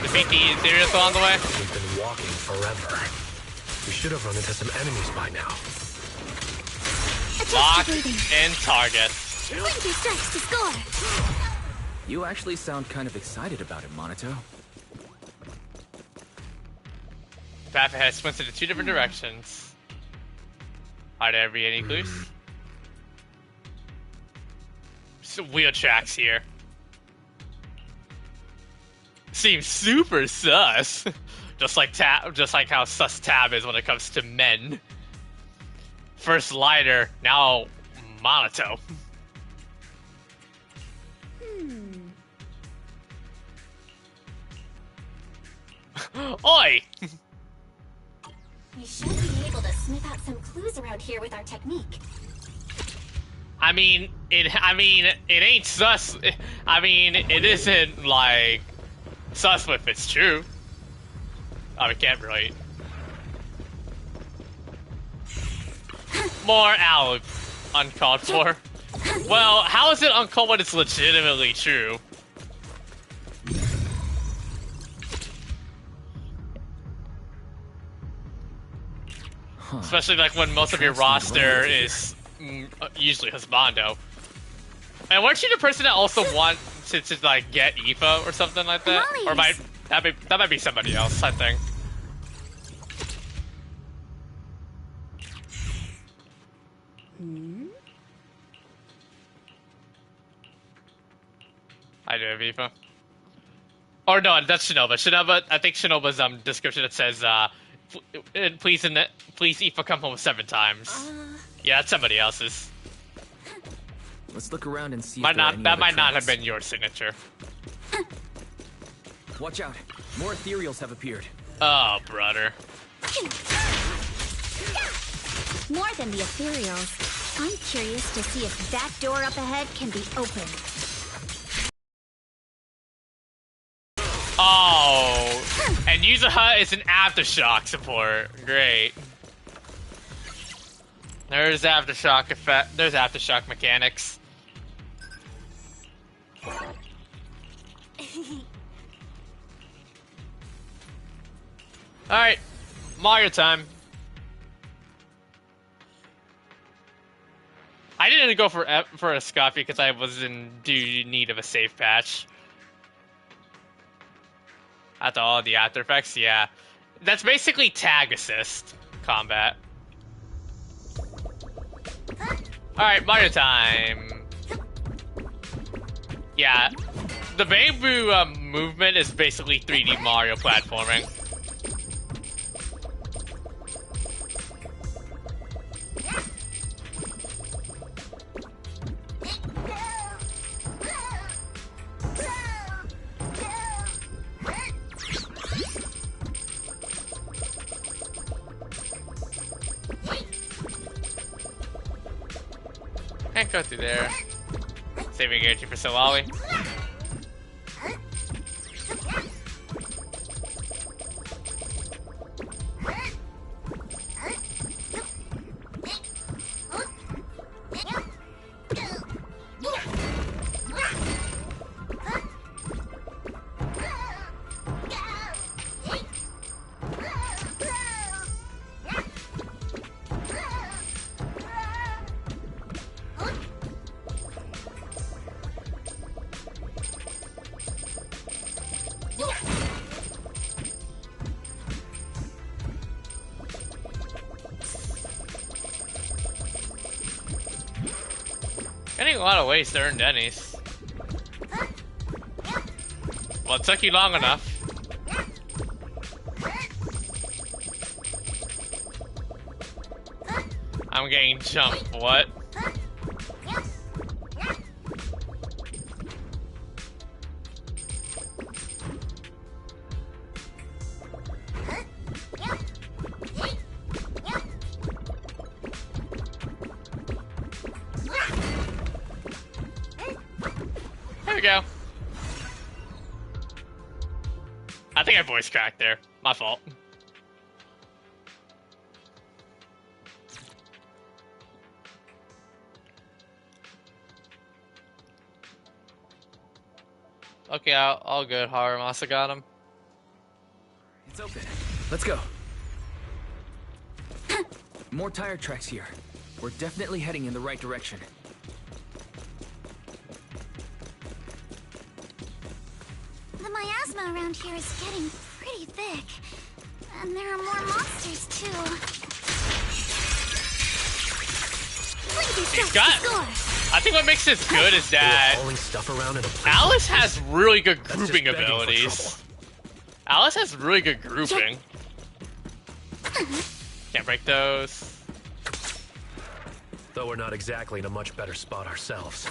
Defeat the Ethereal on the way. We've been walking forever. We should have run into some enemies by now. Lock and target. 20 strikes to score. You actually sound kind of excited about it, Monato. The path ahead splits into 2 different directions. Are there be any clues? Some wheel tracks here. Seems super sus. just like how sus Tab is when it comes to men. First lighter, now Monato. Oi! We should be able to sniff out some clues around here with our technique. I mean, it ain't sus. I mean, it isn't like sus if it's true. Oh, we can't really. More out uncalled for. Well, how is it uncalled when it's legitimately true? Especially like when most of your roster is usually husbando. And weren't you the person that also wants to like get Aoife or something like that? Or that might be somebody else, I think. I do have Aoife. Or no, that's Shinoba. Shinoba, I think Shinoba's description it says please Aoife come home 7 times. Yeah, that's somebody else's. Let's look around and see. That might not have been your signature. Watch out! More ethereals have appeared. Oh, brother. More than the ethereals. I'm curious to see if that door up ahead can be opened. Oh, and Yuzuha is an aftershock support. Great. There's aftershock effect. There's aftershock mechanics. All right, Mario time. I didn't go for a Scoffy because I was in need of a save patch. After all the after effects, yeah. That's basically tag assist combat. Alright, Mario time. Yeah. The bamboo movement is basically 3D Mario platforming. Can't go through there. Saving energy for Solali. Getting a lot of ways to earn Denny's. Well, it took you long enough. I'm getting jumped, what? There we go. I think I voice cracked there. My fault. Okay, all good. Haramasa got him. It's open. Let's go. More tire tracks here. We're definitely heading in the right direction. The miasma around here is getting pretty thick. And there are more monsters, too. He's got... I think what makes this good is that stuff around in a Alice has really good grouping abilities. Alice has really good grouping. Can't break those. Though we're not exactly in a much better spot ourselves.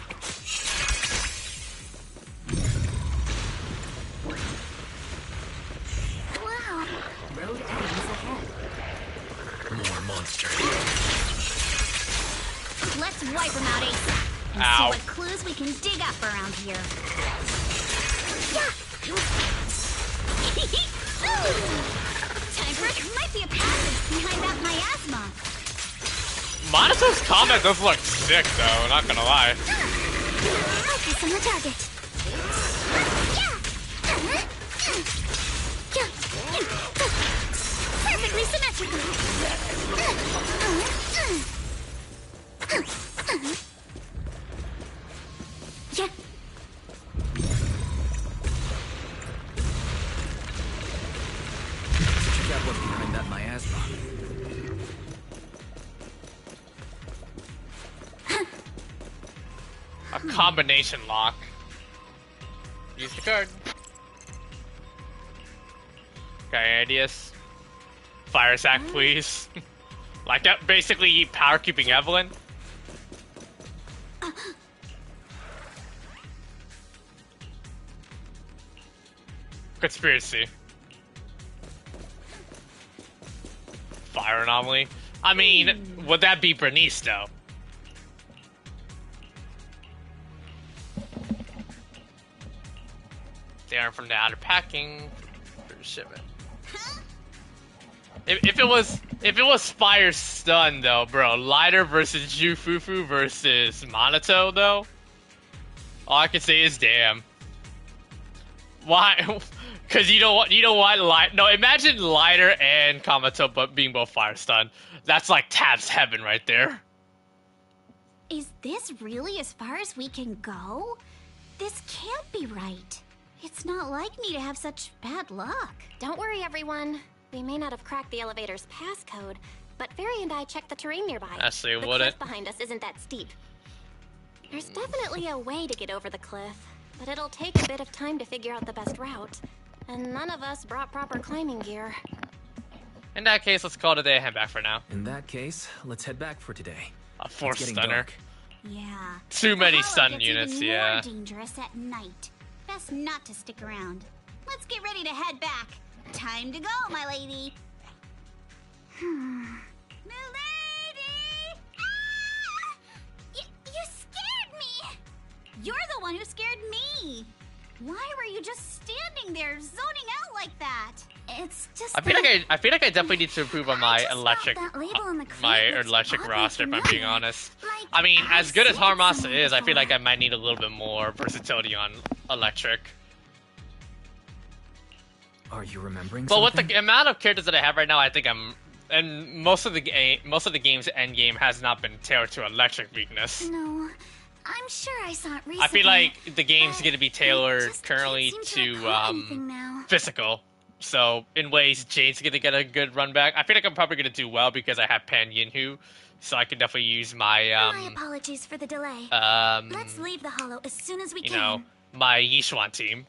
Wow. Road ends ahead. More monsters. Let's wipe them out ASAP. And Ow. see what clues we can dig up around here. Time for it. Might be a passage behind that miasma. Monato's combat does look sick, though, not gonna lie. Focus on the target. Perfectly symmetrical. Yeah. Check out what's behind that miasma. A combination lock. Use the card. Okay, ideas. Fire sack, please. Like that, basically power keeping Evelyn. Conspiracy. Fire anomaly. I mean, would that be Bernice though? They aren't from the outer packing for shipment. If it was Fire Stun though, bro, Lighter versus Jufufu versus Monato though, all I can say is damn. Why? Because you know what? No, imagine Lighter and Kamato but being both Fire Stun. That's like Tab's heaven right there. Is this really as far as we can go? This can't be right. It's not like me to have such bad luck. Don't worry, everyone. We may not have cracked the elevator's passcode, but Fairy and I checked the terrain nearby. Actually, the wouldn't. cliff behind us isn't that steep. There's definitely a way to get over the cliff, but it'll take a bit of time to figure out the best route. And none of us brought proper climbing gear. In that case, let's call it a day and head back for now. In that case, let's head back for today. A force It's getting stunner. dark. Yeah. Too many The hollow stun gets units, even yeah. more dangerous at night. Best not to stick around. Let's get ready to head back. Time to go, my lady. Milady! Ah! You scared me! You're the one who scared me! Why were you just standing there, zoning out like that? It's just I feel like I definitely need to improve on my electric roster if I'm being honest. I mean, as good as Harmasa is, I feel like I might need a little bit more versatility on electric. Are you remembering But with something? the amount of characters that I have right now, I think and most of the game's end game has not been tailored to electric weakness. No, I'm sure I saw it recently. I feel like the game's going to be tailored currently to physical. So in ways, Jade's going to get a good run back. I feel like I'm probably going to do well because I have Pan Yinhu, so I can definitely use my My apologies for the delay. Let's leave the hollow as soon as we you can. know, my Yishuan team.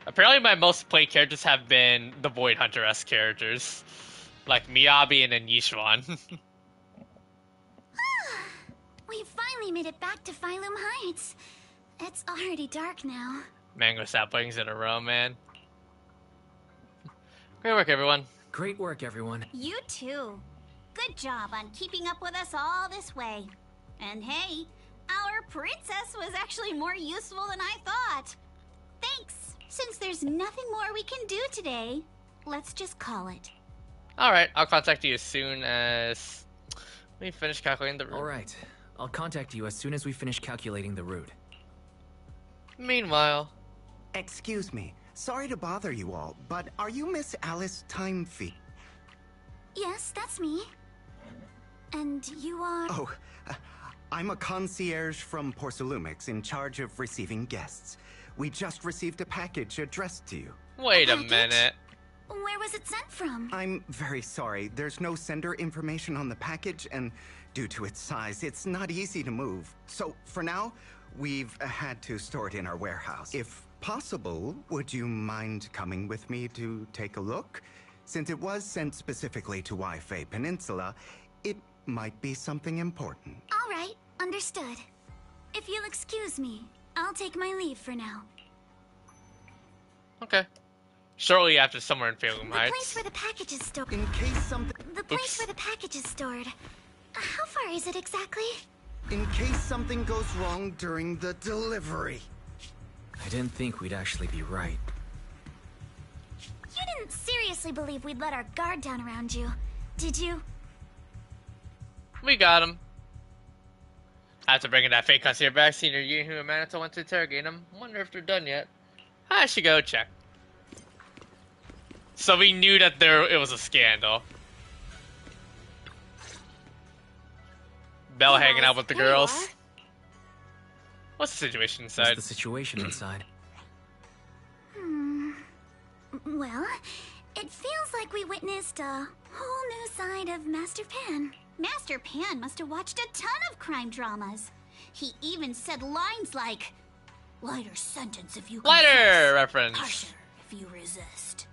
Apparently my most played characters have been the Void Hunter-esque characters. Like Miyabi and then Yishuan. We finally made it back to Phylum Heights. It's already dark now. Mango saplings in a row, man. Great work, everyone. Great work, everyone. You too. Good job on keeping up with us all this way. And hey, our princess was actually more useful than I thought. Thanks. Since there's nothing more we can do today, let's just call it. Alright, I'll contact you as soon as we finish calculating the room. Alright, I'll contact you as soon as we finish calculating the route. Meanwhile... Excuse me. Sorry to bother you all, but are you Miss Alice Timefeet? Yes, that's me. And you are... Oh, I'm a concierge from Porcelumix in charge of receiving guests. We just received a package addressed to you. Wait a minute. Where was it sent from? I'm very sorry. There's no sender information on the package, and due to its size, it's not easy to move. So, for now, we've had to store it in our warehouse. If possible, would you mind coming with me to take a look? Since it was sent specifically to Wi-Fi Peninsula, it might be something important. All right, understood. If you'll excuse me, I'll take my leave for now. Okay. Shortly after, somewhere in Phelan The Heights. place where the package is stored. In case something... The place where the package is stored. How far is it exactly? In case something goes wrong during the delivery. I didn't think we'd actually be right. You didn't seriously believe we'd let our guard down around you, did you? We got him. After bringing that fake concierge back, Senior Yuzuha and Alice went to interrogate him. Wonder if they're done yet. I should go check. So we knew that it was a scandal. Belle hanging out with the girls. What's the situation inside? What's the situation inside? Well, it feels like we witnessed a whole new side of Master Pan. Master Pan must have watched a ton of crime dramas. He even said lines like, "Lighter sentence if you Lighter confess, reference. harsher if you resist.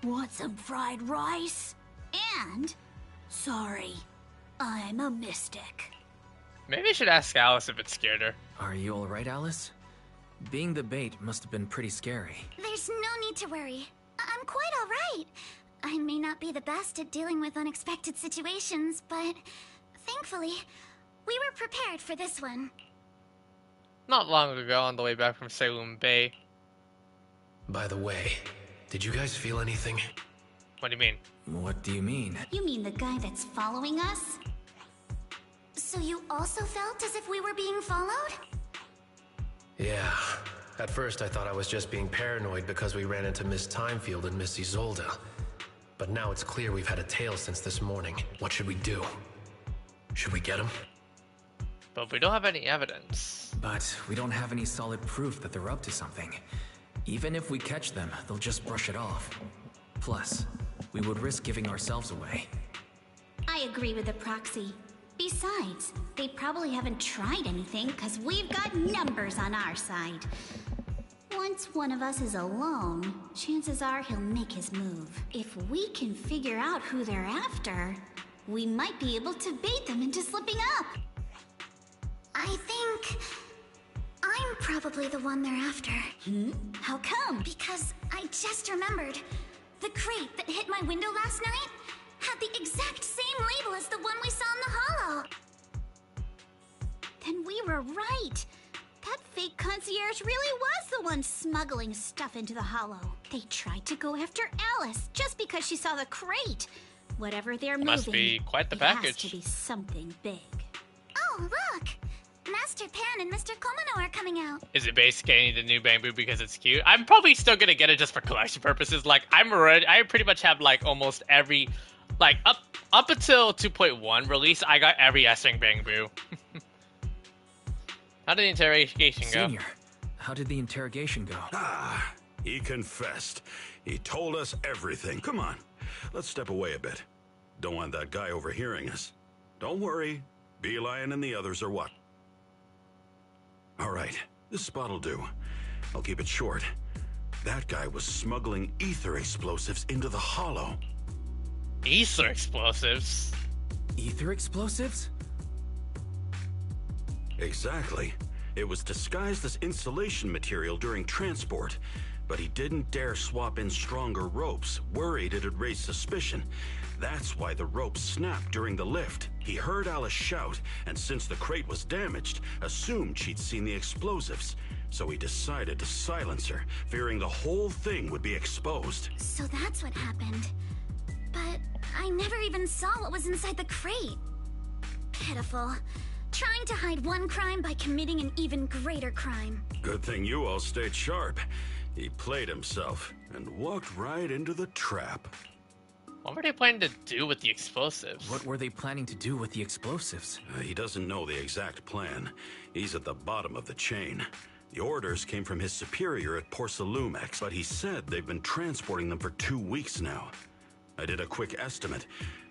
Want some fried rice? And, sorry, I'm a mystic." Maybe I should ask Alice if it scared her. Are you alright, Alice? Being the bait must have been pretty scary. There's no need to worry. I'm quite all right. I may not be the best at dealing with unexpected situations, but thankfully, we were prepared for this one. Not long ago, on the way back from Salem Bay. By the way, did you guys feel anything? What do you mean? What do you mean? You mean the guy that's following us? So you also felt as if we were being followed? Yeah. At first I thought I was just being paranoid because we ran into Miss Timefield and Miss Isolde. But now it's clear we've had a tail since this morning. What should we do? Should we get him? But we don't have any evidence. But we don't have any solid proof that they're up to something. Even if we catch them, they'll just brush it off. Plus, we would risk giving ourselves away. I agree with the proxy. Besides, they probably haven't tried anything because we've got numbers on our side. Once one of us is alone, chances are he'll make his move. If we can figure out who they're after, we might be able to bait them into slipping up. I think I'm probably the one they're after. How come? Because I just remembered. The crate that hit my window last night had the exact same label as the one we saw in the hollow. Then we were right. That fake concierge really was the one smuggling stuff into the hollow. They tried to go after Alice just because she saw the crate. Whatever they're moving, Must be quite the it package. has to be something big. Oh, look! Master Pan and Mr. Komino are coming out. Is it basically the new bamboo because it's cute? I'm probably still gonna get it just for collection purposes. Like I pretty much have like almost every, like up until 2.1 release, I got every S-Ring bamboo. How did the interrogation go? Senior, how did the interrogation go? He confessed. He told us everything. Come on, let's step away a bit. Don't want that guy overhearing us. Don't worry, Beelion and the others are what? All right, this spot'll do. I'll keep it short. That guy was smuggling ether explosives into the hollow. Ether explosives? Ether explosives? Exactly. It was disguised as insulation material during transport, but he didn't dare swap in stronger ropes, worried it'd raise suspicion. That's why the ropes snapped during the lift. He heard Alice shout, and since the crate was damaged, assumed she'd seen the explosives. So he decided to silence her, fearing the whole thing would be exposed. So that's what happened. But I never even saw what was inside the crate. Pitiful. trying to hide one crime by committing an even greater crime. Good thing you all stayed sharp. He played himself and walked right into the trap. What were they planning to do with the explosives? What were they planning to do with the explosives? He doesn't know the exact plan. He's at the bottom of the chain. The orders came from his superior at Porsalumex, but he said they've been transporting them for 2 weeks now. I did a quick estimate,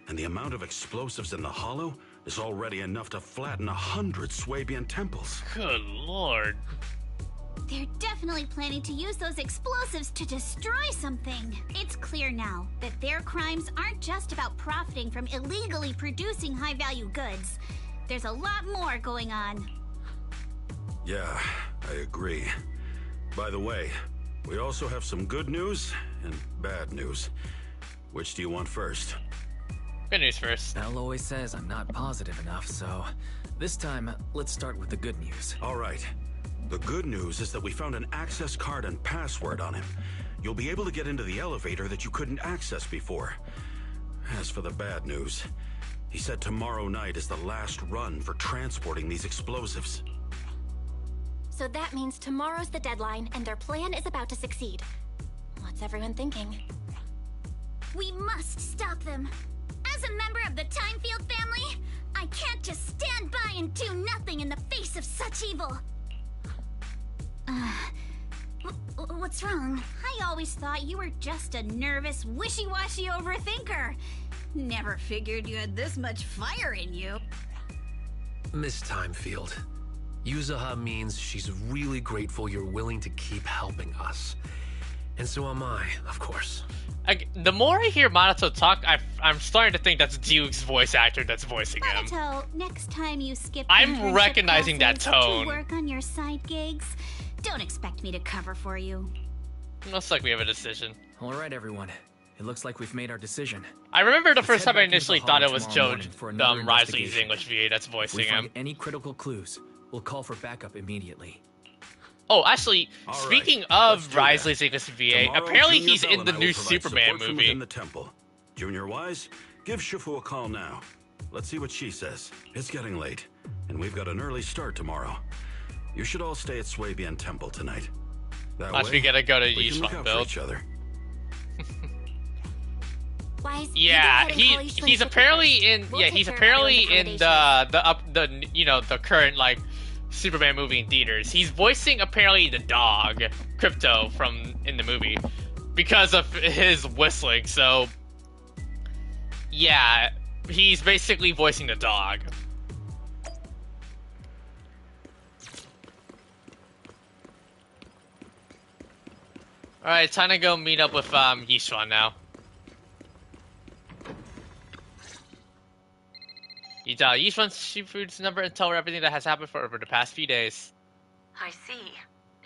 and the amount of explosives in the hollow is already enough to flatten 100 Swabian temples. Good lord. They're definitely planning to use those explosives to destroy something. It's clear now that their crimes aren't just about profiting from illegally producing high-value goods. There's a lot more going on. Yeah, I agree. By the way, we also have some good news and bad news. Which do you want first? Good news first. Al always says I'm not positive enough, so this time, let's start with the good news. All right. The good news is that we found an access card and password on him. You'll be able to get into the elevator that you couldn't access before. As for the bad news, he said tomorrow night is the last run for transporting these explosives. So that means tomorrow's the deadline, and their plan is about to succeed. What's everyone thinking? We must stop them. As a member of the Timefield family, I can't just stand by and do nothing in the face of such evil. What's wrong? I always thought you were just a nervous, wishy-washy overthinker. Never figured you had this much fire in you. Miss Timefield, Yuzuha means she's really grateful you're willing to keep helping us. And so am I, of course. The more I hear Minato talk, I'm starting to think that's Duke's voice actor that's voicing him. Minato, next time you skip I'm recognizing that tone. to work on your side gigs, don't expect me to cover for you. Looks like we have a decision. All right, everyone. It looks like we've made our decision. I remember the Let's first head time I back into initially the thought hall it was tomorrow Joe morning for another Risley's investigation. English VA that's If we voicing find him. any critical clues, we'll call for backup immediately. Oh, actually, All speaking right, let's of do that. Risley's English VA, Tomorrow, apparently Junior he's Bell in and the I new will provide Superman support from movie. within the temple. Junior Wise, give Shifu a call now. Let's see what she says. It's getting late, and we've got an early start tomorrow. You should all stay at Swabian Temple tonight. That Watch, way, we gotta go to we can look Yishuan out for build. each other. Wise, Yeah, he's apparently in. We'll Yeah, take he's care of apparently Island's in the current like Superman movie in theaters. He's voicing apparently the dog Crypto from in the movie because of his whistling. So yeah, he's basically voicing the dog. All right, time to go meet up with Yishuan now. You dial Yishuan's Shifu's number and tell her everything that has happened for over the past few days. I see.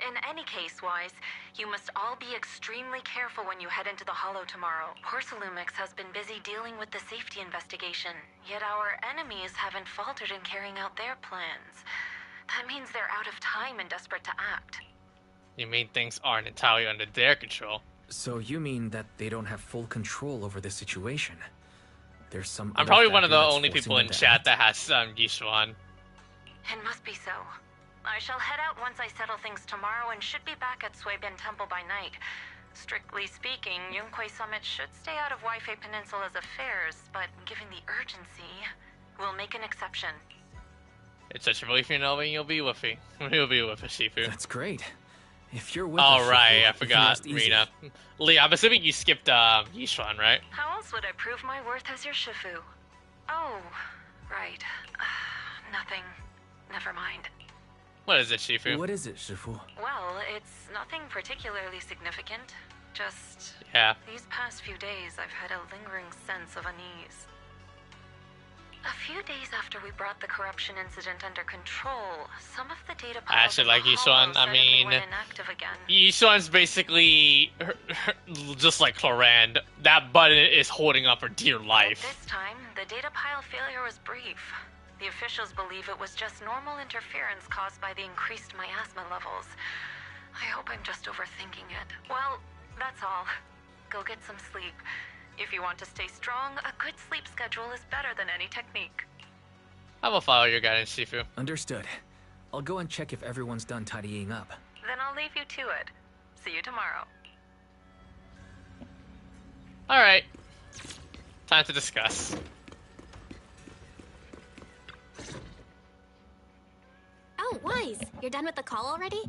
In any case, Wise, you must all be extremely careful when you head into the Hollow tomorrow. Porsalumex has been busy dealing with the safety investigation, yet our enemies haven't faltered in carrying out their plans. That means they're out of time and desperate to act. You mean things aren't entirely under their control? So you mean that they don't have full control over the situation? There's some. I'm other probably one of factor the that's only forcing people them in to chat act? that has Yishuan. It must be so. I shall head out once I settle things tomorrow and should be back at Swabian Temple by night. Strictly speaking, Yunquay Summit should stay out of Waifei Peninsula's affairs, but given the urgency, we'll make an exception. It's such a relief you knowing you'll be with me. You'll be with us, Shifu. That's great. If you're with All us, right, Shifu, I you can forgot, rest easy. Rina. Lee, I'm assuming you skipped Yishuan, right? How else would I prove my worth as your Shifu? Oh, right. Nothing. Never mind. What is it, Shifu? What is it, Shifu? Well, it's nothing particularly significant. Just Yeah. these past few days, I've had a lingering sense of unease. A few days after we brought the corruption incident under control, some of the data I actually like Yishuan. I mean, went inactive again. Yishuan's basically just like Cloran. That button is holding up for dear life. This time, the data pile failure was brief. The officials believe it was just normal interference caused by the increased miasma levels. I hope I'm just overthinking it. Well, that's all. Go get some sleep. If you want to stay strong, a good sleep schedule is better than any technique. I will follow your guidance, Shifu. Understood. I'll go and check if everyone's done tidying up. Then I'll leave you to it. See you tomorrow. Alright. Time to discuss. Oh, Wise, you're done with the call already?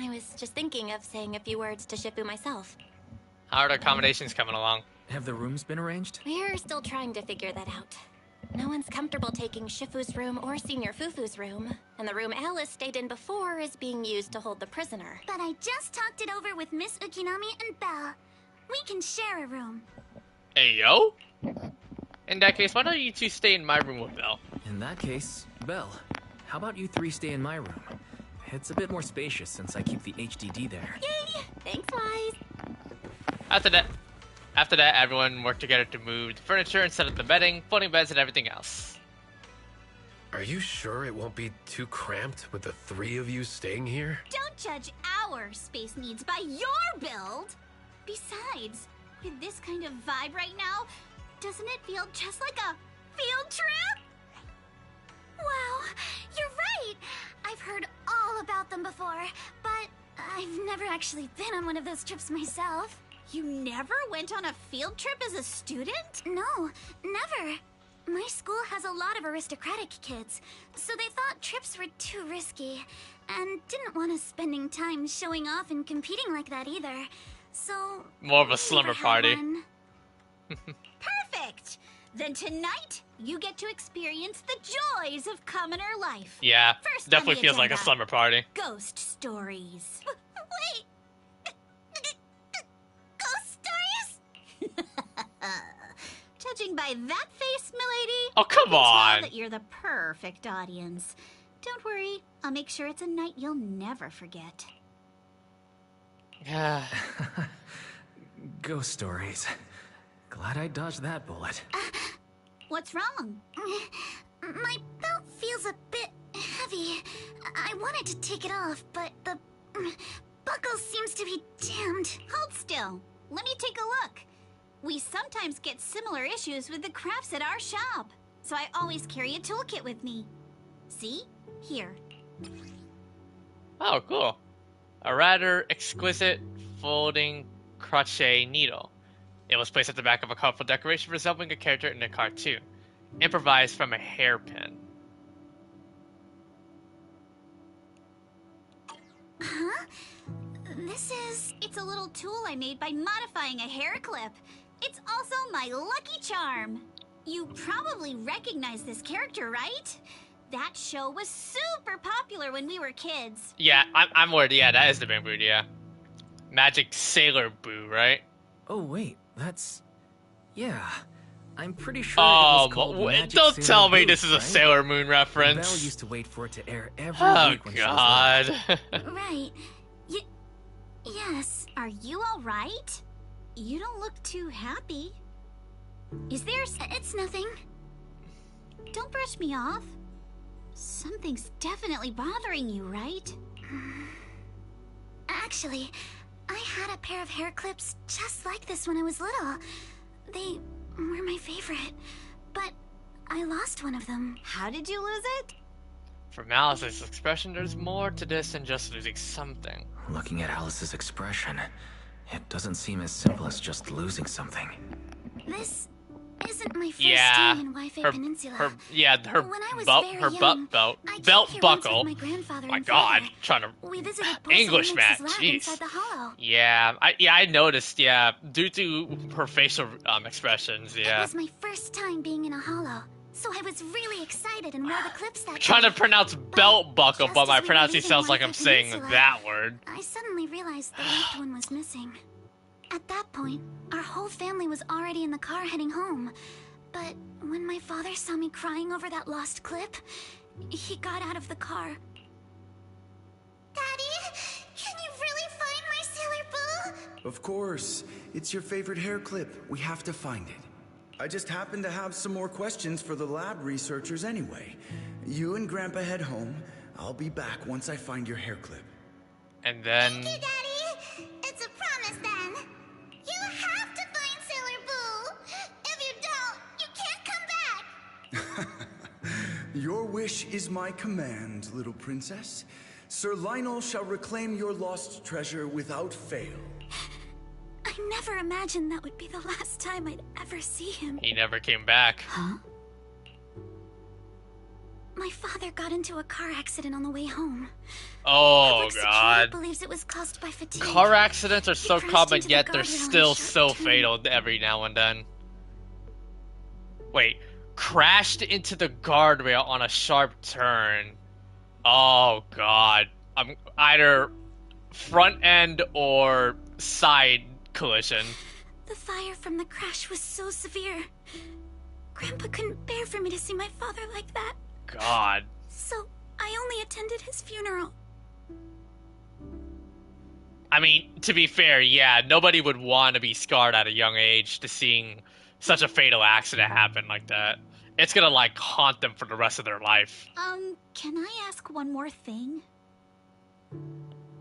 I was just thinking of saying a few words to Shifu myself. How are the accommodations coming along? Have the rooms been arranged? We're still trying to figure that out. No one's comfortable taking Shifu's room or Senior Fufu's room, and the room Alice stayed in before is being used to hold the prisoner. But I just talked it over with Miss Ukinami and Belle. We can share a room. Hey, yo? In that case, why don't you two stay in my room with Belle? In that case, Belle, how about you three stay in my room? It's a bit more spacious since I keep the HDD there. Yay! Thanks, Wise. After that, everyone worked together to move the furniture and set up the bedding, folding beds, and everything else. Are you sure it won't be too cramped with the three of you staying here? Don't judge our space needs by your build! Besides, with this kind of vibe right now, doesn't it feel just like a field trip? Wow, you're right! I've heard all about them before, but I've never actually been on one of those trips myself. You never went on a field trip as a student? No, never. My school has a lot of aristocratic kids, so they thought trips were too risky, and didn't want us spending time showing off and competing like that either. So more of a slumber party. Perfect! Then tonight, you get to experience the joys of commoner life. Yeah, First definitely feels like a slumber party. Ghost stories. Wait! Ghost stories? Judging by that face, milady, oh, come I on. can tell that you're the perfect audience. Don't worry, I'll make sure it's a night you'll never forget. Yeah. Ghost stories. Glad I dodged that bullet. What's wrong? My belt feels a bit heavy. I wanted to take it off, but the buckle seems to be jammed. Hold still. Let me take a look. We sometimes get similar issues with the crafts at our shop, so I always carry a toolkit with me. See? Here. Oh, cool. A rather exquisite folding crochet needle. It was placed at the back of a colorful decoration resembling a character in a cartoon. Improvised from a hairpin. Huh? It's a little tool I made by modifying a hair clip. It's also my lucky charm. You probably recognize this character, right? That show was super popular when we were kids. Yeah, I'm worried. Yeah, that is the Bamboo, yeah. Magic Sailor Boo, right? Oh, wait, that's... Yeah, I'm pretty sure it was called Magic don't Sailor tell me Boo, this is a right? Sailor Moon reference. Belle used to wait for it to air every Oh, week when God. she was little. Right. Yes. Are you all right? You don't look too happy. Is there... It's nothing. Don't brush me off. Something's definitely bothering you, right? Actually, I had a pair of hair clips just like this when I was little. They were my favorite, but I lost one of them. How did you lose it? From Alice's expression, there's more to this than just losing something. Looking at Alice's expression, it doesn't seem as simple as just losing something. This isn't my first Yeah, time in Wi-Fi her Peninsula. butt I came belt here once buckle. with my grandfather My and God, father. trying to We visited English Porcelainix's man, lab jeez. inside the hollow. Yeah, I noticed. Yeah, due to her facial expressions. It Yeah, was my first time being in a hollow, so I was really excited and wore the clips that trying to day. pronounce belt buckle, just but as my we were pronouncing leaving sounds like Wi-Fi I'm saying Peninsula, that word. I suddenly realized the left one was missing. At that point, our whole family was already in the car heading home. But when my father saw me crying over that lost clip, he got out of the car. Daddy, can you really find my Sailor Boo? Of course. It's your favorite hair clip. We have to find it. I just happen to have some more questions for the lab researchers anyway. You and Grandpa head home. I'll be back once I find your hair clip. And then... Thank you, Daddy. It's a promise then. You have to find Sailor Boo. If you don't, you can't come back. Your wish is my command, little princess. Sir Lionel shall reclaim your lost treasure without fail. I never imagined that would be the last time I'd ever see him. He never came back. Huh? My father got into a car accident on the way home. Oh, Public God. security believes it was caused by fatigue. Car accidents are so crashed common, into the yet they're guardrail in a still sharp so turn. fatal every now and then. Wait, crashed into the guardrail on a sharp turn. Oh, God. I'm either front end or side collision. The fire from the crash was so severe. Grandpa couldn't bear for me to see my father like that. God. So I only attended his funeral. I mean, to be fair, yeah, nobody would want to be scarred at a young age to seeing such a fatal accident happen like that. It's gonna, like, haunt them for the rest of their life. Can I ask one more thing?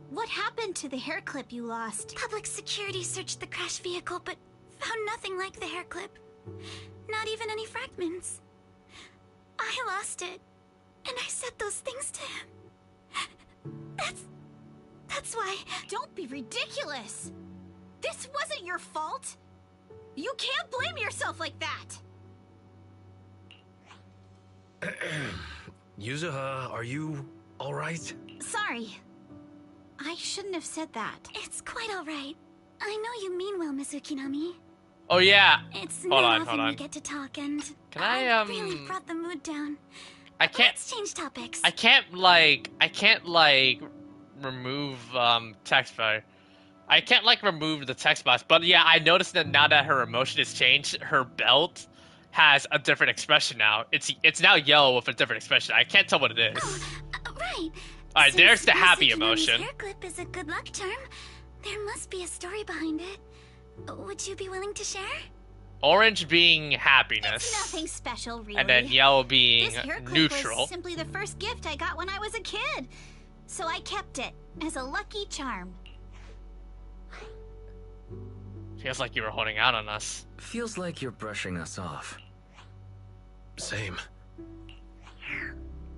What happened to the hair clip you lost? Public security searched the crashed vehicle, but found nothing like the hair clip. Not even any fragments. I lost it, and I said those things to him. That's why... Don't be ridiculous! This wasn't your fault! You can't blame yourself like that! Yuzuha, are you alright? Sorry. I shouldn't have said that. It's quite alright. I know you mean well, Mizuki-nami. Oh, yeah. It's Hold not on, often hold on. we get to talk, and Can I really brought the mood down. I can't... Let's change topics. I can't remove, text bar. I can't, remove the text box, but yeah, I noticed that now that her emotion has changed, her belt has a different expression now. It's now yellow with a different expression. I can't tell what it is. Right. Alright, Since there's the happy Mizuki-nami's emotion. hair clip is a good luck charm. There must be a story behind it. Would you be willing to share? Orange being happiness. Nothing special, really. And then yellow being This hair clip neutral. was simply the first gift I got when I was a kid. So I kept it as a lucky charm. Feels like you were holding out on us. Feels like you're brushing us off. Same.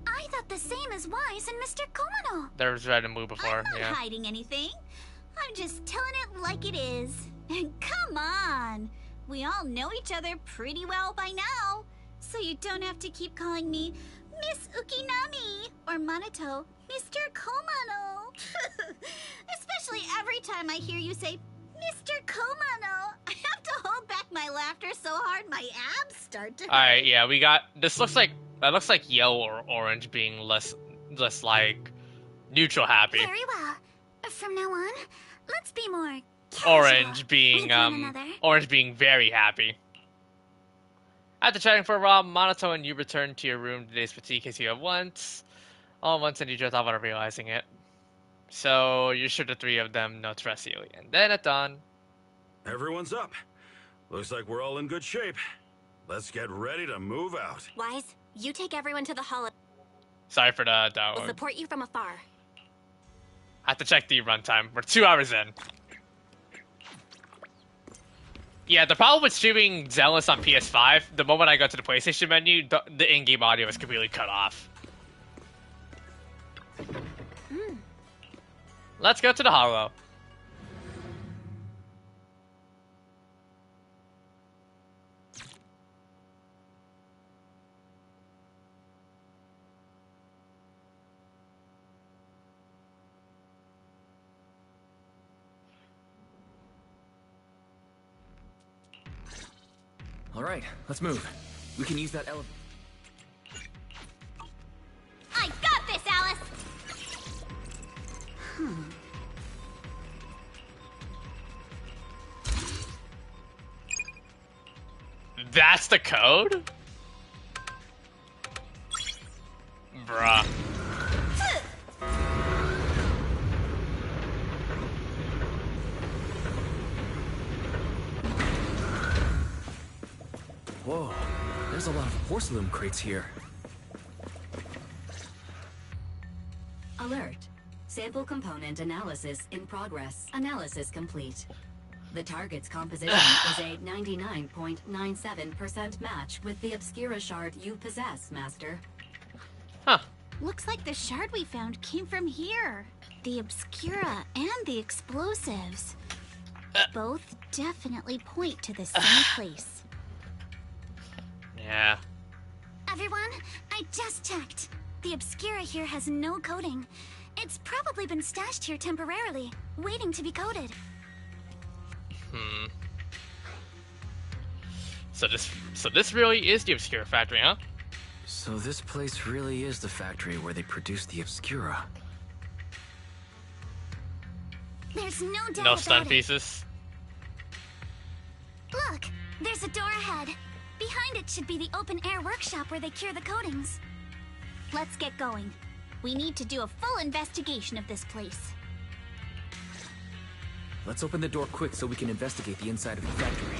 I thought the same as Wise and Mr. Komano. There was ready to move before, I'm not yeah. hiding anything. I'm just telling it like it is. And come on! We all know each other pretty well by now. So you don't have to keep calling me Miss Ukinami or Manato Mr. Komano. Especially every time I hear you say Mr. Komano. I have to hold back my laughter so hard my abs start to hurt. Alright, yeah, we got... This looks like... That looks like yellow or orange being less like, neutral happy. Very well. From now on, let's be more casual Orange being, with one another. orange being very happy. After chatting for a while, Monato and you return to your room. Today's fatigue hits you at once. All at once, and you drift off without realizing it. So, you're sure the three of them know to rest you. And then at dawn... Everyone's up. Looks like we're all in good shape. Let's get ready to move out. Wise, you take everyone to the hall. Sorry for the We'll download. support you from afar. I have to check the runtime. We're 2 hours in. Yeah, the problem with streaming Zenless on PS5, the moment I go to the PlayStation menu, the in-game audio is completely cut off. Let's go to the Hollow. All right, let's move. We can use that elevator. I got this, Alice! That's the code? Bruh. Whoa, there's a lot of porcelain crates here. Alert. Sample component analysis in progress. Analysis complete. The target's composition is a 99.97% match with the Obscura shard you possess, Master. Huh. Looks like the shard we found came from here. The Obscura and the explosives. Both definitely point to the same place. Yeah. Everyone, I just checked. The Obscura here has no coding. It's probably been stashed here temporarily, waiting to be coded. So this really is the Obscura factory, huh? So this place really is the factory where they produce the Obscura. There's no doubt No about stun it. pieces. Look, there's a door ahead. Behind it should be the open-air workshop where they cure the coatings. Let's get going. We need to do a full investigation of this place. Let's open the door quick so we can investigate the inside of the factory.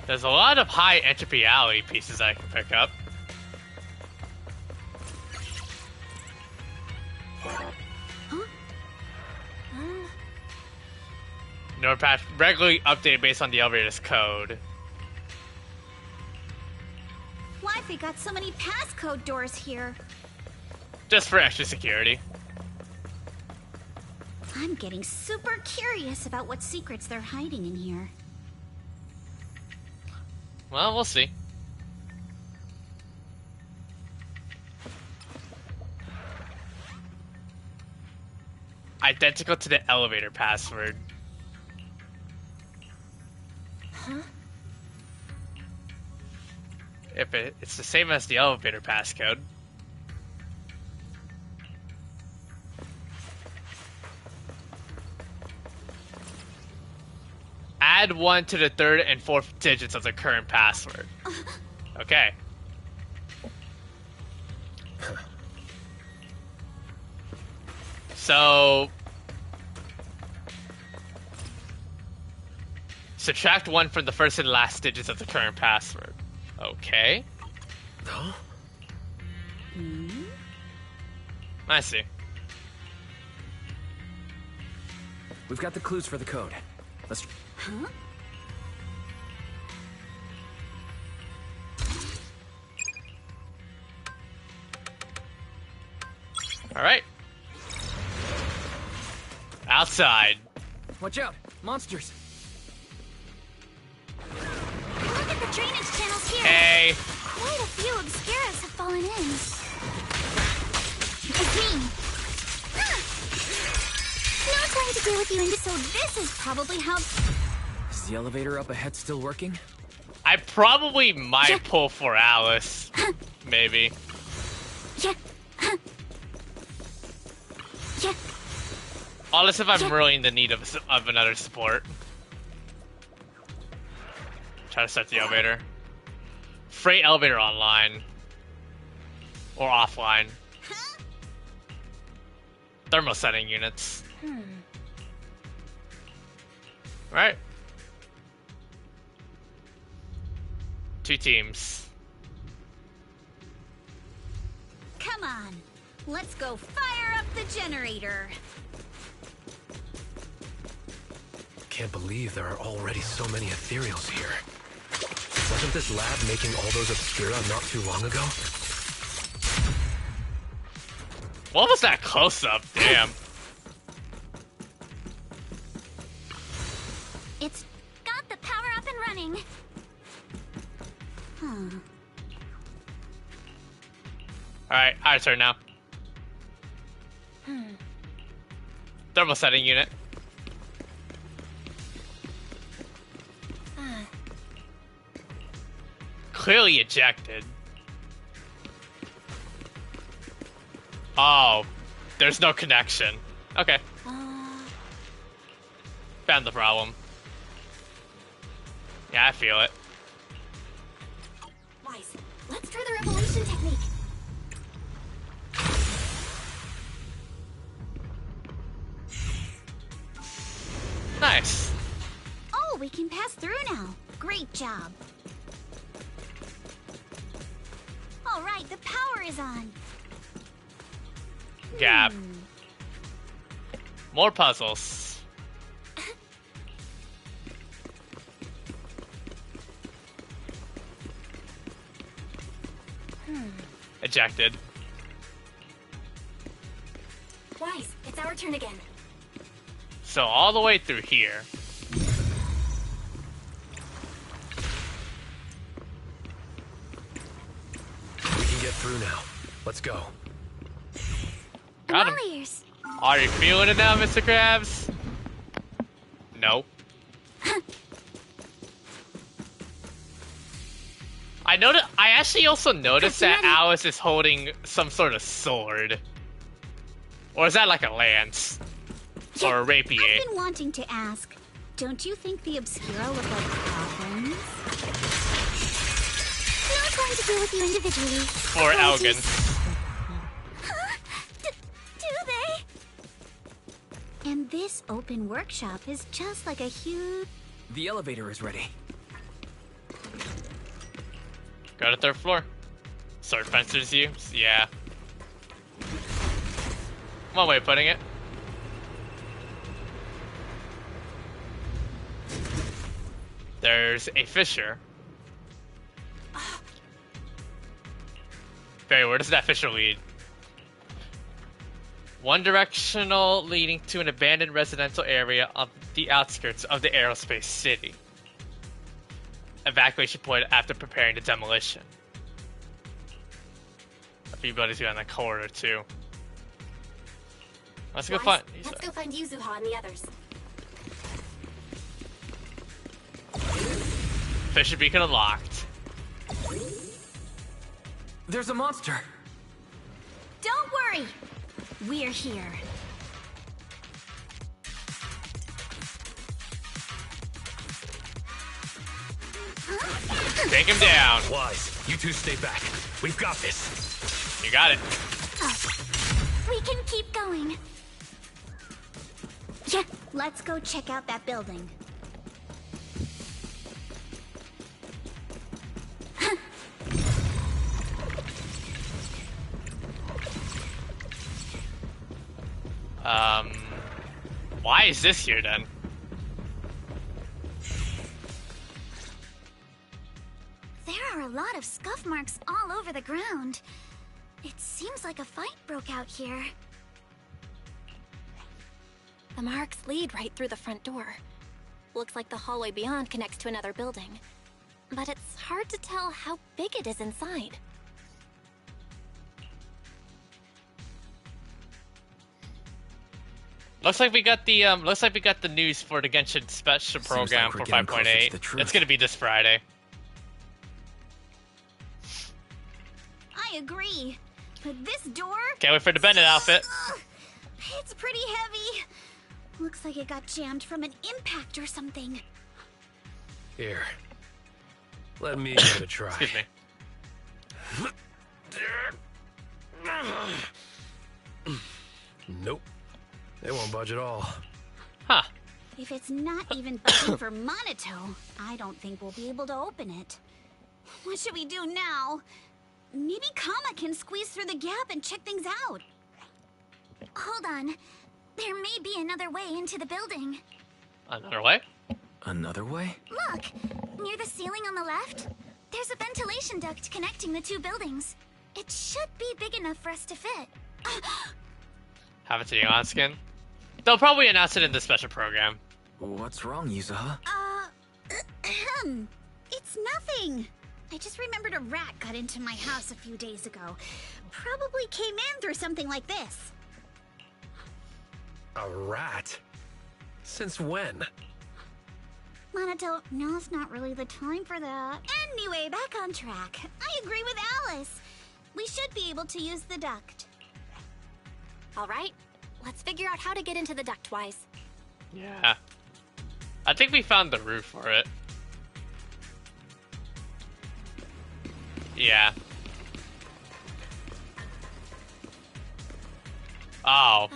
There's a lot of high entropy alley pieces I can pick up. NordPatch regularly updated based on the elevator's code. Why've we got so many passcode doors here? Just for extra security. I'm getting super curious about what secrets they're hiding in here. Well, we'll see. Identical to the elevator password. Huh? If it's the same as the elevator passcode. Add 1 to the third and fourth digits of the current password. Okay. So subtract 1 from the first and last digits of the current password. Okay. Huh? I see. We've got the clues for the code. Let's... Huh? Alright. Outside. Watch out! Monsters! Look at the drainage channels here. Hey. Quite a few Obscuras have fallen in. It's me. No time to deal with you, so this is probably how... Is the elevator up ahead still working? I probably might pull for Alice. Maybe. Yeah. Yeah. Unless if I'm really in the need of another support. Try to set the elevator. Freight elevator online. Or offline. Thermal setting units. Right. 2 teams. Come on, let's go fire up the generator. Can't believe there are already so many ethereals here. Wasn't this lab making all those Obscura not too long ago? What was that close-up? Damn. It's got the power up and running. Huh. Alright, our turn now. Thermal setting unit. Clearly ejected. Oh, there's no connection. Okay. Found the problem. Yeah, I feel it. Wise, let's try the revelation technique. Nice. Oh, we can pass through now. Great job. All right, the power is on. Gap. More puzzles. ejected. Wise, it's our turn again. So all the way through here. We can get through now. Let's go. Got him. Are you feeling it now, Mr. Krabs? No. I actually also noticed that Alice is holding some sort of sword. Or is that like a lance? Or a rapier? I've been wanting to ask, don't you think the Obscura look like coffins? Not going to deal with you individually. Or Elgin. Do they? And this open workshop is just like a huge... The elevator is ready. Go to third floor. Sword fencers you? Yeah. One way of putting it. There's a fissure. Barry, where does that fissure lead? One directional leading to an abandoned residential area of the outskirts of the aerospace city. Evacuation point after preparing the demolition. A few buddies behind that corridor too. Let's go find. Let's go find Yuzuha and the others. Fissure beacon unlocked. There's a monster. Don't worry, we're here. Take him down. Wise, you two stay back. We've got this. You got it. We can keep going. Yeah, let's go check out that building. Why is this here then? There are a lot of scuff marks all over the ground. It seems like a fight broke out here. The marks lead right through the front door. Looks like the hallway beyond connects to another building. But it's hard to tell how big it is inside. Looks like we got the news for the Genshin special program for 5.8. It's gonna be this Friday. I agree, but this door... Can't wait for the Bennett outfit. It's pretty heavy. Looks like it got jammed from an impact or something. Here. Let me give it a try. Excuse me. Nope. They won't budge at all. Huh. If it's not even budging for Monato, I don't think we'll be able to open it. What should we do now? Maybe Kama can squeeze through the gap and check things out. Hold on. There may be another way into the building. Another way? Another way? Look! Near the ceiling on the left, there's a ventilation duct connecting the two buildings. It should be big enough for us to fit. Have it to the on skin. They'll probably announce it in the special program. What's wrong, Yuzuha? It's nothing. I just remembered a rat got into my house a few days ago. Probably came in through something like this. A rat? Since when? Monato, now's not really the time for that. Anyway, back on track. I agree with Alice. We should be able to use the duct. All right, let's figure out how to get into the duct, Wise. Yeah. I think we found the roof for it. Yeah. Oh.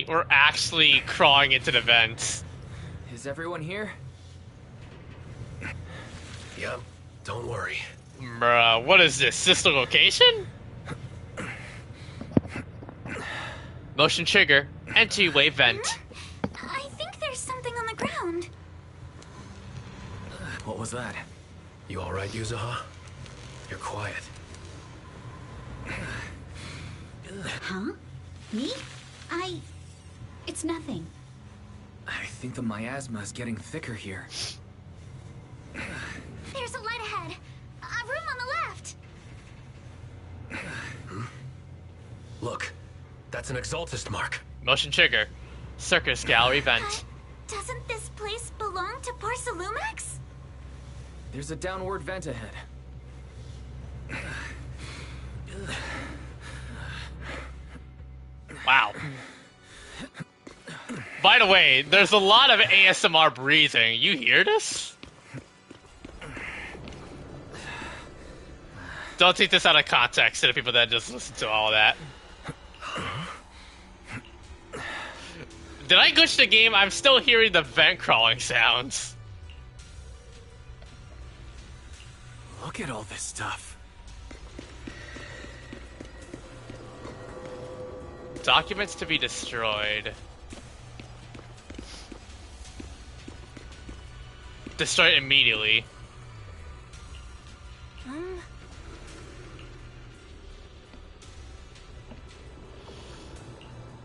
We're actually crawling into the vents. Is everyone here? Yep, don't worry. Bruh, what is this? Sister location? Motion trigger. Entryway vent. I think there's something on the ground. What was that? You alright, Yuzuha? You're quiet. Huh? Me? It's nothing. I think the miasma is getting thicker here. There's a light ahead. A room on the left. Look, that's an Exaltist mark. Motion trigger. Circus gallery vent. Doesn't this place belong to Porsalumex? There's a downward vent ahead. Wow. By the way, there's a lot of ASMR breathing. You hear this? Don't take this out of context to the people that just listen to all that. Did I glitch the game? I'm still hearing the vent crawling sounds. Look at all this stuff. Documents to be destroyed. Destroy it immediately.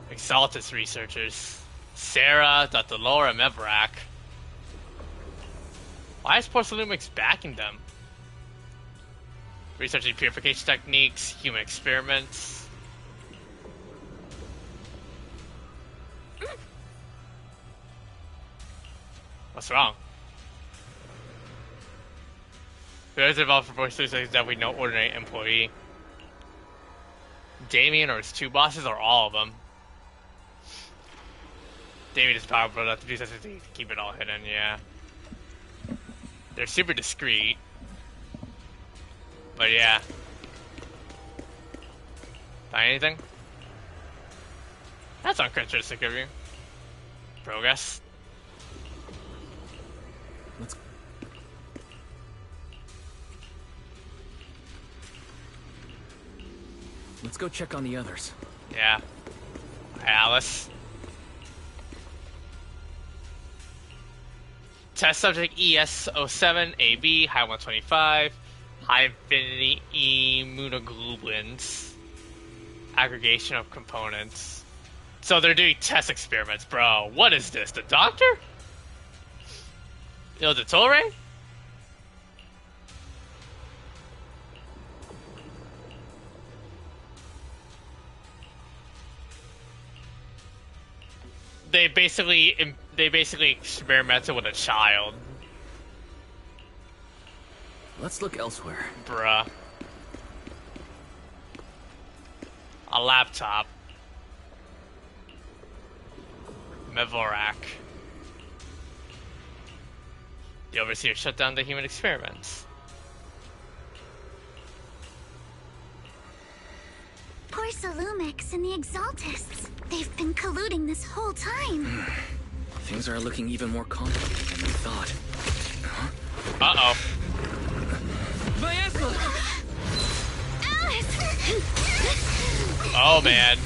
Exaltus researchers. Sarah, Dr. Laura, Mevrak. Why is Porsalumex backing them? Researching purification techniques, human experiments. What's wrong? Whoever's involved for Porsalumex is definitely no ordinary employee. Damien or his two bosses or all of them? Damien is powerful enough to do something to keep it all hidden, yeah. They're super discreet. But yeah. Find anything? That's uncharacteristic of you. Progress. Let's go check on the others. Yeah. Alice. Test subject ES07AB, high 125, high affinity immunoglobulins, aggregation of components. So they're doing test experiments, bro. What is this? The doctor? Il Dottore? They basically experimented with a child. Let's look elsewhere. Bruh. A laptop. Mevorak. The overseer shut down the human experiments. Porsalumex and the Exaltists. They've been colluding this whole time. Things are looking even more complicated than we thought. Uh-oh. Miasma! Alice! Oh, man.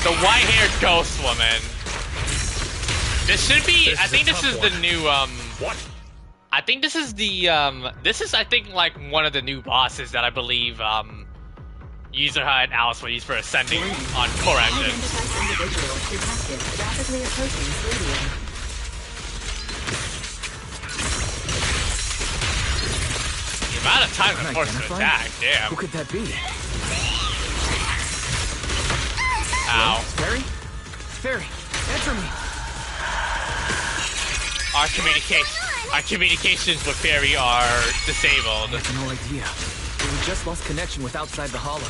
The white-haired ghost woman. This should be. I think this is the new. What? I think this is the. This is, I think, like one of the new bosses that I believe. Yuzuha and Alice will use for ascending on core engines. The amount of time it forced to attack. Damn. Who could that be? Ow. Fairy? Fairy, answer me. Our communications with Fairy are disabled. I have no idea. We just lost connection with outside the hollow.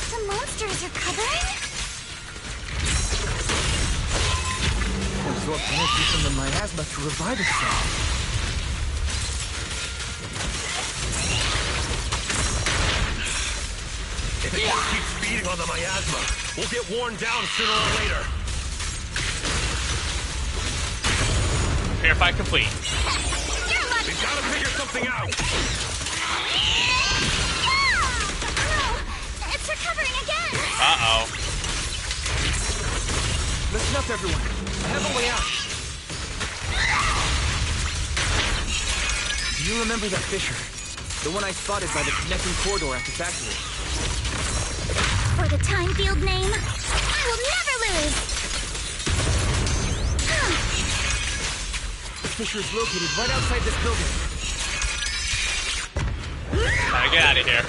The monsters are covering? Absorb energy from the miasma to revive itself. Keep feeding on the miasma. We'll get worn down sooner or later. Purify complete. We gotta figure something out. It's recovering again! Uh-oh. Listen up, everyone. I have a way out. Do you remember that fissure? The one I spotted by the connecting corridor at the factory. For the time field name, I will never lose! The fissure is located right outside this building. Gotta get out of here.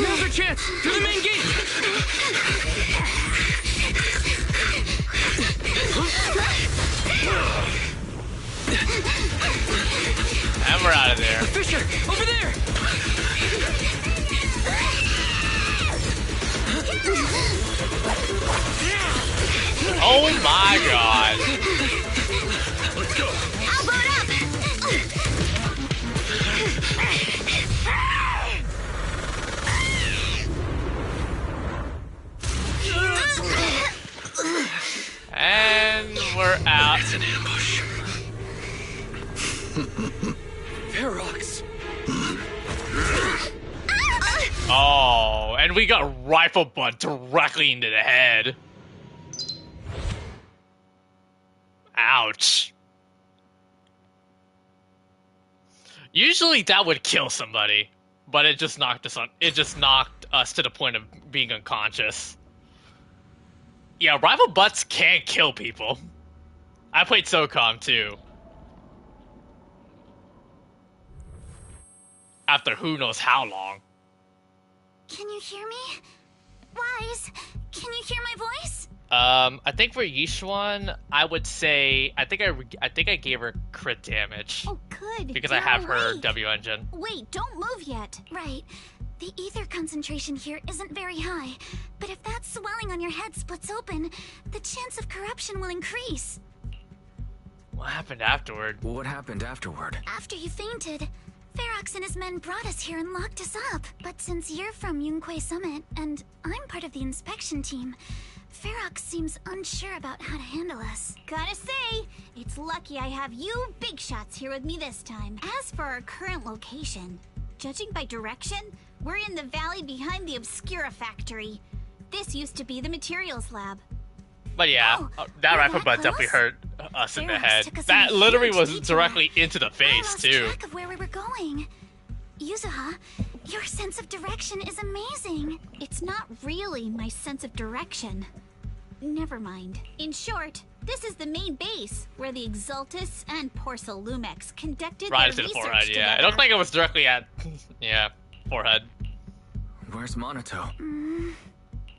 Now's our chance! To the main gate! And we're out of there. The fissure! Over there! Oh my god. Let's go. I'll boot up! And we're out. It's an ambush. Ferox! Oh, and we got rifle butt directly into the head. Ouch. Usually that would kill somebody, but it just knocked us on. It just knocked us to the point of being unconscious. Yeah, rifle butts can kill people. I played SOCOM too. After who knows how long. Can you hear me? Wise, can you hear my voice? I think for Yishuan, I would say I think I gave her crit damage. Oh, good. Because You're I have her awake. W engine. Wait, don't move yet. Right. The ether concentration here isn't very high, but if that swelling on your head splits open, the chance of corruption will increase. What happened afterward? What happened afterward? After you fainted, Ferox and his men brought us here and locked us up. But since you're from Yunquay Summit, and I'm part of the inspection team, Ferox seems unsure about how to handle us. Gotta say, it's lucky I have you big shots here with me this time. As for our current location, judging by direction, we're in the valley behind the Obscura factory. This used to be the materials lab. But yeah, that rifle butt definitely hurt us in the head. That literally was directly into the face too. Track of where we were going. Yuzuha, your sense of direction is amazing. It's not really my sense of direction. Never mind. In short, this is the main base where the Exaltus and Porcelumex conducted Right their into the research forehead, yeah. together. It looked like it was directly at, yeah, forehead. Where's Monato?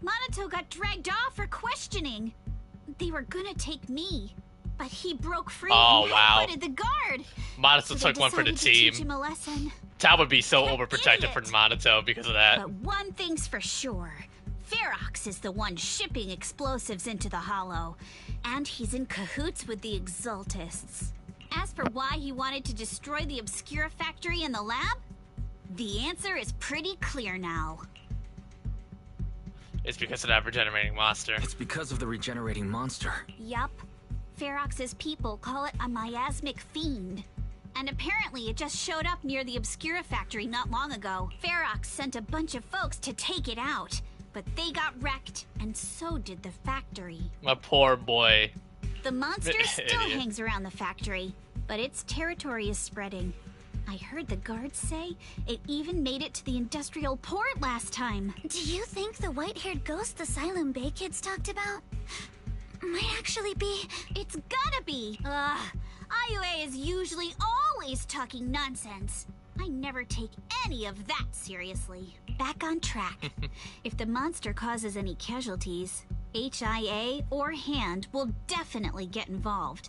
Monato got dragged off for questioning. They were gonna take me, but he broke free Oh, and wow. headbutted the guard. Monato So took one for the they decided to teach team. him a lesson. Tal would be so overprotective for Monato because of that. But one thing's for sure. Ferox is the one shipping explosives into the Hollow, and he's in cahoots with the Exaltists. As for why he wanted to destroy the Obscura factory and the lab, the answer is pretty clear now. It's because of that regenerating monster. It's because of the regenerating monster. Yup. Ferox's people call it a miasmic fiend. And apparently it just showed up near the Obscura factory not long ago. Ferox sent a bunch of folks to take it out, but they got wrecked, and so did the factory. My poor boy. The monster still Idiot. hangs around the factory, but its territory is spreading. I heard the guards say it even made it to the industrial port last time. Do you think the white-haired ghost the Asylum Bay kids talked about might actually be? It's gotta be! IUA is usually always talking nonsense. I never take any of that seriously. Back on track. If the monster causes any casualties, HIA or HAND will definitely get involved.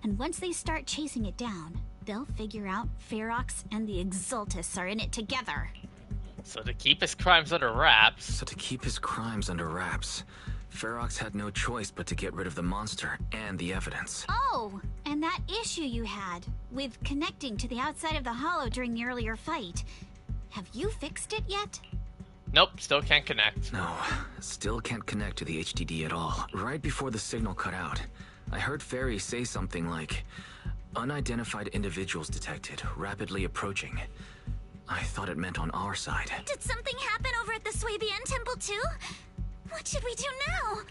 And once they start chasing it down, they'll figure out Ferox and the Exaltus are in it together. So to keep his crimes under wraps. So to keep his crimes under wraps. Ferox had no choice but to get rid of the monster and the evidence. Oh, and that issue you had with connecting to the outside of the hollow during the earlier fight. Have you fixed it yet? Nope, still can't connect. No, still can't connect to the HDD at all. Right before the signal cut out, I heard Fairy say something like, "Unidentified individuals detected, rapidly approaching." I thought it meant on our side. Did something happen over at the Swabian Temple too? What should we do now?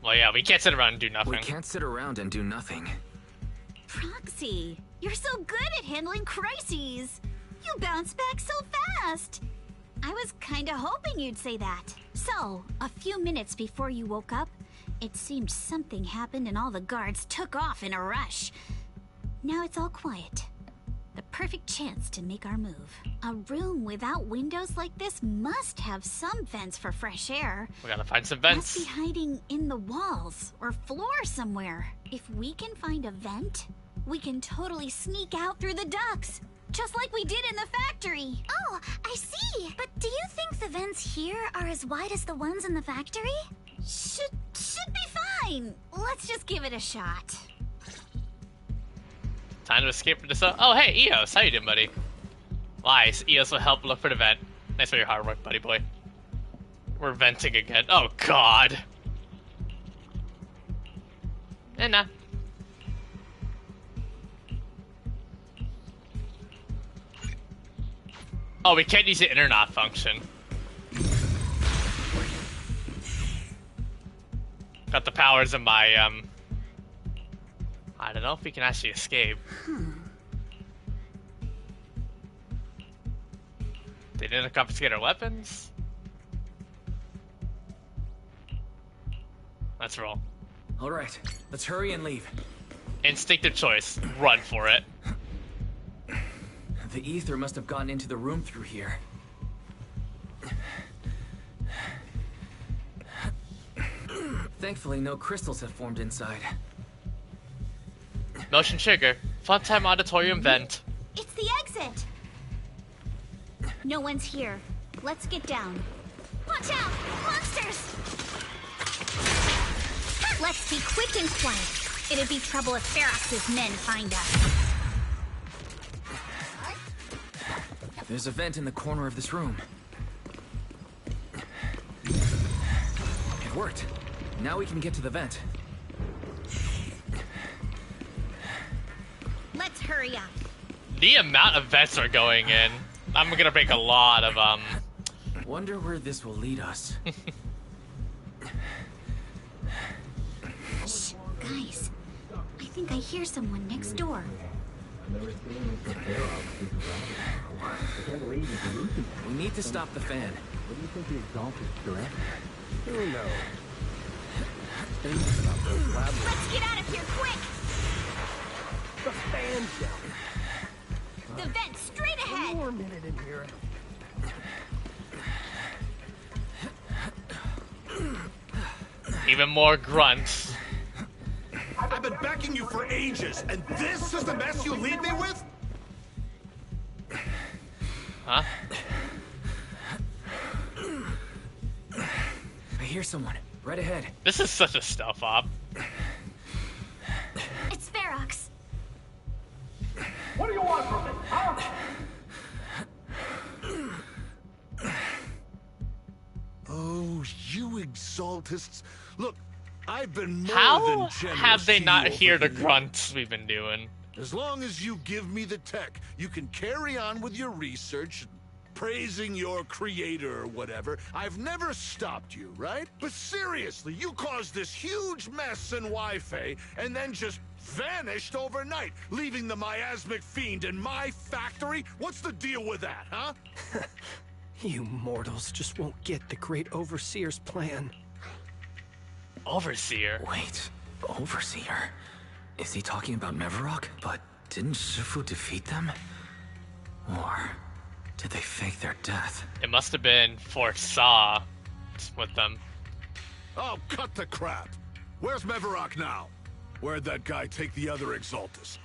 Well, yeah, we can't sit around and do nothing. We can't sit around and do nothing. Proxy, you're so good at handling crises. You bounce back so fast. I was kinda hoping you'd say that. So, a few minutes before you woke up, it seemed something happened and all the guards took off in a rush. Now it's all quiet. The perfect chance to make our move. A room without windows like this must have some vents for fresh air. We gotta find some vents. Must be hiding in the walls or floor somewhere. If we can find a vent, we can totally sneak out through the ducts. Just like we did in the factory. Oh, I see. But do you think the vents here are as wide as the ones in the factory? Should be fine. Let's just give it a shot. Time to escape from this. Oh, hey, Eos. How you doing, buddy? Lies. Eos will help look for the vent. Nice for your hard work, buddy boy. We're venting again. Oh, God. Nah. Oh, we can't use the internet function. Got the powers of my, I don't know if we can actually escape. They didn't confiscate our weapons? Let's roll. Alright, let's hurry and leave. Instinctive choice. Run for it. The ether must have gotten into the room through here. Thankfully, no crystals have formed inside. Motion trigger. Funtime auditorium vent. It's the exit. No one's here. Let's get down. Watch out! Monsters! Let's be quick and quiet. It'd be trouble if Ferox's men find us. There's a vent in the corner of this room. It worked. Now we can get to the vent. Let's hurry up. The amount of vents are going in. I'm gonna break a lot of, Wonder where this will lead us. Shh, guys. I think I hear someone next door. We need to stop the fan. What do you think the Exalted direct? Who knows? Let's get out of here quick! The fan's down. The vent straight ahead! One more minute in here. even more grunts. I've been backing you for ages, and this is the mess you leave me with? Huh? I hear someone. Right ahead. This is such a stealth op. It's Ferox. What do you want from me, huh? Oh, you exaltists. Look, I've been more How than generous have they to not you heard over the the grunts we've been doing? As long as you give me the tech, you can carry on with your research, praising your creator or whatever. I've never stopped you, right? But seriously, you caused this huge mess in Wi-Fi and then just vanished overnight, leaving the miasmic fiend in my factory? What's the deal with that, huh? You mortals just won't get the great Overseer's plan. Overseer? Wait, Overseer? Is he talking about Mevarok? But didn't Shifu defeat them? Or did they fake their death? It must have been for Saw with them. Oh, cut the crap. Where's Mevarok now? Where'd that guy take the other Exaltus?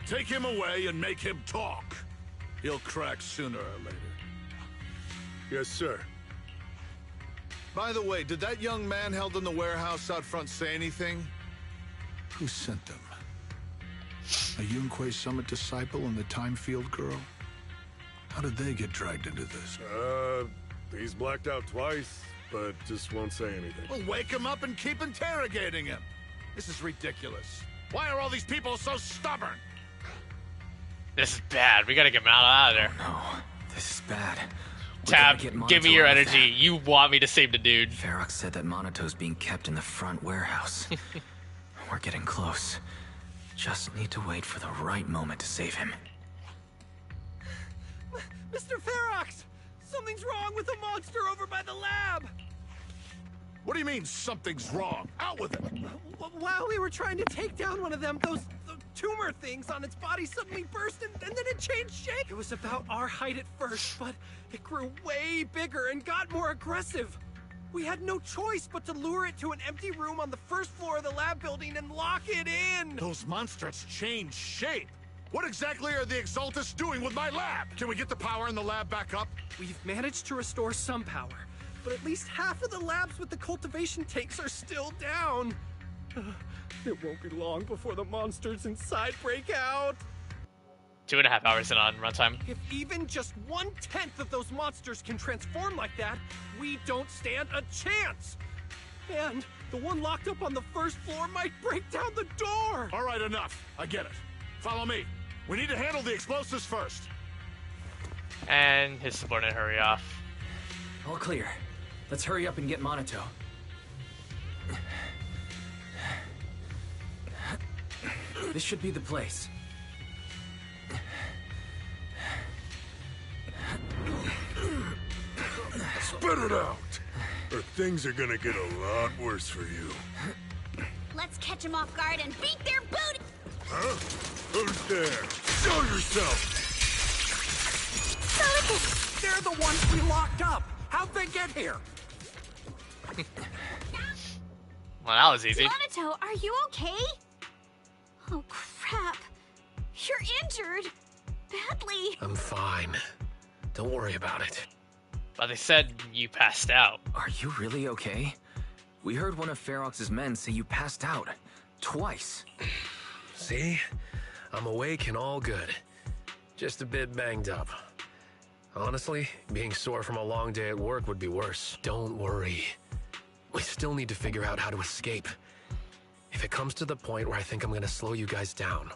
Take him away and make him talk. He'll crack sooner or later. Yes, sir. By the way, did that young man held in the warehouse out front say anything? Who sent them? A Yunque Summit disciple and the Time Field girl? How did they get dragged into this? He's blacked out twice, but just won't say anything. Well, wake him up and keep interrogating him. This is ridiculous. Why are all these people so stubborn? This is bad. We gotta get him out of there. Oh, no, this is bad. Tab, give me your energy. You want me to save the dude. Ferox said that Monato's being kept in the front warehouse. We're getting close. Just need to wait for the right moment to save him. Mr. Ferox! Something's wrong with the monster over by the lab! What do you mean, something's wrong? Out with it! While we were trying to take down one of them, those tumor things on its body suddenly burst and then it changed shape. It was about our height at first, but it grew way bigger and got more aggressive. We had no choice but to lure it to an empty room on the first floor of the lab building and lock it in. Those monsters changed shape. What exactly are the Exaltists doing with my lab? Can we get the power in the lab back up? We've managed to restore some power, but at least half of the labs with the cultivation tanks are still down. It won't be long before the monsters inside break out. 2.5 hours in on runtime. If even just 1/10 of those monsters can transform like that, we don't stand a chance. And the one locked up on the first floor might break down the door. All right, enough. I get it. Follow me. We need to handle the explosives first. And his subordinate hurry off. All clear. Let's hurry up and get Monato. This should be the place. Spit it out, or things are gonna get a lot worse for you. Let's catch them off guard and beat their booty! Huh? Who's there? Show yourself! They're the ones we locked up. How'd they get here? Well, that was easy. Monato, are you okay? Oh, crap. You're injured. Badly. I'm fine. Don't worry about it. But they said you passed out. Are you really okay? We heard one of Ferox's men say you passed out. Twice. See? I'm awake and all good. Just a bit banged up. Honestly, being sore from a long day at work would be worse. Don't worry. We still need to figure out how to escape. If it comes to the point where I think I'm gonna slow you guys down,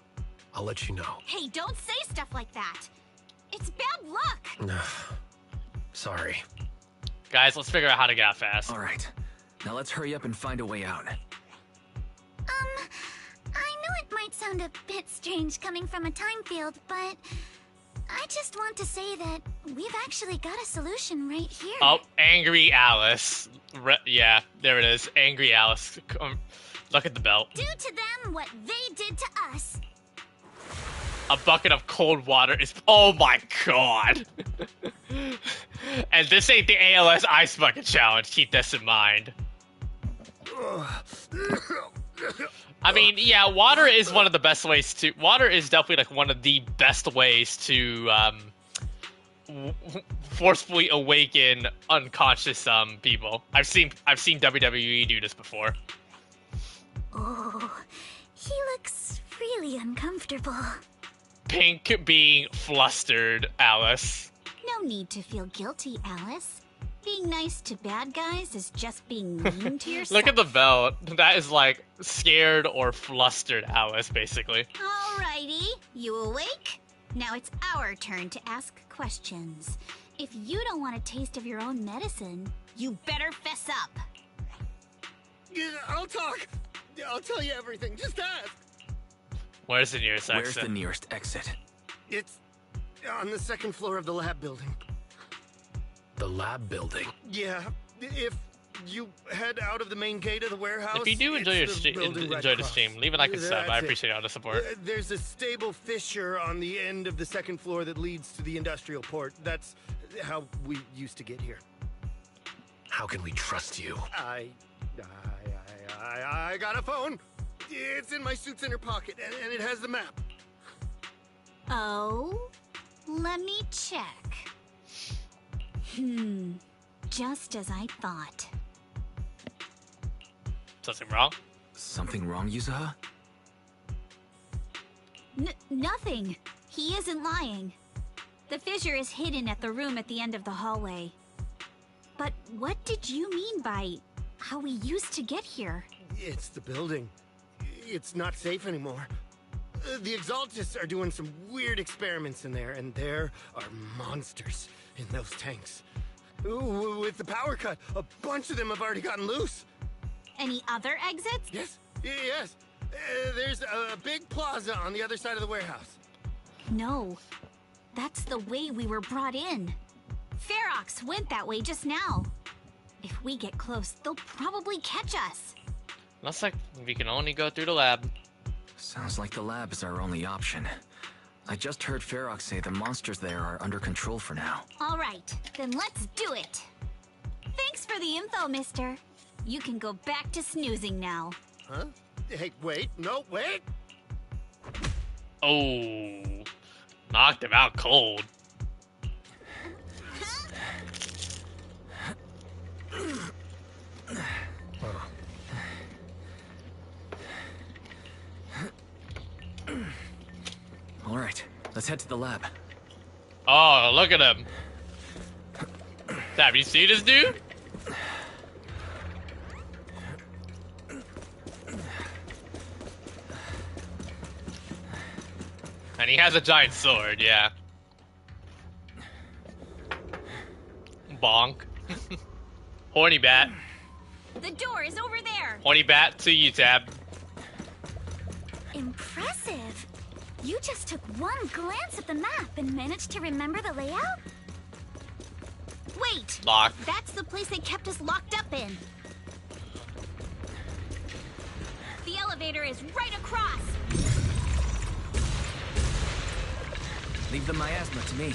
I'll let you know. Hey, don't say stuff like that. It's bad luck. Sorry. Guys, let's figure out how to get out fast. All right. Now let's hurry up and find a way out. I know it might sound a bit strange coming from a time field, but I just want to say that we've actually got a solution right here. Oh, Angry Alice. Yeah, there it is. Angry Alice. Look at the belt. Do to them what they did to us. A bucket of cold water is... Oh my god. And this ain't the ALS Ice Bucket Challenge. Keep this in mind. I mean, yeah, water is one of the best ways to... Water is definitely like one of the best ways to forcefully awaken unconscious people. I've seen WWE do this before. Oh, he looks really uncomfortable. Pink being flustered, Alice. No need to feel guilty, Alice. Being nice to bad guys is just being mean to yourself. Look at the belt. That is like scared or flustered Alice, basically. Alrighty, you awake? Now it's our turn to ask questions. If you don't want a taste of your own medicine, you better fess up. Yeah, I'll talk. I'll tell you everything. Just ask. Where's the nearest exit? Where's the nearest exit? It's on the second floor of the lab building. The lab building? Yeah, if you head out of the main gate of the warehouse... If you do enjoy the stream, leave a like and sub. I That's appreciate all the support. There's a stable fissure on the end of the second floor that leads to the industrial port. That's how we used to get here. How can we trust you? I got a phone. It's in my suit's inner pocket, and it has the map. Oh? Let me check. Just as I thought. Something wrong? Something wrong, Yuzuha? Nothing. He isn't lying. The fissure is hidden at the room at the end of the hallway. But what did you mean by how we used to get here? It's the building. It's not safe anymore. The Exaltists are doing some weird experiments in there, and there are monsters in those tanks. Ooh, with the power cut, a bunch of them have already gotten loose. Any other exits? Yes. There's a big plaza on the other side of the warehouse. No. That's the way we were brought in. Ferox went that way just now. If we get close, they'll probably catch us. Looks like we can only go through the lab. Sounds like the lab is our only option. I just heard Ferox say the monsters there are under control for now. All right, then let's do it. Thanks for the info, mister. You can go back to snoozing now. Huh? Hey, wait. No, wait. Oh. Knocked him out cold. All right, let's head to the lab. Oh, look at him. Have you seen this dude? And he has a giant sword, yeah. Bonk. Horny bat. The door is over there. Horny bat to you, Tab. Impressive. You just took one glance at the map and managed to remember the layout? Wait! Lock. That's the place they kept us locked up in. The elevator is right across. Leave the miasma to me.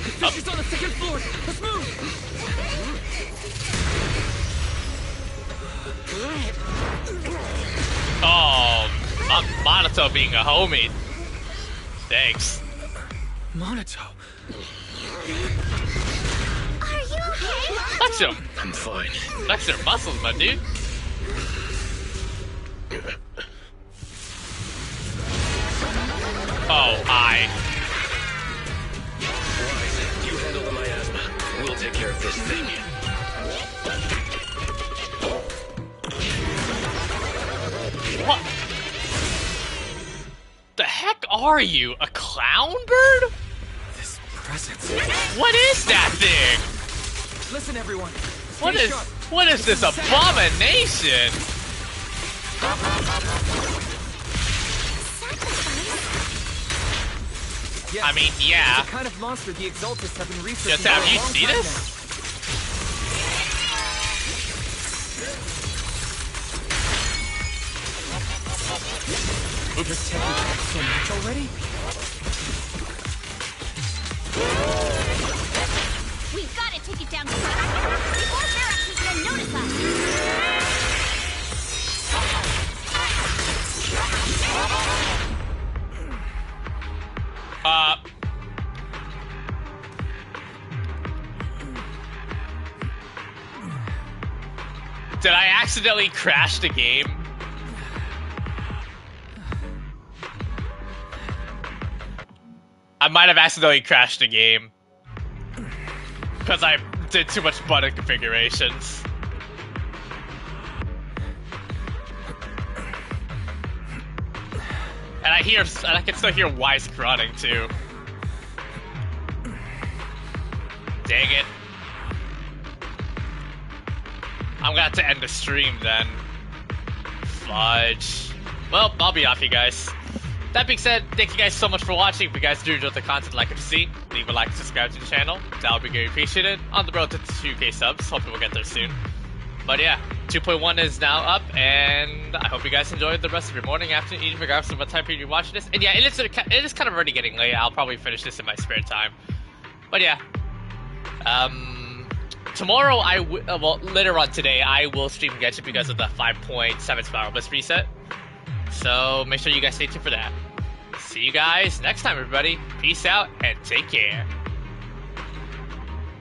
The fish is on the second floor! Let's move! Oh, Monato being a homie. Thanks. Monato. Are you okay? Flex him. I'm fine. Flex your muscles, my dude. Oh, hi. Wise, you handle the miasma. We'll take care of this thing. What? The heck are you? A clown bird? This presence. What is that thing? Listen, everyone. What is this abomination? Yes, I mean, yeah. It's the kind of monster the Exaltists have been researching. Just have you seen this? Oops. You're taking back so much already? We've got to take it down before Ferox is gonna notice us. Did I accidentally crash the game? I might have accidentally crashed the game. Because I did too much button configurations. And I can still hear Wise grunting too. Dang it. I'm gonna have to end the stream then. Fudge. Well, I'll be off, you guys. That being said, thank you guys so much for watching. If you guys do enjoy the content like what you see, leave a like and subscribe to the channel. That would be greatly appreciated. On the road to 2K subs. Hopefully we'll get there soon. But yeah, 2.1 is now up, and I hope you guys enjoyed the rest of your morning, afternoon, evening, regardless of what time period you're watching this. And yeah, it is kind of already getting late. I'll probably finish this in my spare time. But yeah. Tomorrow, well, later on today, I will stream Genshin because of the 5.7 Spiral Blitz reset. So make sure you guys stay tuned for that. see you guys next time, everybody. Peace out and take care.